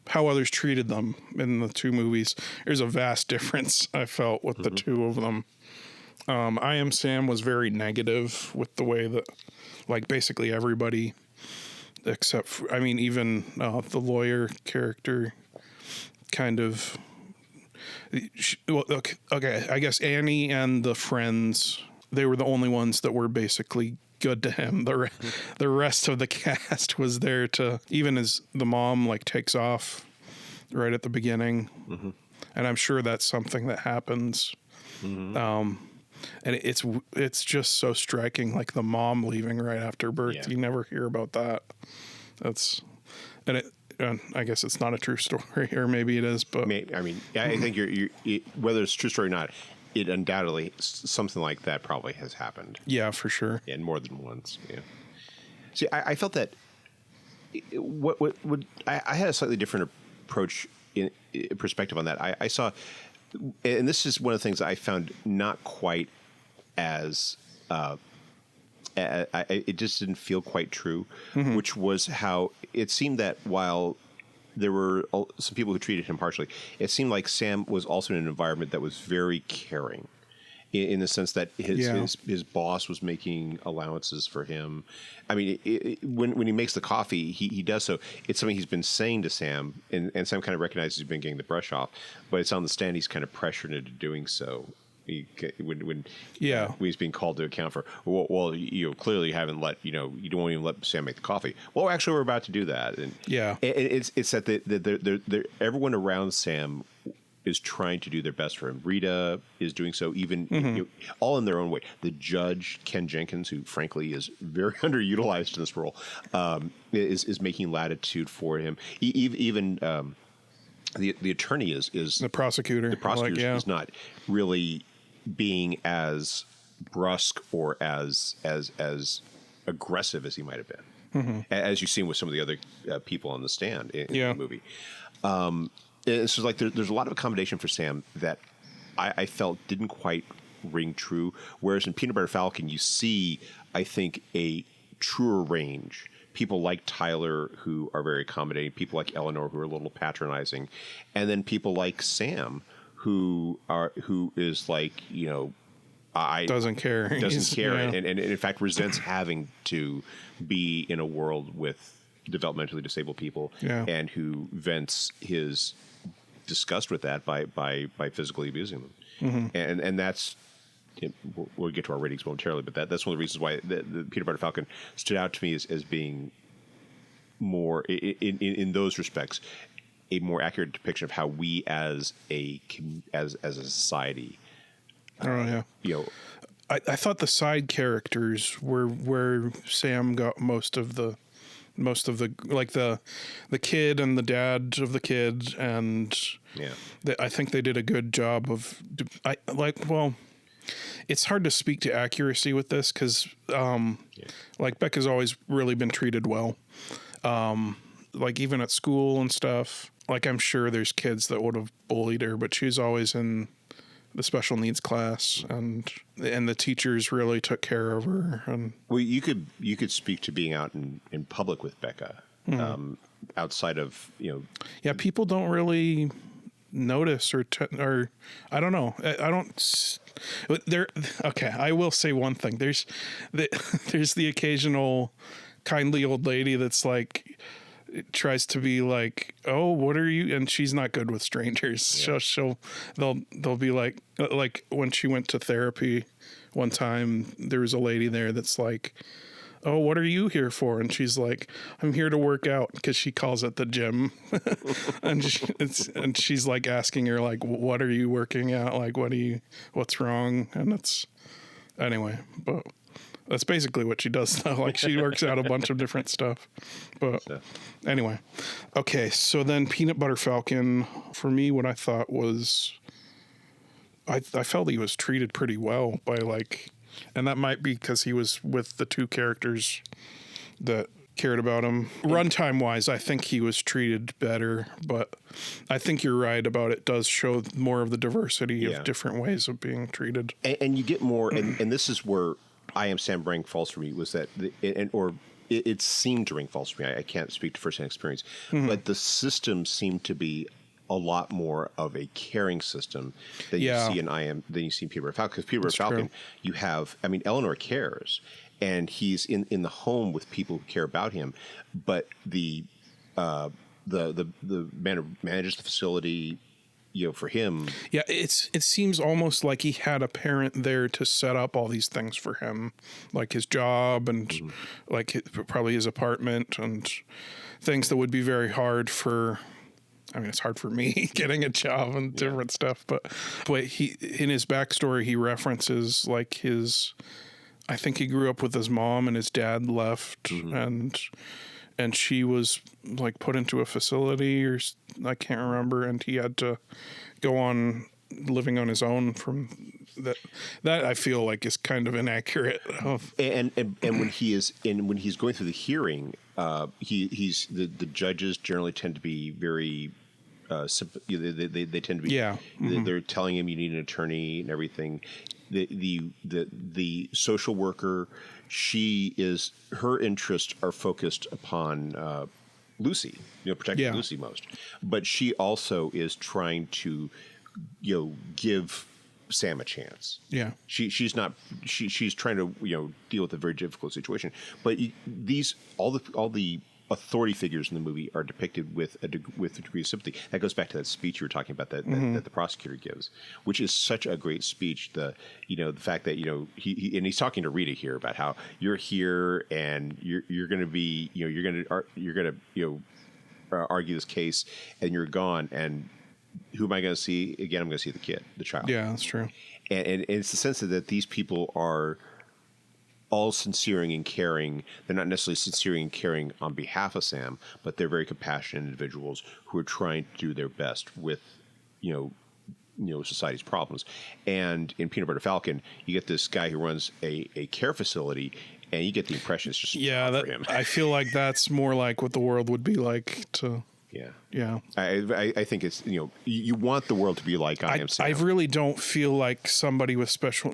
how others treated them in the two movies. There's a vast difference, I felt, with the two of them. I Am Sam was very negative with the way that, like, basically everybody, except for, I mean, even the lawyer character kind of, well, okay, I guess Annie and the friends, they were the only ones that were basically good to him. The rest of the cast was there to, even as the mom like takes off right at the beginning, and I'm sure that's something that happens. And it's just so striking, like the mom leaving right after birth. You never hear about that. And I guess it's not a true story, or maybe it is. But I mean, I think you're whether it's true story or not, it undoubtedly, something like that probably has happened. Yeah, for sure. And more than once. Yeah. See, I felt that I had a slightly different approach in perspective on that. I saw, and this is one of the things I found not quite as it just didn't feel quite true, which was how it seemed that while there were some people who treated him harshly, it seemed like Sam was also in an environment that was very caring, in the sense that his boss was making allowances for him. I mean, when he makes the coffee, he does so. It's something he's been saying to Sam, and Sam kind of recognizes he's been getting the brush off, but it's on the stand he's kind of pressured into doing so. When he's being called to account for, well, you clearly haven't let, you don't even let Sam make the coffee. Well, actually, we're about to do that. And it's that everyone around Sam is trying to do their best for him. Rita is doing so, even all in their own way. The judge, Ken Jenkins, who frankly is very underutilized in this role, is making latitude for him. Even the attorney is the prosecutor. The prosecutor is not really being as brusque or as aggressive as he might have been, as you've seen with some of the other people on the stand in the movie. It's just like there's a lot of accommodation for Sam that I felt didn't quite ring true. Whereas in Peanut Butter Falcon, you see, I think, a truer range. People like Tyler who are very accommodating, people like Eleanor who are a little patronizing, and then people like Sam who is like, doesn't care, and in fact resents having to be in a world with developmentally disabled people, and who vents his disgust with that by physically abusing them, and that's. We'll get to our ratings momentarily, but that's one of the reasons why the Peanut Butter Falcon stood out to me as being more, in those respects, a more accurate depiction of how we as a society, I thought the side characters were where Sam got most of the like the kid and the dad of the kid, and I think they did a good job of it's hard to speak to accuracy with this because like Becca's always really been treated well, like even at school and stuff. Like I'm sure there's kids that would have bullied her, but she's always in the special needs class, and the teachers really took care of her. And well, you could speak to being out in public with Becca, outside of people don't really notice or I don't know. I don't. There. Okay, I will say one thing. There's the occasional kindly old lady that's like tries to be like, oh, what are you? And she's not good with strangers. Yeah. They'll be like when she went to therapy one time, there was a lady there that's like, oh, what are you here for? And she's like, I'm here to work out, because she calls it the gym. and she's like asking her like, what are you working out? Like, what's wrong? And anyway, but that's basically what she does though. Like she works out a bunch of different stuff. But anyway, okay. So then Peanut Butter Falcon, for me, what I thought was, I felt he was treated pretty well by and that might be because he was with the two characters that cared about him. Runtime wise, I think he was treated better, but I think you're right about it does show more of the diversity of different ways of being treated. And you get more, and this is where I Am Sam rang false for me, was that, it seemed to ring false for me. I can't speak to firsthand experience, but the system seemed to be a lot more of a caring system than you see than you see in Peter Falcon. Because Peter Falcon, you have, Eleanor cares, and he's in the home with people who care about him, but the man who manages the facility, for him. Yeah, it seems almost like he had a parent there to set up all these things for him, like his job and probably his apartment and things that would be very hard for. It's hard for me getting a job and different stuff, but he, in his backstory, he references I think he grew up with his mom and his dad left, and she was like put into a facility, or I can't remember, and he had to go on living on his own from that. That I feel like is kind of inaccurate. And when he's going through the hearing, he's the judges generally tend to be very. They tend to be. They're telling him you need an attorney and everything. The social worker, her interests are focused upon Lucy, protecting Lucy most. But she also is trying to, give Sam a chance. Yeah, she's not. She's trying to deal with a very difficult situation. But all the authority figures in the movie are depicted with a degree of sympathy. That goes back to that speech you were talking about that the prosecutor gives, which is such a great speech. The fact that he's talking to Rita here about how you're here and you're going to be you're going to argue this case and you're gone, and who am I going to see again? I'm going to see the child. Yeah, that's true. And it's the sense that these people are all sincere and caring. They're not necessarily sincere and caring on behalf of Sam, but they're very compassionate individuals who are trying to do their best with, society's problems. And in Peanut Butter Falcon, you get this guy who runs a care facility, and you get the impression it's just for him. I feel like that's more like what the world would be like to. Yeah. I think it's you want the world to be like I Am Sam. I really don't feel like somebody with special.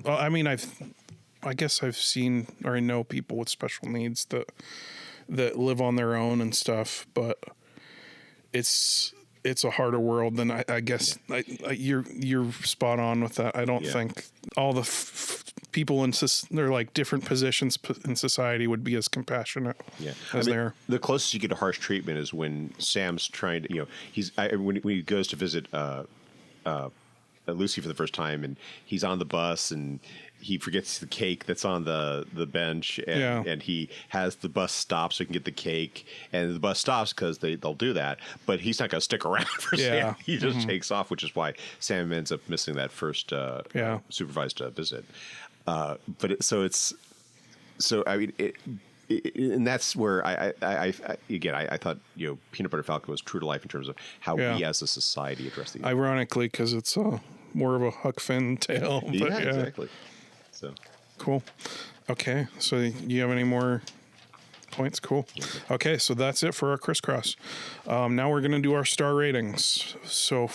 I guess I've seen or I know people with special needs that live on their own and stuff, but it's a harder world than I guess. You're spot on with that. I don't think all the people they're like different positions in society would be as compassionate as they are. The closest you get to harsh treatment is when Sam's trying to when he goes to visit Lucy for the first time, and he's on the bus and he forgets the cake that's on the bench, and he has the bus stop so he can get the cake, and the bus stops because they'll do that, but he's not going to stick around for Sam. He just takes off, which is why Sam ends up missing that first supervised visit. So I mean and that's where I thought Peanut Butter Falcon was true to life in terms of how we as a society address these. Ironically, because it's more of a Huck Finn tale. But yeah, exactly. So cool. Okay, so you have any more points? Cool. Okay, so that's it for our crisscross. Now we're gonna do our star ratings. So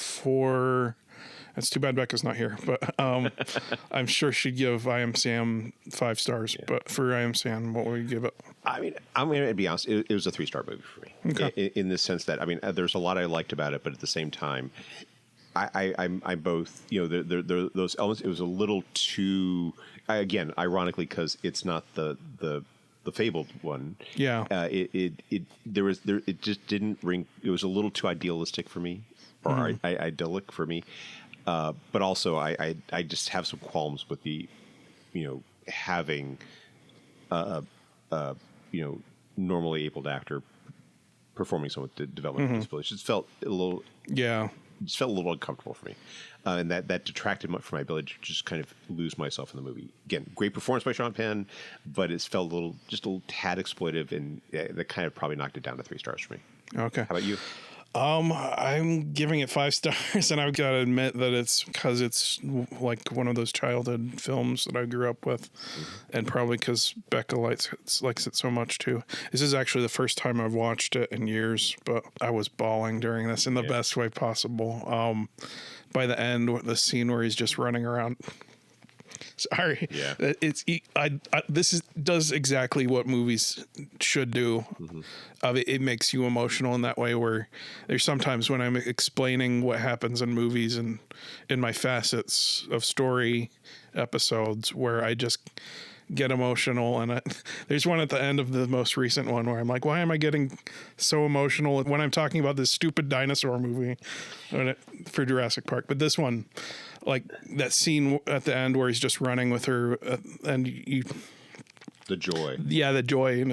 it's too bad Becca's not here, but I'm sure she'd give I Am Sam 5 stars. Yeah. But for I Am Sam, what would you give it? I mean, I'm going to be honest. It was a 3-star movie for me. Okay. In the sense that, I mean, there's a lot I liked about it, but at the same time, I both, those elements. It was a little too, again, ironically, because it's not the fabled one. Yeah. It just didn't ring. It was a little too idealistic for me, or idyllic for me. But also, I just have some qualms with the, having, normally abled actor performing someone with developmental disabilities. It just felt a little, just felt a little uncomfortable for me, and that detracted from my ability to just kind of lose myself in the movie. Again, great performance by Sean Penn, but it felt a little tad exploitive, and that kind of probably knocked it down to 3 stars for me. Okay, how about you? I'm giving it 5 stars, and I've got to admit that it's because it's like one of those childhood films that I grew up with, and probably because Becca likes it so much too. This is actually the first time I've watched it in years, but I was bawling during this in the best way possible. By the end, the scene where he's just running around. Sorry. Yeah. This does exactly what movies should do. It makes you emotional in that way, where there's sometimes when I'm explaining what happens in movies and in my facets of story episodes where I just get emotional, and there's one at the end of the most recent one where I'm like, why am I getting so emotional when I'm talking about this stupid dinosaur movie for Jurassic Park? But this one, like that scene at the end where he's just running with her, and the joy, the joy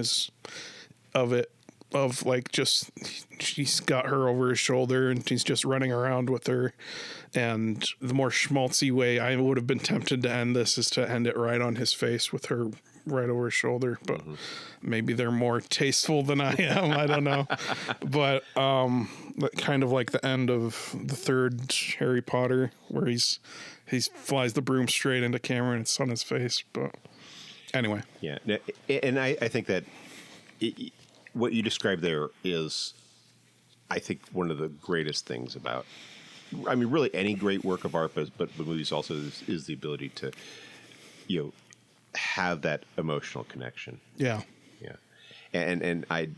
of like just she's got her over his shoulder and he's just running around with her. And the more schmaltzy way I would have been tempted to end this is to end it right on his face with her right over his shoulder, but maybe they're more tasteful than I am. I don't know. But kind of like the end of the third Harry Potter where he flies the broom straight into camera and it's on his face. But anyway. Yeah. And I think that what you described there is, I think, one of the greatest things about, I mean, really any great work of art, but movies also is the ability to, have that emotional connection. Yeah. Yeah. And I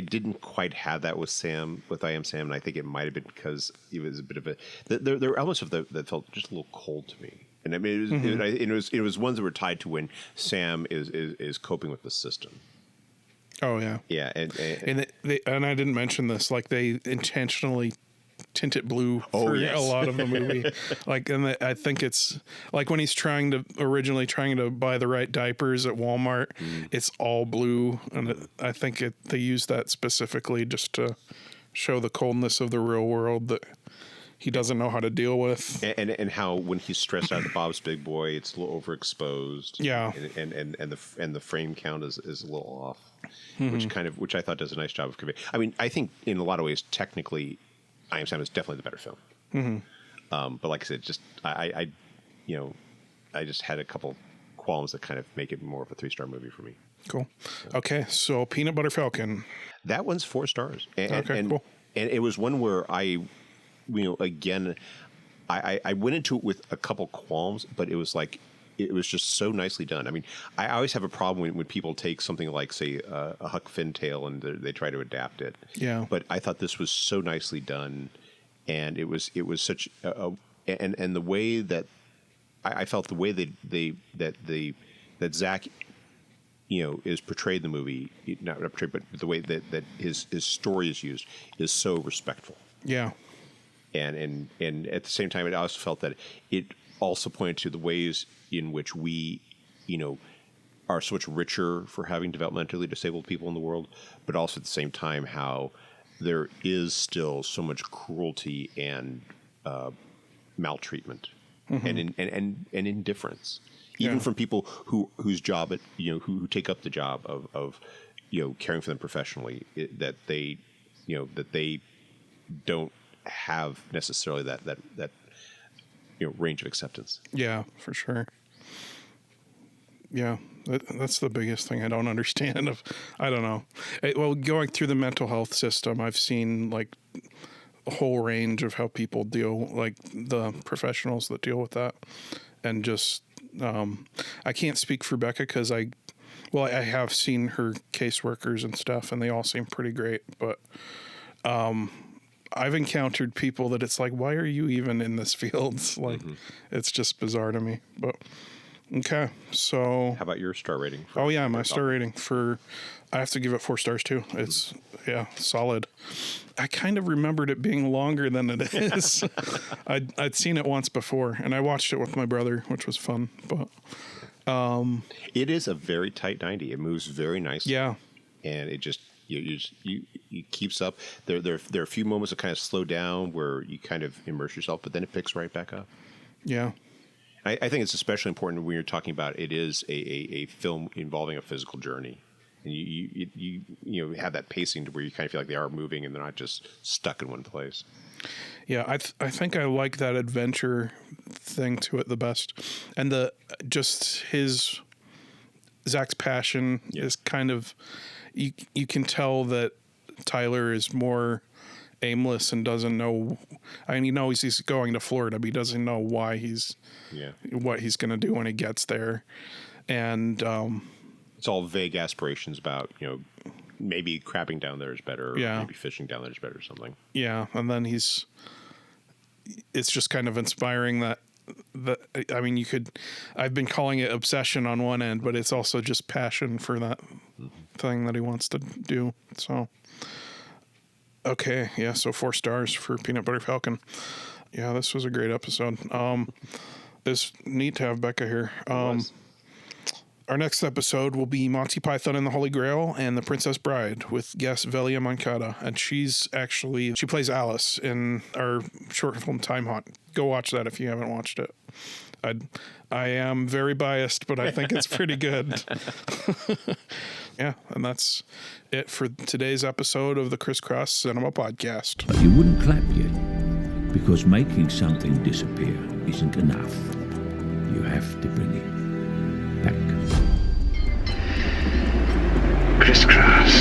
didn't quite have that with I Am Sam, and I think it might have been because it was a bit of there were elements of that felt just a little cold to me. And I mean, it was ones that were tied to when Sam is coping with the system. Oh yeah, yeah, and I didn't mention this. Like they intentionally tint it blue for a lot of the movie. Like, and I think it's like when he's originally trying to buy the right diapers at Walmart, it's all blue, and I think they use that specifically just to show the coldness of the real world that he doesn't know how to deal with, and how when he's stressed out, the Bob's Big Boy, it's a little overexposed. Yeah, and the frame count is a little off. Which I thought does a nice job of conveying. I mean, I think in a lot of ways, technically, I Am Sam is definitely the better film. But like I said, just I just had a couple qualms that kind of make it more of a 3-star movie for me. Cool. Okay, so Peanut Butter Falcon. That one's 4 stars. And cool. And it was one where again, I went into it with a couple qualms, but it was like, it was just so nicely done. I mean, I always have a problem when people take something like, say, a Huck Finn tale and they try to adapt it. Yeah. But I thought this was so nicely done, and it was such and the way that I felt the way that Zach, is portrayed in the movie, not portrayed, but the way that his story is used is so respectful. Yeah. And at the same time, it also felt that it also pointed to the ways in which we, are so much richer for having developmentally disabled people in the world, but also at the same time how there is still so much cruelty and maltreatment and indifference even Yeah. from people whose job who take up the job of caring for them professionally, that they don't have necessarily that range of acceptance. Yeah, for sure. Yeah, that's the biggest thing I don't understand. I don't know. Well, going through the mental health system, I've seen like a whole range of how people deal, like the professionals that deal with that, and just I can't speak for Becca because I have seen her caseworkers and stuff, and they all seem pretty great, but I've encountered people that it's like, why are you even in this field? It's like, it's just bizarre to me. But okay, so How about your star rating? oh yeah, my star rating I have to give it 4 stars too. It's solid. I kind of remembered it being longer than it is. I'd seen it once before, and I watched it with my brother, which was fun. But it is a very tight 90. It moves very nicely. yeah, and it just it keeps up. There are a few moments that kind of slow down where you kind of immerse yourself, but then it picks right back up. yeah. I think it's especially important when you're talking about it is a film involving a physical journey, and you have that pacing to where you kind of feel like they are moving and they're not just stuck in one place. Yeah, I think I like that adventure thing to it the best, and Zach's passion is kind of you can tell that Tyler is more aimless and doesn't know. I mean, he knows he's going to Florida, but he doesn't know why what he's going to do when he gets there, and it's all vague aspirations about maybe crabbing down there is better, or maybe fishing down there is better or something. Yeah, and then it's just kind of inspiring that I mean, I've been calling it obsession on one end, but it's also just passion for that thing that he wants to do. So, okay. Yeah. So 4 stars for Peanut Butter Falcon. Yeah, this was a great episode. It's neat to have Becca here. Our next episode will be Monty Python and the Holy Grail and The Princess Bride with guest Velia Moncada. And she plays Alice in our short film Time Haunt. Go watch that if you haven't watched it. I am very biased, but I think it's pretty good. Yeah, and that's it for today's episode of the Criss Cross Cinema Podcast. But you wouldn't clap yet, because making something disappear isn't enough. You have to bring it back. Criss Cross.